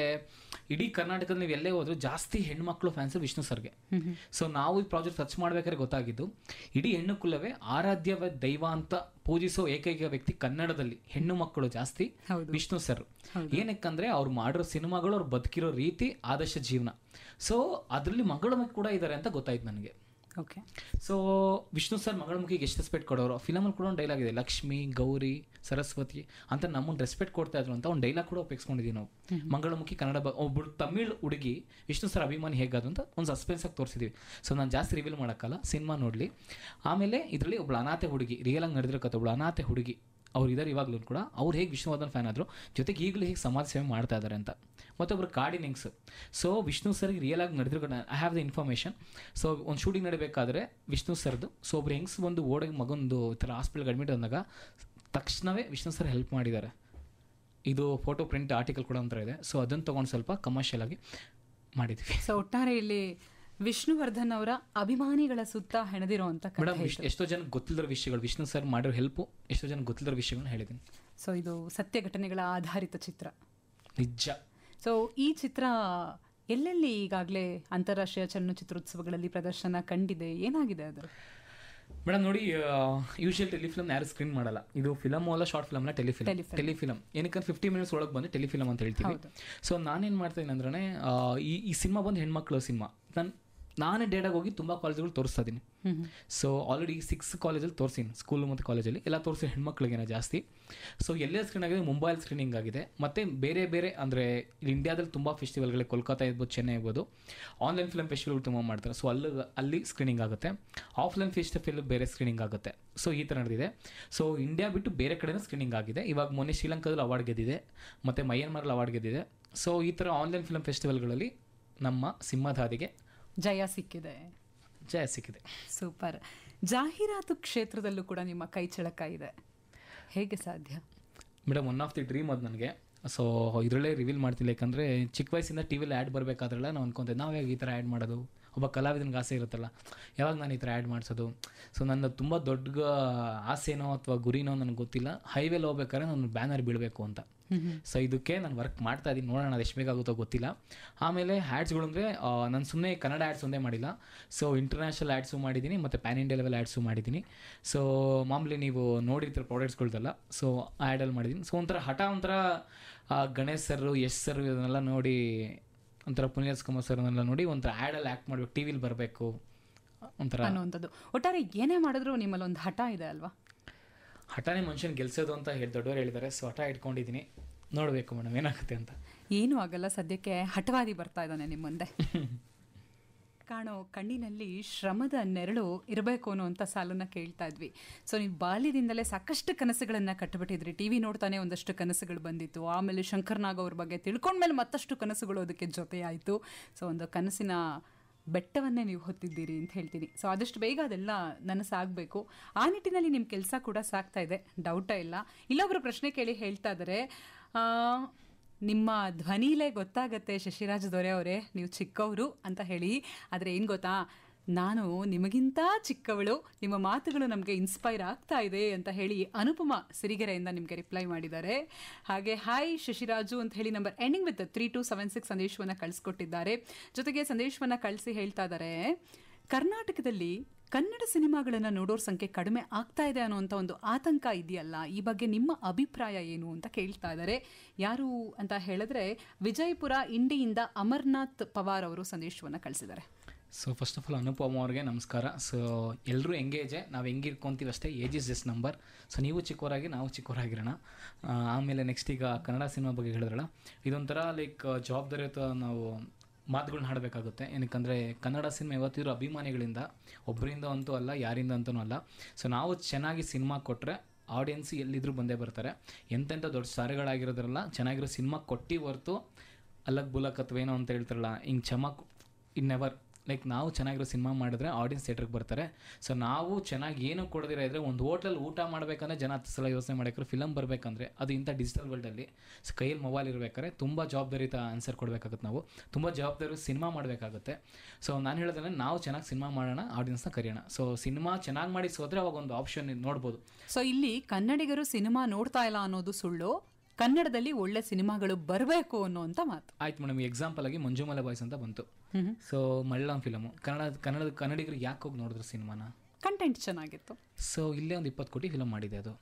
B: ಇಡೀ ಕರ್ನಾಟಕದಲ್ಲಿ ನೀವು ಎಲ್ಲೇ ಹೋದ್ರು ಜಾಸ್ತಿ ಹೆಣ್ಮಕ್ಳು ಫ್ಯಾನ್ಸ್ ವಿಷ್ಣು ಸರ್ಗೆ. ಸೊ ನಾವು ಈ ಪ್ರಾಜೆಕ್ಟ್ ಸರ್ಚ್ ಮಾಡ್ಬೇಕಾದ್ರೆ ಗೊತ್ತಾಗಿದ್ದು, ಇಡೀ ಹೆಣ್ಣು ಕುಲವೇ ಆರಾಧ್ಯ ದೈವ ಅಂತ ಪೂಜಿಸೋ ಏಕೈಕ ವ್ಯಕ್ತಿ ಕನ್ನಡದಲ್ಲಿ ಹೆಣ್ಣು ಮಕ್ಕಳು ಜಾಸ್ತಿ ವಿಷ್ಣು ಸರ್. ಏನಕ್ಕಂದ್ರೆ ಅವ್ರು ಮಾಡಿರೋ ಸಿನಿಮಾಗಳು, ಅವ್ರು ಬದುಕಿರೋ ರೀತಿ, ಆದರ್ಶ ಜೀವನ. ಸೊ ಅದರಲ್ಲಿ ಮಗಳಮುಖಿ ಕೂಡ ಇದ್ದಾರೆ ಅಂತ ಗೊತ್ತಾಯ್ತು ನನಗೆ.
A: ಓಕೆ.
B: ಸೊ ವಿಷ್ಣು ಸರ್ ಮಗಳಮುಖಿಗೆ ಎಷ್ಟು ರೆಸ್ಪೆಕ್ಟ್ ಕೊಡೋರು. ಫಿಲಮಲ್ಲಿ ಕೂಡ ಒಂದು ಡೈಲಾಗ್ ಇದೆ, ಲಕ್ಷ್ಮಿ, ಗೌರಿ, ಸರಸ್ವತಿ ಅಂತ ನಮ್ಮನ್ನು ರೆಸ್ಪೆಕ್ಟ್ ಕೊಡ್ತಾ ಇದ್ರು ಅಂತ ಒಂದು ಡೈಲಾಗ್ ಕೂಡ ಉಪಯೋಗಿಸ್ಕೊಂಡಿದ್ದೀವಿ ನಾವು. ಮಂಗಳಮುಖಿ ಕನ್ನಡ ಒಬ್ಬಳು ತಮಿಳ್ ಹುಡುಗಿ ವಿಷ್ಣು ಸರ್ ಅಭಿಮಾನಿ ಹೇಗಾದ್ರು ಅಂತ ಒಂದು ಸಸ್ಪೆನ್ಸ್ ಆಗಿ ತೋರಿಸಿದ್ವಿ. ಸೊ ನಾನು ಜಾಸ್ತಿ ರಿವೀಲ್ ಮಾಡೋಕ್ಕಲ್ಲ, ಸಿನಿಮಾ ನೋಡಲಿ. ಆಮೇಲೆ ಇದರಲ್ಲಿ ಒಬ್ಳು ಅನಾಥೆ ಹುಡುಗಿ, ರಿಯಲ್ ಆಗಿ ನಡೆದಿರೋ ಕಥೆ, ಒಬ್ಳು ಅನಾಥೆ ಹುಡುಗಿ ಅವ್ರು ಇದ್ದಾರೆ ಇವಾಗಲೂ ಕೂಡ. ಅವ್ರು ಹೇಗೆ ವಿಷ್ಣುವರ್ಧನ್ ಫ್ಯಾನ್ ಆದರು, ಜೊತೆಗೆ ಈಗಲೂ ಹೇಗೆ ಸಮಾಜ ಸೇವೆ ಮಾಡ್ತಾ ಇದ್ದಾರೆ ಅಂತ. ಮತ್ತೊಬ್ಬರು ಕಾಡಿನ ಹೆಂಗ್ಸು. ಸೊ ವಿಷ್ಣು ಸರ್ಗೆ ರಿಯಲ್ ಆಗಿ ನಡೆದಿರೋ, I have the information. So ಒಂದು ಶೂಟಿಂಗ್ ನಡೀಬೇಕಾದ್ರೆ ವಿಷ್ಣು ಸರ್ದು, ಸೊ ಒಬ್ರು ಹೆಂಗ್ಸ್ ಬಂದು ಓಡೋಗಿ ಮಗೊಂದು ಈ ಥರ ಹಾಸ್ಪಿಟಲ್ಗೆ ಅಡ್ಮಿಟ್ ಅಂದಾಗ ತಕ್ಷಣವೇ ವಿಷ್ಣು ಸರ್ ಹೆಲ್ಪ್ ಮಾಡಿದ್ದಾರೆ. ಇದು ಫೋಟೋ ಪ್ರಿಂಟ್ ಆರ್ಟಿಕಲ್ ಕೂಡ ಒಂಥರ ಇದೆ. ಸೊ ಅದನ್ನು ತೊಗೊಂಡು ಸ್ವಲ್ಪ ಕಮರ್ಷಿಯಲ್ ಆಗಿ ಮಾಡಿದ್ವಿ.
A: ಸೊ ಒಟ್ಟಾರೆ ಇಲ್ಲಿ ವಿಷ್ಣುವರ್ಧನ್ ಅವರ ಅಭಿಮಾನಿಗಳ ಸುತ್ತ ಹೆಣದಿರುವಂತ
B: ಮೇಡಮ್, ಎಷ್ಟೋ ಜನಕ್ಕೆ ಗೊತ್ತಿಲ್ಲದ ವಿಷಯಗಳು, ವಿಷ್ಣು ಸರ್ ಮಾಡಿರೋ ಹೆಲ್ಪು ಎಷ್ಟೋ ಜನಕ್ಕೆ ಗೊತ್ತಿಲ್ಲದ ವಿಷಯಗಳನ್ನ ಹೇಳಿದ್ದೀನಿ.
A: ಸೊ ಇದು ಸತ್ಯ ಘಟನೆಗಳ ಆಧಾರಿತ ಚಿತ್ರ,
B: ನಿಜ.
A: ಸೊ ಈ ಚಿತ್ರ ಎಲ್ಲೆಲ್ಲಿ ಈಗಾಗಲೇ ಅಂತಾರಾಷ್ಟ್ರೀಯ ಚಲನಚಿತ್ರೋತ್ಸವಗಳಲ್ಲಿ ಪ್ರದರ್ಶನ ಕಂಡಿದೆ, ಏನಾಗಿದೆ ಅದು?
B: ಮೇಡಮ್ ನೋಡಿ, ಯೂಶುವಲ್ ಟೆಲಿಫಿಲಮ್ ಯಾರು ಸ್ಕ್ರೀನ್ ಮಾಡಲ್ಲ. ಇದು ಫಿಲಮ್ ಅಲ್ಲ, ಶಾರ್ಟ್ ಫಿಲಮ್ ಅಲ್ಲ, ಟೆಲಿಫಿಲಮ್. ಏನಕ್ಕೆ 50 ಮಿನಿಟ್ಸ್ ಒಳಗೆ ಬಂದು ಟೆಲಿಫಿಲಮ್ ಅಂತ ಹೇಳ್ತೀವಿ. ಸೊ ನಾನೇನು ಮಾಡ್ತಾಯಿದ್ದೀನಿ ಅಂದ್ರೆ, ಈ ಸಿನಿಮಾ ಬಂದು ಹೆಣ್ಮಕ್ಳು ಸಿನಿಮಾ. ನಾನೇ ಡೇಟಾಗಿ ಹೋಗಿ ತುಂಬ ಕಾಲೇಜುಗಳು ತೋರಿಸ್ತಾ ಇದ್ದೀನಿ. ಸೊ ಆಲ್ರೆಡಿ 6 ಕಾಲೇಜಲ್ಲಿ ತೋರಿಸಿನಿ, ಸ್ಕೂಲು ಮತ್ತು ಕಾಲೇಜಲ್ಲಿ ಎಲ್ಲ ತೋರಿಸಿ ಹೆಣ್ಮಕ್ಳಿಗೇನೋ ಜಾಸ್ತಿ. ಸೊ ಎಲ್ಲೇ ಸ್ಕ್ರೀನ್ ಆಗಿದೆ, ಮುಂಬೈಲಿ ಸ್ಕ್ರೀನಿಂಗ್ ಆಗಿದೆ. ಮತ್ತು ಬೇರೆ ಬೇರೆ ಅಂದರೆ ಇಂಡಿಯಾದಲ್ಲಿ ತುಂಬ ಫೆಸ್ಟಿವಲ್ಗಳು, ಕೋಲ್ಕತ್ತಾ ಇರ್ಬೋದು, ಚೆನ್ನೈ ಇರ್ಬೋದು, ಆನ್ಲೈನ್ ಫಿಲ್ಮ್ ಫೆಸ್ಟಿವಲ್ಗಳು ತುಂಬ ಮಾಡ್ತಾರೆ. ಸೊ ಅಲ್ಲಿ ಸ್ಕ್ರೀನಿಂಗ್ ಆಗುತ್ತೆ, ಆಫ್ಲೈನ್ ಫೆಸ್ಟಿವಲ್ ಬೇರೆ ಸ್ಕ್ರೀನಿಂಗ್ ಆಗುತ್ತೆ. ಸೊ ಈ ಥರ ನಡೆದಿದೆ. ಸೊ ಇಂಡಿಯಾ ಬಿಟ್ಟು ಬೇರೆ ಕಡೆನೂ ಸ್ಕ್ರೀನಿಂಗ್ ಆಗಿದೆ. ಇವಾಗ ಮೊನ್ನೆ ಶ್ರೀಲಂಕಾದಲ್ಲಿ ಅವಾರ್ಡ್ ಗೆದ್ದಿದೆ, ಮತ್ತು ಮಯನ್ಮಾರಲ್ಲಿ ಅವಾರ್ಡ್ ಗೆದ್ದಿದೆ. ಸೊ ಈ ಥರ ಆನ್ಲೈನ್ ಫಿಲ್ಮ್ ಫೆಸ್ಟಿವಲ್ಗಳಲ್ಲಿ ನಮ್ಮ ಸಿಂಹದ ಹಾದಿಗೆ ಜಯ ಸಿಕ್ಕಿದೆ.
A: ಸೂಪರ್. ಜಾಹೀರಾತು ಕ್ಷೇತ್ರದಲ್ಲೂ ಕೂಡ ನಿಮ್ಮ ಕೈ ಚಳಕ ಇದೆ, ಹೇಗೆ ಸಾಧ್ಯ?
B: Madam, one of the dream ಅದು ನನಗೆ. ಸೊ ಇದರಲ್ಲೇ ರಿವೀಲ್ ಮಾಡ್ತಿಲ್ಲ, ಯಾಕಂದರೆ ಚಿಕ್ಕ ವಯಸ್ಸಿಂದ ಟಿ ವಿಲಿ ಆ್ಯಡ್ ಬರಬೇಕಾದ್ರೆಲ್ಲ ನಾವು ಅನ್ಕೊಂತೀವಿ ನಾವು ಹೇಗೆ ಈ ಥರ ಆ್ಯಡ್ ಮಾಡೋದು, ಒಬ್ಬ ಕಲಾವಿದನಿಗೆ ಆಸೆ ಇರುತ್ತಲ್ಲ, ಯಾವಾಗ ನಾನು ಈ ಥರ ಆ್ಯಡ್ ಮಾಡಿಸೋದು. ಸೊ ನನ್ನ ತುಂಬ ದೊಡ್ಡ ಆಸೆನೋ ಅಥವಾ ಗುರಿನೋ ನನಗೆ ಗೊತ್ತಿಲ್ಲ, ಹೈವೇಲಿ ಹೋಗ್ಬೇಕಾದ್ರೆ ನಾನು ಬ್ಯಾನರ್ ಬೀಳಬೇಕು ಅಂತ. ಸೊ ಇದಕ್ಕೆ ನಾನು ವರ್ಕ್ ಮಾಡ್ತಾ ಇದ್ದೀನಿ, ನೋಡೋಣ ಅದು ಎಷ್ಟು ಬೇಕಾಗುತ್ತೋ ಗೊತ್ತಿಲ್ಲ. ಆಮೇಲೆ ಆ್ಯಡ್ಸ್ಗಳು ಅಂದರೆ ನಾನು ಸುಮ್ಮನೆ ಕನ್ನಡ ಆ್ಯಡ್ಸ್ ಒಂದೇ ಮಾಡಿಲ್ಲ, ಸೊ ಇಂಟರ್ನ್ಯಾಷನಲ್ ಆ್ಯಡ್ಸು ಮಾಡಿದ್ದೀನಿ ಮತ್ತು ಪ್ಯಾನ್ ಇಂಡಿಯಾ ಲೆವೆಲ್ ಆ್ಯಡ್ಸು ಮಾಡಿದ್ದೀನಿ. ಸೊ ಮಾಮೂಲಿ ನೀವು ನೋಡಿರ್ತೀರ ಪ್ರಾಡಕ್ಟ್ಸ್ಗಳ್ದೆಲ್ಲ, ಸೊ ಆ್ಯಡಲ್ಲಿ ಮಾಡಿದ್ದೀನಿ. ಸೊ ಒಂಥರ ಹಠ, ಒಂಥರ ಗಣೇಶ್ ಸರ್, ಯಶ್ ಸರ್ ಇದನ್ನೆಲ್ಲ ನೋಡಿ, ಒಂಥರ ಪುನೀತ್ ರಾಜ್ಕುಮಾರ್ ಸರ್ನೆಲ್ಲ ನೋಡಿ ಒಂಥರ ಆ್ಯಡಲ್ಲಿ ಆ್ಯಕ್ಟ್ ಮಾಡಬೇಕು, ಟಿ ವಿಲಿ ಬರಬೇಕು ಒಂಥರ
A: ಅನ್ನೋವಂಥದ್ದು. ಒಟ್ಟಾರೆ ಏನೇ ಮಾಡಿದ್ರು ನಿಮ್ಮಲ್ಲಿ ಒಂದು ಹಠ ಇದೆ ಅಲ್ವಾ?
B: ಹಠನೇ ಮನುಷ್ಯನ ಗೆಲ್ಸೋದು ಅಂತ ದೊಡ್ಡವರು ಹೇಳಿದ್ದಾರೆ. ಸೊ ಹಠ ಇಟ್ಕೊಂಡಿದ್ದೀನಿ, ನೋಡಬೇಕು ಮೇಡಮ್ ಏನಾಗುತ್ತೆ ಅಂತ.
A: ಏನೂ ಆಗಲ್ಲ, ಸದ್ಯಕ್ಕೆ ಹಠವಾದಿ ಬರ್ತಾ ಇದ್ದಾನೆ ನಿಮ್ಮ ಮುಂದೆ. ಕಾಣೋ ಕಣ್ಣಿನಲ್ಲಿ ಶ್ರಮದ ನೆರಳು ಇರಬೇಕು ಅನ್ನೋವಂಥ ಸಾಲನ್ನು ಕೇಳ್ತಾ ಇದ್ವಿ. ಸೊ ನೀವು ಬಾಲ್ಯದಿಂದಲೇ ಸಾಕಷ್ಟು ಕನಸುಗಳನ್ನು ಕಟ್ಟಿಬಿಟ್ಟಿದ್ರಿ. ಟಿ ವಿ ನೋಡ್ತಾನೆ ಒಂದಷ್ಟು ಕನಸುಗಳು ಬಂದಿತ್ತು, ಆಮೇಲೆ ಶಂಕರ್ನಾಗ್ ಅವ್ರ ಬಗ್ಗೆ ತಿಳ್ಕೊಂಡ್ಮೇಲೆ ಮತ್ತಷ್ಟು ಕನಸುಗಳು ಅದಕ್ಕೆ ಜೊತೆಯಾಯಿತು. ಸೊ ಒಂದು ಕನಸಿನ ಬೆಟ್ಟವನ್ನೇ ನೀವು ಹೊತ್ತಿದ್ದೀರಿ ಅಂತ ಹೇಳ್ತೀನಿ. ಸೊ ಆದಷ್ಟು ಬೇಗ ಅದೆಲ್ಲ ನನಸಾಗಬೇಕು. ಆ ನಿಟ್ಟಿನಲ್ಲಿ ನಿಮ್ಮ ಕೆಲಸ ಕೂಡ ಸಾಗ್ತಾ ಇದೆ, ಡೌಟೇ ಇಲ್ಲ. ಇಲ್ಲೊಬ್ರು ಪ್ರಶ್ನೆ ಕೇಳಿ ಹೇಳ್ತಾ ಇದ್ದಾರೆ, ನಿಮ್ಮ ಧ್ವನಿಲೇ ಗೊತ್ತಾಗತ್ತೆ ಶಶಿರಾಜ್ ದೊರೆ ಅವರೇ ನೀವು ಚಿಕ್ಕವರು ಅಂತ ಹೇಳಿ. ಆದರೆ ಏನು ಗೊತ್ತಾ, ನಾನು ನಿಮಗಿಂತ ಚಿಕ್ಕವಳು, ನಿಮ್ಮ ಮಾತುಗಳು ನಮಗೆ ಇನ್ಸ್ಪೈರ್ ಆಗ್ತಾ ಇದೆ ಅಂತ ಹೇಳಿ ಅನುಪಮ ಸಿರಿಗೆರೆಯಿಂದ ನಿಮಗೆ ರಿಪ್ಲೈ ಮಾಡಿದ್ದಾರೆ. ಹಾಗೆ ಹಾಯ್ ಶಶಿರಾಜು ಅಂತ ಹೇಳಿ ನಂಬರ್ ಎಂಡಿಂಗ್ ವಿತ್ 3276 ಸಂದೇಶವನ್ನು ಕಳಿಸ್ಕೊಟ್ಟಿದ್ದಾರೆ. ಜೊತೆಗೆ ಸಂದೇಶವನ್ನು ಕಳಿಸಿ ಹೇಳ್ತಾ ಇದ್ದಾರೆ, ಕರ್ನಾಟಕದಲ್ಲಿ ಕನ್ನಡ ಸಿನಿಮಾಗಳನ್ನು ನೋಡೋರ ಸಂಖ್ಯೆ ಕಡಿಮೆ ಆಗ್ತಾ ಇದೆ ಅನ್ನೋಂಥ ಒಂದು ಆತಂಕ ಇದೆಯಲ್ಲ, ಈ ಬಗ್ಗೆ ನಿಮ್ಮ ಅಭಿಪ್ರಾಯ ಏನು ಅಂತ ಕೇಳ್ತಾ ಇದ್ದಾರೆ. ಯಾರು ಅಂತ ಹೇಳಿದ್ರೆ ವಿಜಯಪುರ ಇಂಡಿಯಿಂದ ಅಮರ್ನಾಥ್ ಪವಾರ್ ಅವರು ಸಂದೇಶವನ್ನು ಕಳಿಸಿದ್ದಾರೆ.
B: ಸೊ ಫಸ್ಟ್ ಆಫ್ ಆಲ್ ಅನುಪಮ ಅವ್ರಿಗೆ ನಮಸ್ಕಾರ. ಸೊ ಎಲ್ಲರೂ ಎಂಗೇಜೆ, ನಾವು ಹೆಂಗೆ ಇಟ್ಕೊತೀವಿ ಅಷ್ಟೇ, age is just number. So ನೀವು ಚಿಕ್ಕವರಾಗಿ ನಾವು ಚಿಕ್ಕವರಾಗಿರೋಣ. ಆಮೇಲೆ ನೆಕ್ಸ್ಟ್ ಈಗ ಕನ್ನಡ ಸಿನಿಮಾ ಬಗ್ಗೆ ಹೇಳಿದ್ರಲ್ಲ, ಇದೊಂಥರ ಲೈಕ್ ಜವಾಬ್ದಾರಿ ನಾವು ಮಾತುಗಳನ್ನ ಹಾಡಬೇಕಾಗುತ್ತೆ. ಏನಕ್ಕಂದರೆ ಕನ್ನಡ ಸಿನಿಮಾ ಇವತ್ತಿರೋ ಅಭಿಮಾನಿಗಳಿಂದ, ಒಬ್ಬರಿಂದ ಅಂತೂ ಅಲ್ಲ, ಯಾರಿಂದ ಅಂತೂ ಅಲ್ಲ. ಸೊ ನಾವು ಚೆನ್ನಾಗಿ ಸಿನಿಮಾ ಕೊಟ್ಟರೆ ಆಡಿಯನ್ಸ್ ಎಲ್ಲಿದ್ದರೂ ಬಂದೇ ಬರ್ತಾರೆ. ಎಂತೆಂಥ ದೊಡ್ಡ ಸ್ಟಾರ್ಗಳಾಗಿರೋದ್ರಲ್ಲ, ಚೆನ್ನಾಗಿರೋ ಸಿನಿಮಾ ಕೊಟ್ಟು ಹೊರ್ತು ಅಲ್ಲಕ್ ಬುಲಕ್ ಅಥವಾ ಏನೋ ಅಂತ ಹೇಳ್ತಾರಲ್ಲ, ಹಿಂಗೆ ಚಮಕ್ ಇನ್ ನೆವರ್. ಲೈಕ್ ನಾವು ಚೆನ್ನಾಗಿರೋ ಸಿನಿಮಾ ಮಾಡಿದ್ರೆ ಆಡಿಯನ್ಸ್ ಥಿಯೇಟ್ರಿಗೆ ಬರ್ತಾರೆ. ಸೊ ನಾವು ಚೆನ್ನಾಗಿ ಏನು ಕೊಡದಿರ ಇದ್ದರೆ, ಒಂದು ಹೋಟ್ಲಲ್ಲಿ ಊಟ ಮಾಡಬೇಕಂದ್ರೆ ಜನ 10 ಸಲ ಯೋಚನೆ ಮಾಡೋಕ್ರೆ, ಫಿಲಮ್ ಬರಬೇಕಂದ್ರೆ ಅದು ಇಂಥ ಡಿಜಿಟಲ್ ವರ್ಲ್ಡಲ್ಲಿ ಸೊ ಕೈಯಲ್ಲಿ ಮೊಬೈಲ್ ಇರಬೇಕಾದ್ರೆ ತುಂಬ ಜವಾಬ್ದಾರಿತ ಆನ್ಸರ್ ಕೊಡಬೇಕಾಗುತ್ತೆ. ನಾವು ತುಂಬ ಜವಾಬ್ದಾರಿ ಸಿನಿಮಾ ಮಾಡಬೇಕಾಗುತ್ತೆ. ಸೊ ನಾನು ಹೇಳೋದಂದ್ರೆ ನಾವು ಚೆನ್ನಾಗಿ ಸಿನಿಮಾ ಮಾಡೋಣ, ಆಡಿಯನ್ಸ್ನ ಕರೆಯೋಣ. ಸೊ ಸಿನಿಮಾ ಚೆನ್ನಾಗಿ ಮಾಡಿ ಸೋದ್ರೆ ಅವಾಗ ಒಂದು ಆಪ್ಷನ್ ನೋಡ್ಬೋದು.
A: ಸೊ ಇಲ್ಲಿ ಕನ್ನಡಿಗರು ಸಿನಿಮಾ ನೋಡ್ತಾ ಇಲ್ಲ ಅನ್ನೋದು ಸುಳ್ಳು, ಕನ್ನಡದಲ್ಲಿ ಒಳ್ಳೆ ಸಿನಿಮಾಗಳು ಬರಬೇಕು ಅನ್ನೋಂಥ ಮಾತು.
B: ಆಯ್ತು ಮೇಡಮ್, ಎಕ್ಸಾಂಪಲ್ ಆಗಿ ಮಂಜುಮಲೆ ಬಾಯ್ಸ್ ಅಂತ ಬಂತು. ಸೊ ಮಳ್ಳಂ ಫಿಲಮು ಕನ್ನಡಿಗರಿಗೆ ಯಾಕೆ ಹೋಗಿ ನೋಡಿದ್ರು ಸಿನಿಮಾನ?
A: ಕಂಟೆಂಟ್ ಚೆನ್ನಾಗಿತ್ತು.
B: ಸೊ ಇಲ್ಲೇ ಒಂದು 20 ಕೋಟಿ ಫಿಲಮ್ ಮಾಡಿದೆ ಅದು.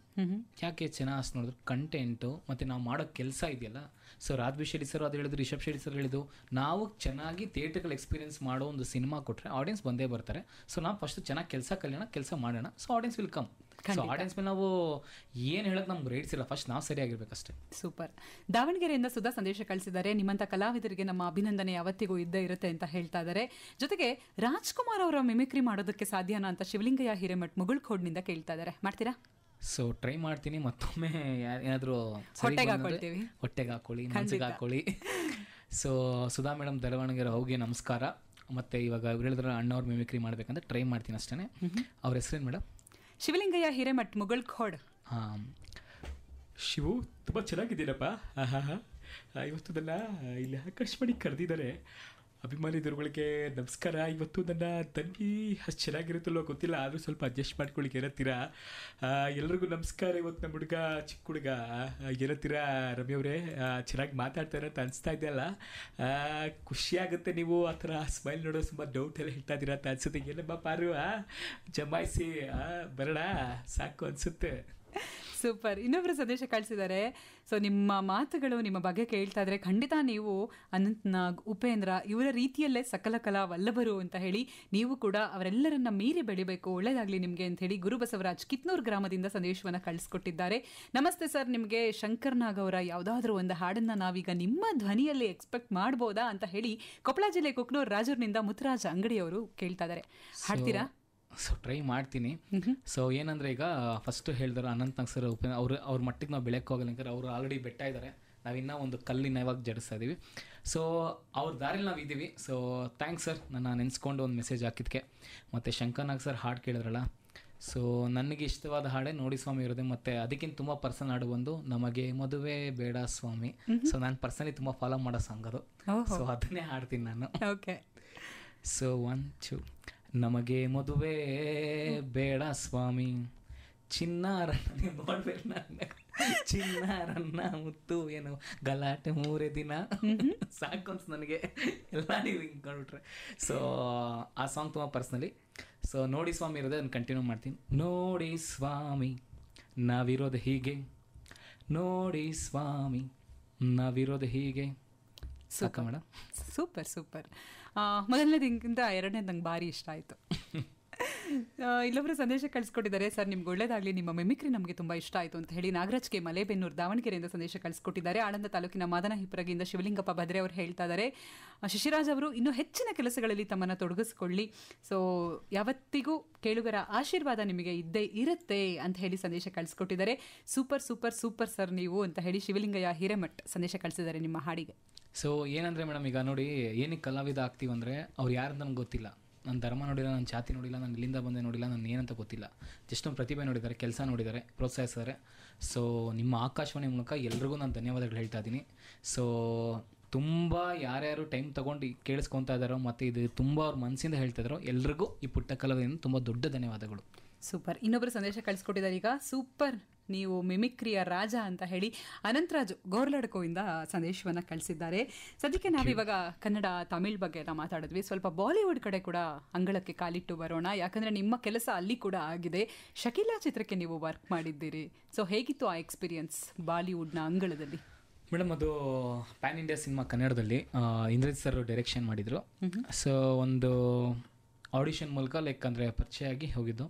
B: ಯಾಕೆ ಚೆನ್ನಾಗಿ ಅಷ್ಟು ನೋಡಿದ್ರು? ಕಂಟೆಂಟು ಮತ್ತು ನಾವು ಮಾಡೋ ಕೆಲಸ ಇದೆಯಲ್ಲ. ಸೊ ರಾಜ್ಬಿ ಶೆಟ್ಟಿ ಸರ್ ಅದು ಹೇಳಿದ್ರು, ರಿಷಬ್ ಶೆಟ್ಟಿ ಸರ್ ಹೇಳಿದ್ರು, ನಾವು ಚೆನ್ನಾಗಿ ಥಿಯೇಟ್ರಿಕಲ್ ಎಕ್ಸ್ಪೀರಿಯನ್ಸ್ ಮಾಡೋ ಒಂದು ಸಿನಿಮಾ ಕೊಟ್ಟರೆ ಆಡಿಯನ್ಸ್ ಬಂದೇ ಬರ್ತಾರೆ. ಸೊ ನಾವು ಫಸ್ಟ್ ಚೆನ್ನಾಗಿ ಕೆಲಸ ಕಲಿಯೋಣ, ಕೆಲಸ ಮಾಡೋಣ, so audience will come. So audience ಮೇಲೆ ನಾವು ಏನು ಹೇಳೋದು ನಮ್ಗೆ ರೈಟ್ಸ್ ಇಲ್ಲ, ಫಸ್ಟ್ ನಾವು ಸರಿಯಾಗಿರ್ಬೇಕಷ್ಟೇ.
A: ಸೂಪರ್. ದಾವಣಗೆರೆಯಿಂದ ಸುಧಾ ಸಂದೇಶ ಕಳಿಸಿದ್ದಾರೆ, ನಿಮ್ಮಂಥ ಕಲಾವಿದರಿಗೆ ನಮ್ಮ ಅಭಿನಂದನೆ ಯಾವತ್ತಿಗೂ ಇದ್ದೇ ಇರುತ್ತೆ ಅಂತ ಹೇಳ್ತಾ ಇದ್ದಾರೆ. ಜೊತೆಗೆ ರಾಜ್ಕುಮಾರ್ ಅವರ ಮಿಮಿಕ್ರಿ ಮಾಡೋದಕ್ಕೆ ಸಾಧ್ಯನಾ ಅಂತ ಶಿವಲಿಂಗಯ್ಯ ಹಿರೇಮಠ್ ಮುಗುಳ್ಖೋಡ್ನಿಂದ ಕೇಳ್ತಾ ಇದ್ದಾರೆ, ಮಾಡ್ತೀರಾ?
B: ಸೊ ಟ್ರೈ ಮಾಡ್ತೀನಿ, ಮತ್ತೊಮ್ಮೆ ಏನಾದರೂ
A: ಹೊಟ್ಟೆಗೆ ಹಾಕೊಳ್ತೀವಿ,
B: ಹೊಟ್ಟೆಗೆ ಹಾಕೊಳ್ಳಿ, ಮನಸ್ಸಿಗೆ ಹಾಕೊಳ್ಳಿ. ಸೊ ಸುಧಾ ಮೇಡಮ್ ದಾವಣಗೆರೆ ಅವ್ರಿಗೆ ನಮಸ್ಕಾರ. ಮತ್ತು ಇವಾಗ ಅವ್ರು ಹೇಳಿದ್ರೆ ಅಣ್ಣವ್ರ ಮಿಮಿಕ್ರಿ ಮಾಡ್ಬೇಕಂದ್ರೆ ಟ್ರೈ ಮಾಡ್ತೀನಿ ಅಷ್ಟೇ. ಅವ್ರ ಹೆಸರೇನು ಮೇಡಮ್?
A: ಶಿವಲಿಂಗಯ್ಯ ಹಿರೇಮಠ್ ಮುಗುಳ್ಖೋಡ್.
B: ಹಾಂ, ಶಿವು ತುಂಬ ಚೆನ್ನಾಗಿದ್ದೀರಪ್ಪ. ಇವತ್ತು ನನ್ನ ಇಲ್ಲಿ ಆಕಾಶವಾಣಿ ಕರೆದಿದ್ದಾರೆ. ಅಭಿಮಾನಿ ದುರ್ಗಳಿಗೆ ನಮಸ್ಕಾರ. ಇವತ್ತು ನನ್ನ ತಂಗಿ ಅಷ್ಟು ಚೆನ್ನಾಗಿರುತ್ತಲ್ಲೋ ಗೊತ್ತಿಲ್ಲ, ಆದರೂ ಸ್ವಲ್ಪ ಅಡ್ಜಸ್ಟ್ ಮಾಡ್ಕೊಳ್ಳಿಕ್ಕೆ ಏನತ್ತೀರಾ? ಎಲ್ರಿಗೂ ನಮಸ್ಕಾರ. ಇವತ್ತು ನಮ್ಮ ಹುಡುಗ, ಚಿಕ್ಕ ಹುಡುಗ ಏನತ್ತೀರಾ ರಮ್ಯವರೇ? ಚೆನ್ನಾಗಿ ಮಾತಾಡ್ತಾರೆ ಅಂತ ಅನಿಸ್ತಾ ಇದೆಯಲ್ಲ, ಖುಷಿಯಾಗುತ್ತೆ. ನೀವು ಆ ಥರ ಸ್ಮೈಲ್ ನೋಡೋ ತುಂಬ ಡೌಟ್ ಎಲ್ಲ ಹೇಳ್ತಾ ಇದ್ದೀರಾ ಅಂತ ಅನಿಸುತ್ತೆ. ಏನಮ್ಮ ಪಾರು ಜಮಾಯಿಸಿ ಬರೋಣ ಸಾಕು ಅನಿಸುತ್ತೆ.
A: ಸೂಪರ್. ಇನ್ನೊಬ್ಬರು ಸಂದೇಶ ಕಳಿಸಿದ್ದಾರೆ. ಸೊ ನಿಮ್ಮ ಮಾತುಗಳು, ನಿಮ್ಮ ಬಗ್ಗೆ ಕೇಳ್ತಾ ಇದ್ರೆ ಖಂಡಿತ ನೀವು ಅನಂತ್ನಾಗ್, ಉಪೇಂದ್ರ ಇವರ ರೀತಿಯಲ್ಲೇ ಸಕಲ ಕಲಾ ವಲ್ಲಭರು ಅಂತ ಹೇಳಿ ನೀವು ಕೂಡ ಅವರೆಲ್ಲರನ್ನ ಮೀರಿ ಬೆಳಿಬೇಕು, ಒಳ್ಳೇದಾಗಲಿ ನಿಮಗೆ ಅಂತ ಹೇಳಿ ಗುರು ಬಸವರಾಜ್ ಕಿತ್ನೂರ್ ಗ್ರಾಮದಿಂದ ಸಂದೇಶವನ್ನು ಕಳಿಸ್ಕೊಟ್ಟಿದ್ದಾರೆ. ನಮಸ್ತೆ ಸರ್, ನಿಮಗೆ ಶಂಕರ್ನಾಗ್ ಅವರ ಯಾವುದಾದ್ರೂ ಒಂದು ಹಾಡನ್ನು ನಾವೀಗ ನಿಮ್ಮ ಧ್ವನಿಯಲ್ಲಿ ಎಕ್ಸ್ಪೆಕ್ಟ್ ಮಾಡ್ಬೋದಾ ಅಂತ ಹೇಳಿ ಕೊಪ್ಪಳ ಜಿಲ್ಲೆ ಕುಕ್ನೂರ್ ರಾಜೂರಿನಿಂದ ಮುತ್ತರಾಜ್ ಅಂಗಡಿಯವರು ಕೇಳ್ತಾ ಇದ್ದಾರೆ, ಹಾಡ್ತೀರಾ?
B: ಸೊ ಟ್ರೈ ಮಾಡ್ತೀನಿ. ಸೊ ಏನಂದರೆ ಈಗ ಫಸ್ಟು ಹೇಳಿದ್ರು ಅನಂತ್ನಾಗ್ ಸರ್, ಅವ್ರ ಮಟ್ಟಿಗೆ ನಾವು ಬೆಳೆಯೋಕ್ಕೆ ಹೋಗಲ್ಲ, ಅವರು ಆಲ್ರೆಡಿ ಬೆಟ್ಟ ಇದ್ದಾರೆ, ನಾವಿನ್ನೂ ಒಂದು ಕಲ್ಲಿನ ಇವಾಗ ಜಡಿಸ್ತಾ ಇದ್ದೀವಿ. ಸೊ ಅವ್ರ ದಾರಿಲಿ ನಾವು ಇದ್ದೀವಿ. ಸೊ ಥ್ಯಾಂಕ್ಸ್ ಸರ್, ನನ್ನ ನೆನೆಸ್ಕೊಂಡು ಒಂದು ಮೆಸೇಜ್ ಹಾಕಿದ್ದಕ್ಕೆ. ಮತ್ತು ಶಂಕರ್ನಾಗ್ ಸರ್ ಹಾಡು ಕೇಳಿದ್ರಲ್ಲ, ಸೊ ನನಗೆ ಇಷ್ಟವಾದ ಹಾಡೇ ನೋಡಿ ಸ್ವಾಮಿ ಇರೋದು. ಮತ್ತು ಅದಕ್ಕಿಂತ ತುಂಬ ಪರ್ಸನಲ್ ಹಾಡು ಒಂದು ನಮಗೆ ಮದುವೆ ಬೇಡ ಸ್ವಾಮಿ. ಸೊ ನಾನು ಪರ್ಸನಲಿ ತುಂಬ ಫಾಲೋ ಮಾಡೋ ಸಾಂಗ್ ಅದು. ಸೊ ಅದನ್ನೇ ಹಾಡ್ತೀನಿ ನಾನು.
A: ಓಕೆ,
B: ಸೊ ಒಂಚು ನಮಗೆ ಮದುವೆ ಬೇಡ ಸ್ವಾಮಿ, ಚಿನ್ನಾರನ್ನ ನೀವು ನೋಡ್ಬೇಕು, ನನ್ನ ಚಿನ್ನಾರನ್ನ ಮುತ್ತು ಏನು ಗಲಾಟೆ 3 ದಿನ ಸಾಕೊಂತ ನನಗೆ ಎಲ್ಲ ನೀವು ಹಿಂಗೆ ಕಂಡುಬಿಟ್ರೆ. ಸೊ ಆ ಸಾಂಗ್ ತುಂಬ ಪರ್ಸ್ನಲಿ. ಸೊ ನೋಡಿ ಸ್ವಾಮಿ ಇರೋದೇ ಅದನ್ನು ಕಂಟಿನ್ಯೂ ಮಾಡ್ತೀನಿ. ನೋಡಿ ಸ್ವಾಮಿ ನಾವಿರೋದು ಹೀಗೆ, ನೋಡಿ ಸ್ವಾಮಿ ನಾವಿರೋದು ಹೀಗೆ. ಸಾಕ ಮೇಡಮ್?
A: Super super. ಮೊದಲನೇದಿಂಗಿಂತ ಎರಡನೇದು ನಂಗೆ ಭಾರಿ ಇಷ್ಟ ಆಯಿತು. ಇಲ್ಲೊಬ್ಬರು ಸಂದೇಶ ಕಳಿಸ್ಕೊಟ್ಟಿದ್ದಾರೆ, ಸರ್ ನಿಮ್ಗೆ ಒಳ್ಳೇದಾಗಲಿ, ನಿಮ್ಮ ಮಿಮಿಕ್ರಿ ನಮಗೆ ತುಂಬ ಇಷ್ಟ ಆಯಿತು ಅಂತ ಹೇಳಿ ನಾಗರಾಜ್ ಕೆ ಮಲೇಬೆನ್ನೂರು ದಾವಣಗೆರೆಯಿಂದ ಸಂದೇಶ ಕಳಿಸ್ಕೊಟ್ಟಿದ್ದಾರೆ. ಆಳಂದ ತಾಲೂಕಿನ ಮಾದನ ಹಿಪ್ಪರಗಿಯಿಂದ ಶಿವಲಿಂಗಪ್ಪ ಭದ್ರೆ ಅವರು ಹೇಳ್ತಾ ಇದ್ದಾರೆ, ಶಶಿರಾಜ್ ಅವರು ಇನ್ನೂ ಹೆಚ್ಚಿನ ಕೆಲಸಗಳಲ್ಲಿ ತಮ್ಮನ್ನು ತೊಡಗಿಸ್ಕೊಳ್ಳಿ, ಸೊ ಯಾವತ್ತಿಗೂ ಕೇಳುಗರ ಆಶೀರ್ವಾದ ನಿಮಗೆ ಇದ್ದೇ ಇರುತ್ತೆ ಅಂತ ಹೇಳಿ ಸಂದೇಶ ಕಳಿಸ್ಕೊಟ್ಟಿದ್ದಾರೆ. ಸೂಪರ್ ಸೂಪರ್ ಸೂಪರ್ ಸರ್ ನೀವು ಅಂತ ಹೇಳಿ ಶಿವಲಿಂಗಯ್ಯ ಹಿರೇಮಠ್ ಸಂದೇಶ ಕಳಿಸಿದ್ದಾರೆ ನಿಮ್ಮ ಹಾಡಿಗೆ.
B: ಸೊ ಏನಂದರೆ ಮೇಡಮ್, ಈಗ ನೋಡಿ ಏನಕ್ಕೆ ಕಲಾವಿದ ಆಗ್ತೀವಂದರೆ ಅವ್ರು ಯಾರು ನಮ್ಗೆ ಗೊತ್ತಿಲ್ಲ, ನನ್ನ ಧರ್ಮ ನೋಡಿಲ್ಲ, ನನ್ನ ಜಾತಿ ನೋಡಿಲ್ಲ, ನಾನು ಇಲ್ಲಿಂದ ಬಂದೆ ನೋಡಿಲ್ಲ, ನಾನು ಏನಂತ ಗೊತ್ತಿಲ್ಲ, ಜಸ್ಟ್ ನಮ್ಮ ಪ್ರತಿಭೆ ನೋಡಿದ್ದಾರೆ, ಕೆಲಸ ನೋಡಿದ್ದಾರೆ, ಪ್ರೋತ್ಸಾಹಿಸಿದ್ದಾರೆ. ಸೊ ನಿಮ್ಮ ಆಕಾಶವಾಣಿ ಮೂಲಕ ಎಲ್ರಿಗೂ ನಾನು ಧನ್ಯವಾದಗಳು ಹೇಳ್ತಾ ಇದ್ದೀನಿ. ಸೊ ತುಂಬ ಯಾರ್ಯಾರು ಟೈಮ್ ತೊಗೊಂಡು ಕೇಳಿಸ್ಕೊತಾ ಇದ್ದಾರೋ ಮತ್ತು ಇದು ತುಂಬ ಅವ್ರ ಮನಸ್ಸಿಂದ ಹೇಳ್ತಾ ಇದ್ದಾರೋ ಎಲ್ರಿಗೂ ಈ ಪುಟ್ಟ ಕಲಾವಿದರಿಂದ ತುಂಬ ದೊಡ್ಡ ಧನ್ಯವಾದಗಳು.
A: ಸೂಪರ್. ಇನ್ನೊಬ್ಬರು ಸಂದೇಶ ಕಳಿಸ್ಕೊಟ್ಟಿದ್ದಾರೆ ಈಗ, ಸೂಪರ್ ನೀವು ಮಿಮಿಕ್ರಿಯ ರಾಜ ಅಂತ ಹೇಳಿ ಅನಂತರಾಜು ಗೋರ್ಲಡ್ಕೋಯಿಂದ ಸಂದೇಶವನ್ನು ಕಳಿಸಿದ್ದಾರೆ. ಸದ್ಯಕ್ಕೆ ನಾವಿವಾಗ ಕನ್ನಡ ತಮಿಳ್ ಬಗ್ಗೆ ಎಲ್ಲ ಮಾತಾಡಿದ್ವಿ, ಸ್ವಲ್ಪ ಬಾಲಿವುಡ್ ಕಡೆ ಕೂಡ ಅಂಗಳಕ್ಕೆ ಕಾಲಿಟ್ಟು ಬರೋಣ. ಯಾಕಂದರೆ ನಿಮ್ಮ ಕೆಲಸ ಅಲ್ಲಿ ಕೂಡ ಆಗಿದೆ, ಶಕೀಲಾ ಚಿತ್ರಕ್ಕೆ ನೀವು ವರ್ಕ್ ಮಾಡಿದ್ದೀರಿ. ಸೊ ಹೇಗಿತ್ತು ಆ ಎಕ್ಸ್ಪೀರಿಯನ್ಸ್ ಬಾಲಿವುಡ್ನ ಅಂಗಳದಲ್ಲಿ?
B: ಮೇಡಮ್ ಅದು ಪ್ಯಾನ್ ಇಂಡಿಯಾ ಸಿನಿಮಾ ಕನ್ನಡದಲ್ಲಿ ಇಂದ್ರಜಿತ್ ಸರ್ ಡೈರೆಕ್ಷನ್ ಮಾಡಿದರು. ಸೊ ಒಂದು ಆಡಿಷನ್ ಮೂಲಕ ಲೈಕ್ ಅಂದರೆ ಪರಿಚಯ ಆಗಿ ಹೋಗಿದ್ದು.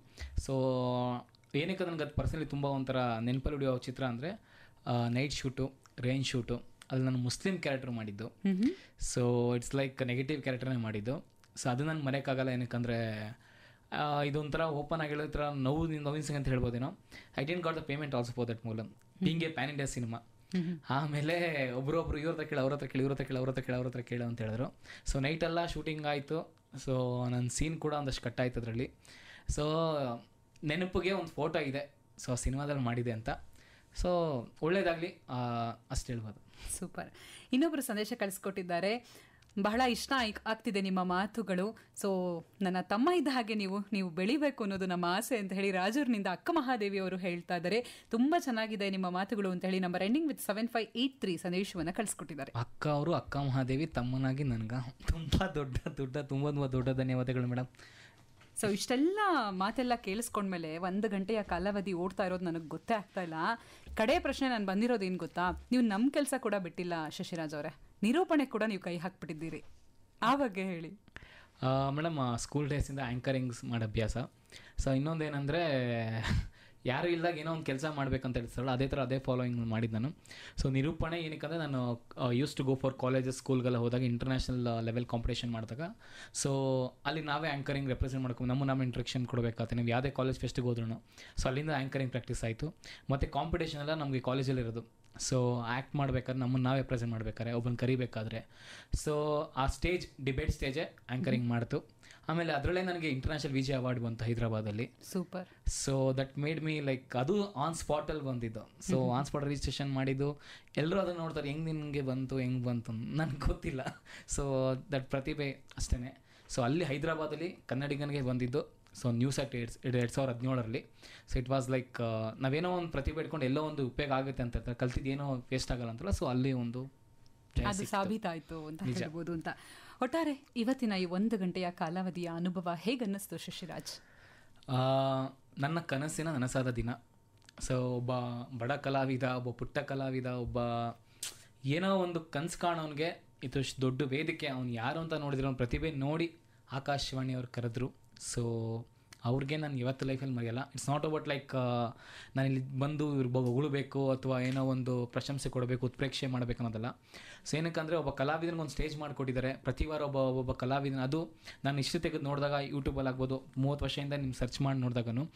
B: ಸೊ ಏನಕ್ಕೆ ನನಗೆ ಅದು ಪರ್ಸನಲಿ ತುಂಬ ಒಂಥರ ನೆನಪಲ್ಲಿ ಉಳಿಯೋ ಚಿತ್ರ ಅಂದರೆ ನೈಟ್ ಶೂಟು, ರೇಂಜ್ ಶೂಟು, ಅಲ್ಲಿ ನಾನು ಮುಸ್ಲಿಂ ಕ್ಯಾರೆಕ್ಟರ್ ಮಾಡಿದ್ದು. ಸೊ ಇಟ್ಸ್ ಲೈಕ್ ನೆಗೆಟಿವ್ ಕ್ಯಾರೆಕ್ಟರ್ನೇ ಮಾಡಿದ್ದು. ಸೊ ಅದು ನಾನು ಮರೆಯೋಕ್ಕಾಗಲ್ಲ, ಏನಕ್ಕಂದರೆ ಇದೊಂಥರ ಓಪನ್ ಆಗಿ ಹೇಳೋ ಥರ ನೋವಿನ ಸಂಗ್ ಅಂತ ಹೇಳ್ಬೋದೇನೋ. I didn't got the payment also for that ಮೂಲಮ್ being a pan India cinema. ಆಮೇಲೆ ಒಬ್ಬರೊಬ್ರು ಇವ್ರ ಹತ್ರ ಕೇಳಿ, ಅವ್ರ ಹತ್ರ ಕೇಳಿ, ಇವ್ರ ಹತ್ರ ಕೇಳಿ, ಅವ್ರ ಹತ್ರ ಕೇಳಿ, ಅವ್ರ ಹತ್ರ ಕೇಳು ಅಂತ ಹೇಳಿದ್ರು. ಸೊ ನೈಟೆಲ್ಲ ಶೂಟಿಂಗ್ ಆಯಿತು. ಸೊ ನನ್ನ ಸೀನ್ ಕೂಡ ಒಂದಷ್ಟು ಕಟ್ ಆಯ್ತು ಅದರಲ್ಲಿ. ಸೊ ನೆನಪಿಗೆ ಒಂದು ಫೋಟೋ ಇದೆ, ಸೊ ಸಿನಿಮಾದಲ್ಲಿ ಮಾಡಿದೆ ಅಂತ. ಸೊ ಒಳ್ಳೇದಾಗಲಿ ಅಷ್ಟು ಹೇಳ್ಬೋದು.
A: ಸೂಪರ್. ಇನ್ನೊಬ್ಬರು ಸಂದೇಶ ಕಳಿಸ್ಕೊಟ್ಟಿದ್ದಾರೆ, ಬಹಳ ಇಷ್ಟ ಆಗ್ತಿದೆ ನಿಮ್ಮ ಮಾತುಗಳು. ಸೊ ನನ್ನ ತಮ್ಮ ಇದ್ದ ಹಾಗೆ ನೀವು ಬೆಳಿಬೇಕು ಅನ್ನೋದು ನಮ್ಮ ಆಸೆ ಅಂತ ಹೇಳಿ ರಾಜೂರಿನಿಂದ ಅಕ್ಕ ಮಹಾದೇವಿ ಅವರು ಹೇಳ್ತಾ ಇದ್ದಾರೆ. ತುಂಬ ಚೆನ್ನಾಗಿದೆ ನಿಮ್ಮ ಮಾತುಗಳು ಅಂತ ಹೇಳಿ ನಂಬರ್ ಎಂಡಿಂಗ್ ವಿತ್ 7583 ಸಂದೇಶವನ್ನು ಕಳಿಸ್ಕೊಟ್ಟಿದ್ದಾರೆ.
B: ಅಕ್ಕ ಅವರು ಅಕ್ಕ ಮಹಾದೇವಿ ತಮ್ಮನಾಗಿ ನನಗೆ ತುಂಬ ದೊಡ್ಡ ಧನ್ಯವಾದಗಳು ಮೇಡಮ್.
A: ಸೊ ಇಷ್ಟೆಲ್ಲ ಮಾತೆಲ್ಲ ಕೇಳಿಸ್ಕೊಂಡ್ಮೇಲೆ 1 ಗಂಟೆಯ ಕಾಲಾವಧಿ ಓಡ್ತಾ ಇರೋದು ನನಗೆ ಗೊತ್ತೇ ಆಗ್ತಾ ಇಲ್ಲ. ಕಡೆ ಪ್ರಶ್ನೆ ನಾನು ಬಂದಿರೋದು ಏನು ಗೊತ್ತಾ, ನೀವು ನಮ್ಮ ಕೆಲಸ ಕೂಡ ಬಿಟ್ಟಿಲ್ಲ ಶಶಿರಾಜ್ ಅವರೇ, ನಿರೂಪಣೆ ಕೂಡ ನೀವು ಕೈ ಹಾಕ್ಬಿಟ್ಟಿದ್ದೀರಿ, ಆ ಬಗ್ಗೆ ಹೇಳಿ.
B: ಮೇಡಮ್ ಸ್ಕೂಲ್ ಡೇಸಿಂದ ಆ್ಯಂಕರಿಂಗ್ಸ್ ಮಾಡೋ ಅಭ್ಯಾಸ. ಸೊ ಇನ್ನೊಂದೇನೆಂದರೆ ಯಾರು ಇಲ್ದಾಗ ಏನೋ ಒಂದು ಕೆಲಸ ಮಾಡ್ಬೇಕಂತ ಹೇಳ್ತಾರಲ್ಲ, ಅದೇ ಫಾಲೋಯಿಂಗ್ ಮಾಡಿದ್ದು ನಾನು. ಸೊ ನಿರೂಪಣೆ ಏನಕ್ಕಂದರೆ ನಾನು use to go for colleges, ಸ್ಕೂಲ್ಗೆಲ್ಲ ಹೋದಾಗ ಇಂಟರ್ನ್ಯಾಷನಲ್ ಲೆವೆಲ್ ಕಾಂಪಿಟೇಷನ್ ಮಾಡಿದಾಗ ಸೊ ಅಲ್ಲಿ ನಾವೇ ಆ್ಯಂಕರಿಂಗ್ ರೆಪ್ರೆಸೆಂಟ್ ಮಾಡ್ಕೊಂಡು ನಮ್ಮ ಇಂಟ್ರಕ್ಷನ್ ಕೊಡಬೇಕಾಗುತ್ತೆ. ನೀವು ಯಾವುದೇ ಕಾಲೇಜ್ ಫೆಸ್ಟಿಗೆ ಹೋದ್ರೂ ಸೊ ಅಲ್ಲಿಂದ ಆ್ಯಂಕರಿಂಗ್ ಪ್ರಾಕ್ಟೀಸ್ ಆಯಿತು. ಮತ್ತು ಕಾಂಪಿಟೇಷನ್ ಎಲ್ಲ ನಮಗೆ ಕಾಲೇಜಲ್ಲಿರೋದು. ಸೊ ಆ್ಯಕ್ಟ್ ಮಾಡ್ಬೇಕಾದ್ರೆ ನಮ್ಮನ್ನು ನಾವೇ ಪ್ರೆಸೆಂಟ್ ಮಾಡ್ಬೇಕಾದ್ರೆ, ಒಬ್ಬನ ಕರಿಬೇಕಾದ್ರೆ, ಸೊ ಆ ಸ್ಟೇಜ್ ಡಿಬೇಟ್ ಸ್ಟೇಜೇ ಆ್ಯಂಕರಿಂಗ್ ಮಾಡ್ತು. ಆಮೇಲೆ ಅದರಲ್ಲೇ ನನಗೆ ಇಂಟರ್ನ್ಯಾಷನಲ್ ವಿಜಯ್ ಅವಾರ್ಡ್ ಬಂತು ಹೈದರಾಬಾದಲ್ಲಿ.
A: Super.
B: So that made me like ಅದು ಆನ್ ಸ್ಪಾಟಲ್ಲಿ ಬಂದಿದ್ದು. ಸೊ ಆನ್ ಸ್ಪಾಟ್ ರಿಜಿಸ್ಟ್ರೇಷನ್ ಮಾಡಿದ್ದು, ಎಲ್ಲರೂ ಅದನ್ನು ನೋಡ್ತಾರೆ, ಹೆಂಗೆ ನಿನಗೆ ಬಂತು ನನಗೆ ಗೊತ್ತಿಲ್ಲ. ಸೊ ದಟ್ ಪ್ರತಿಭೆ ಅಷ್ಟೇ. ಸೊ ಅಲ್ಲಿ ಹೈದರಾಬಾದಲ್ಲಿ ಕನ್ನಡಿಗನಿಗೆ ಬಂದಿದ್ದು. So news act 2017 so it was like ನಾವೇನೋ ಒಂದು ಪ್ರತಿಭೆ ಇಟ್ಕೊಂಡು ಎಲ್ಲೋ ಒಂದು ಉಪಯೋಗ ಆಗುತ್ತೆ ಅಂತ ಹೇಳ್ತಾರೆ, ಕಲ್ತಿದ್ದು ಏನೋ ವೇಸ್ಟ್ ಆಗಲ್ಲ ಅಂತಲ್ಲ. ಸೊ ಅಲ್ಲಿ ಒಂದು
A: ಅದು ಸಾಬೀತಾಯಿತು ಅಂತ ಹೇಳ್ಬೋದು ಅಂತ. ಒಟ್ಟಾರೆ ಇವತ್ತಿನ ಈ 1 ಗಂಟೆಯ ಕಾಲಾವಧಿಯ ಅನುಭವ ಹೇಗನ್ನಿಸ್ತು ಶಶಿರಾಜ್?
B: ನನ್ನ ಕನಸಿನ ನನಸಾದ ದಿನ. ಸೊ ಒಬ್ಬ ಬಡ ಕಲಾವಿದ, ಒಬ್ಬ ಪುಟ್ಟ ಕಲಾವಿದ, ಒಬ್ಬ ಏನೋ ಒಂದು ಕನಸು ಕಾಣೋನಿಗೆ ಇದು ದೊಡ್ಡ ವೇದಿಕೆ. ಅವ್ನು ಯಾರು ಅಂತ ನೋಡಿದ್ರೆ ಅವ್ನ ಪ್ರತಿಭೆ ನೋಡಿ ಆಕಾಶವಾಣಿಯವ್ರು ಕರೆದ್ರು. ಸೊ ಅವ್ರಿಗೆ ನಾನು ಇವತ್ತು ಲೈಫಲ್ಲಿ ಮರೆಯಲ್ಲ. ಇಟ್ಸ್ ನಾಟ್ ಅಬೌಟ್ ಲೈಕ್ ನಾನು ಇಲ್ಲಿ ಬಂದು ಇವ್ರು ಉಳಬೇಕು ಅಥವಾ ಏನೋ ಒಂದು ಪ್ರಶಂಸೆ ಕೊಡಬೇಕು, ಉತ್ಪ್ರೇಕ್ಷೆ ಮಾಡಬೇಕು ಅನ್ನೋದಲ್ಲ. ಸೊ ಏನಕ್ಕಂದರೆ ಒಬ್ಬ ಕಲಾವಿದನಿಗೆ ಒಂದು ಸ್ಟೇಜ್ ಮಾಡಿಕೊಟ್ಟಿದ್ದಾರೆ. ಪ್ರತಿ ವಾರ ಒಬ್ಬ ಕಲಾವಿದನ, ಅದು ನಾನು ಇಷ್ಟು ತೆಗೆದು ನೋಡಿದಾಗ ಯೂಟ್ಯೂಬಲ್ಲಿ ಆಗ್ಬೋದು, 30 ವರ್ಷದಿಂದ ನಿಮ್ಮ ಸರ್ಚ್ ಮಾಡಿ ನೋಡಿದಾಗೂ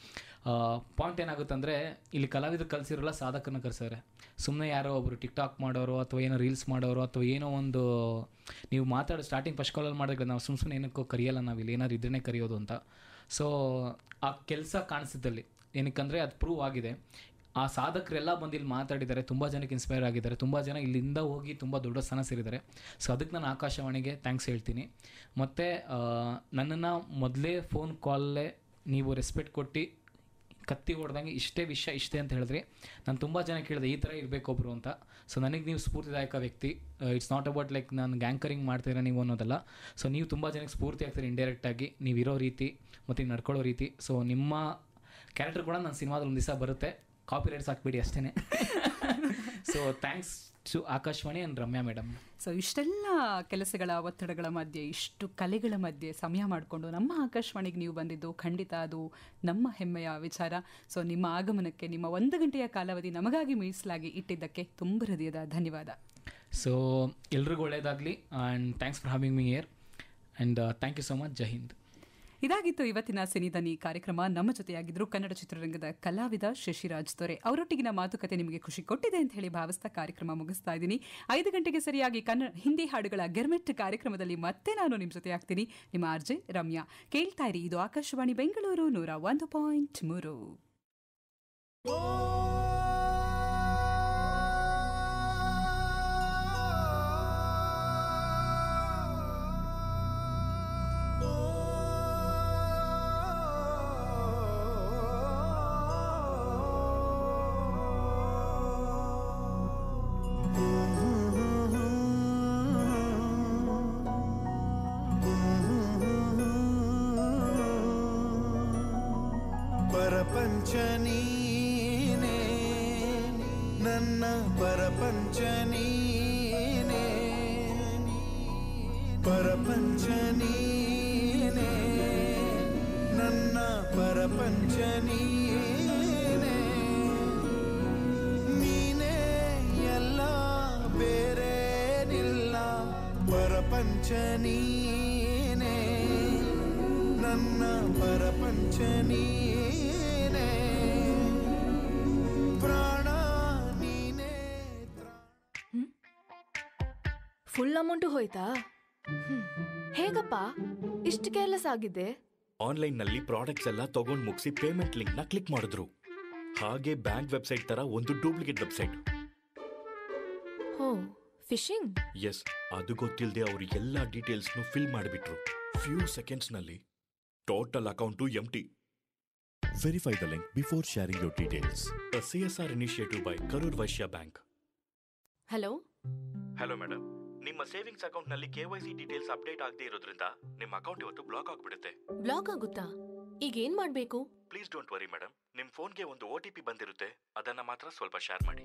B: ಪಾಯಿಂಟ್ ಏನಾಗುತ್ತೆ ಅಂದರೆ, ಇಲ್ಲಿ ಕಲಾವಿದರು ಕಲಿಸಿರಲ್ಲ, ಸಾಧಕರನ್ನ ಕಲಿಸಿದ್ರೆ. ಸುಮ್ಮನೆ ಯಾರೋ ಒಬ್ಬರು ಟಿಕ್ಟಾಕ್ ಮಾಡೋರು ಅಥವಾ ಏನೋ ರೀಲ್ಸ್ ಮಾಡೋರು ಅಥವಾ ಏನೋ ಒಂದು ನೀವು ಮಾತಾಡೋ ಸ್ಟಾರ್ಟಿಂಗ್ ಫಸ್ಟ್ ಕಾಲಲ್ಲಿ ಮಾಡಿದಾಗ ನಾವು ಸುಮ್ಮನೆ ಏನಕ್ಕೋ ಕರೆಯಲ್ಲ, ನಾವು ಇಲ್ಲಿ ಏನಾದ್ರು ಇದ್ರೇ ಕರೆಯೋದು ಅಂತ. ಸೊ ಆ ಕೆಲಸ ಕಾಣಿಸಿದ್ದಲ್ಲಿ ಏನಕ್ಕಂದರೆ ಅದು ಪ್ರೂವ್ ಆಗಿದೆ. ಆ ಸಾಧಕರೆಲ್ಲ ಬಂದು ಇಲ್ಲಿ ಮಾತಾಡಿದ್ದಾರೆ, ತುಂಬ ಜನಕ್ಕೆ ಇನ್ಸ್ಪೈರ್ ಆಗಿದ್ದಾರೆ, ತುಂಬ ಜನ ಇಲ್ಲಿಂದ ಹೋಗಿ ತುಂಬ ದೊಡ್ಡ ಸ್ಥಾನ ಸೇರಿದ್ದಾರೆ. ಸೊ ಅದಕ್ಕೆ ನಾನು ಆಕಾಶವಾಣಿಗೆ ಥ್ಯಾಂಕ್ಸ್ ಹೇಳ್ತೀನಿ. ಮತ್ತು ನನ್ನನ್ನು ಮೊದಲೇ ಫೋನ್ ಕಾಲಲ್ಲೇ ನೀವು ರೆಸ್ಪೆಕ್ಟ್ ಕೊಟ್ಟು ಕತ್ತಿ ಹೊಡೆದಂಗೆ ಇಷ್ಟೇ ಅಂತ ಹೇಳಿದ್ರಿ. ನಾನು ತುಂಬ ಜನ ಕೇಳಿದೆ ಈ ಥರ ಇರಬೇಕೊಬ್ರು ಅಂತ. ಸೊ ನನಗೆ ನೀವು ಸ್ಫೂರ್ತಿದಾಯಕ ವ್ಯಕ್ತಿ. ಇಟ್ಸ್ ನಾಟ್ ಅಬೌಟ್ ಲೈಕ್ ನಾನು ಗ್ಯಾಂಕರಿಂಗ್ ಮಾಡ್ತೀರಾ ನೀವು ಅನ್ನೋದಲ್ಲ. ಸೊ ನೀವು ತುಂಬ ಜನಕ್ಕೆ ಸ್ಫೂರ್ತಿ ಆಗ್ತೀರಿ ಇಂಡೈರೆಕ್ಟಾಗಿ, ನೀವು ಇರೋ ರೀತಿ ಮತ್ತು ನಡ್ಕೊಳ್ಳೋ ರೀತಿ. ಸೊ ನಿಮ್ಮ ಕ್ಯಾರೆಕ್ಟರ್ ಕೂಡ ನನ್ನ ಸಿನಿಮಾದಲ್ಲಿ ಒಂದು ದಿವಸ ಬರುತ್ತೆ, ಕಾಪಿ ರೈಟ್ಸ್ ಹಾಕ್ಬಿಡಿ ಅಷ್ಟೇ. So thanks to Akashvani and Ramya madam.
A: So ಇಷ್ಟೆಲ್ಲ ಕೆಲಸಗಳ ಒತ್ತಡಗಳ ಮಧ್ಯೆ, ಇಷ್ಟು ಕಲೆಗಳ ಮಧ್ಯೆ ಸಮಯ ಮಾಡಿಕೊಂಡು ನಮ್ಮ ಆಕಾಶವಾಣಿಗೆ ನೀವು ಬಂದಿದ್ದು ಖಂಡಿತ ಅದು ನಮ್ಮ ಹೆಮ್ಮೆಯ ವಿಚಾರ. ಸೊ ನಿಮ್ಮ ಆಗಮನಕ್ಕೆ, ನಿಮ್ಮ 1 ಗಂಟೆಯ ಕಾಲಾವಧಿ ನಮಗಾಗಿ ಮೀಸಲಾಗಿ ಇಟ್ಟಿದ್ದಕ್ಕೆ ತುಂಬ ಹೃದಯದ ಧನ್ಯವಾದ.
B: ಸೊ ಎಲ್ರಿಗೂ ಒಳ್ಳೆಯದಾಗಲಿ and thanks for having me here and thank you so much. Jai Hind.
A: ಇದಾಗಿತ್ತು ಇವತ್ತಿನ ಸಿನಿಧನಿ ಕಾರ್ಯಕ್ರಮ. ನಮ್ಮ ಜೊತೆಯಾಗಿದ್ದರು ಕನ್ನಡ ಚಿತ್ರರಂಗದ ಕಲಾವಿದ ಶಶಿರಾಜ್ ದೊರೆ. ಅವರೊಟ್ಟಿಗಿನ ಮಾತುಕತೆ ನಿಮಗೆ ಖುಷಿ ಕೊಟ್ಟಿದೆ ಅಂತ ಹೇಳಿ ಭಾವಿಸ್ತಾ ಕಾರ್ಯಕ್ರಮ ಮುಗಿಸ್ತಾ ಇದ್ದೀನಿ. 5 ಗಂಟೆಗೆ ಸರಿಯಾಗಿ ಹಿಂದಿ ಹಾಡುಗಳ ಗೆರ್ಮೆಟ್ ಕಾರ್ಯಕ್ರಮದಲ್ಲಿ ಮತ್ತೆ ನಾನು ನಿಮ್ಮ ಜೊತೆ ಆಗ್ತೀನಿ. ನಿಮ್ಮ ಆರ್ಜೆ ರಮ್ಯಾ. ಕೇಳ್ತಾ ಇರಿ, ಇದು ಆಕಾಶವಾಣಿ ಬೆಂಗಳೂರು 101.3.
C: ಪರಪಂಚ ನೀನೇ ನನ್ನ ಪರಪಂಚ ನೀನೇ, ಪರಪಂಚ ನೀನೇ ನನ್ನ ಪರಪಂಚ ನೀನೇ, ನೀನೇ ಎಲ್ಲ ಬೇರೇನಿಲ್ಲ, ಪರಪಂಚ ನೀನೇ ನನ್ನ ಪರಪಂಚ ನೀನೇ, ಪ್ರಾಣ ನೀನೇ.
D: ಫುಲ್ ಅಮೌಂಟು ಹೋಯ್ತಾ? ಹೇಗಪ್ಪ ಇಷ್ಟು ಕೇರ್ಲೆಸ್ ಆಗಿದೆ?
E: ಆನ್ಲೈನ್ನಲ್ಲಿ ಪ್ರಾಡಕ್ಟ್ಸ್ ಎಲ್ಲ ತಗೊಂಡ್ ಮುಗಿಸಿ ಪೇಮೆಂಟ್ ಲಿಂಕ್ ನ ಕ್ಲಿಕ್ ಮಾಡಿದ್ರು. ಹಾಗೆ ಬ್ಯಾಂಕ್ ವೆಬ್ಸೈಟ್ ತರ ಒಂದು ಡೂಪ್ಲಿಕೇಟ್ ವೆಬ್ಸೈಟ್.
D: ಹೋ, ಫಿಶಿಂಗ್?
E: ಎಸ್, ಅದು ಗೊತ್ತಿಲ್ಲದೆ ಅವರು ಎಲ್ಲಾ ಡೀಟೇಲ್ಸ್ ಫಿಲ್ ಮಾಡಿಬಿಟ್ರು. ಫ್ಯೂ ಸೆಕೆಂಡ್ಸ್ ನಲ್ಲಿ total account empty. Verify the link before sharing your details. Uh CSR initiative by Karur Vysya bank.
D: Hello
E: hello madam, ನಿಮ್ಮ ಸೇವಿಂಗ್ಸ್ ಅಕೌಂಟ್ ನಲ್ಲಿ KYC ಡೀಟೇಲ್ಸ್ ಅಪ್ಡೇಟ್ ಆಗದೆ ಇರೋದ್ರಿಂದ ನಿಮ್ಮ ಅಕೌಂಟ್ ಇವತ್ತು ಬ್ಲಾಕ್ ಆಗ್ಬಿಡುತ್ತೆ.
D: ಬ್ಲಾಕ್ ಆಗುತ್ತಾ? ಈಗ ಏನ್ ಮಾಡ್ಬೇಕು?
E: ಪ್ಲೀಸ್ ಡೋಂಟ್ ವರಿ ಮೇಡಮ್, ನಿಮ್ ಫೋನ್ಗೆ ಒಂದು OTP ಬಂದಿರುತ್ತೆ, ಅದನ್ನ ಮಾತ್ರ ಸ್ವಲ್ಪ ಶೇರ್ ಮಾಡಿ.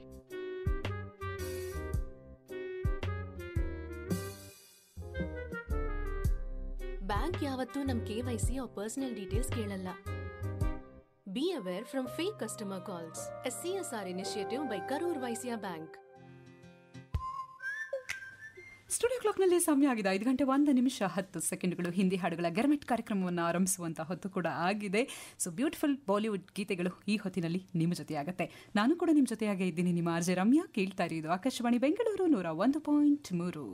D: ಬ್ಯಾಂಕ್ ಯಾವತ್ತೂ ನಮ್ KYC ಪರ್ಸನಲ್ ಡೀಟೇಲ್ಸ್ ಕೇಳಲ್ಲ. Be aware from fake customer calls. A CSR initiative by Karur Vysya bank.
A: Studio ಕ್ಲಾಕ್ನಲ್ಲಿ ಸಮಯ ಆಗಿದೆ 5 ಗಂಟೆ 1 ನಿಮಿಷ 10 ಸೆಕೆಂಡ್ಗಳು. ಹಿಂದಿ ಹಾಡುಗಳ ಗೆರ್ಮೆಟ್ ಕಾರ್ಯಕ್ರಮವನ್ನು ಆರಂಭಿಸುವಂಥ ಹೊತ್ತು ಕೂಡ ಆಗಿದೆ. ಸೊ ಬ್ಯೂಟಿಫುಲ್ ಬಾಲಿವುಡ್ ಗೀತೆಗಳು ಈ ಹೊತ್ತಿನಲ್ಲಿ ನಿಮ್ಮ ಜೊತೆ ಆಗುತ್ತೆ. ನಾನು ಕೂಡ ನಿಮ್ಮ ಜೊತೆಯಾಗೇ ಇದ್ದೀನಿ, ನಿಮ್ಮ ಆರ್ಜೆ ರಮ್ಯಾ. ಕೇಳ್ತಾ ಇರೋದು ಆಕಾಶವಾಣಿ ಬೆಂಗಳೂರು 101.3.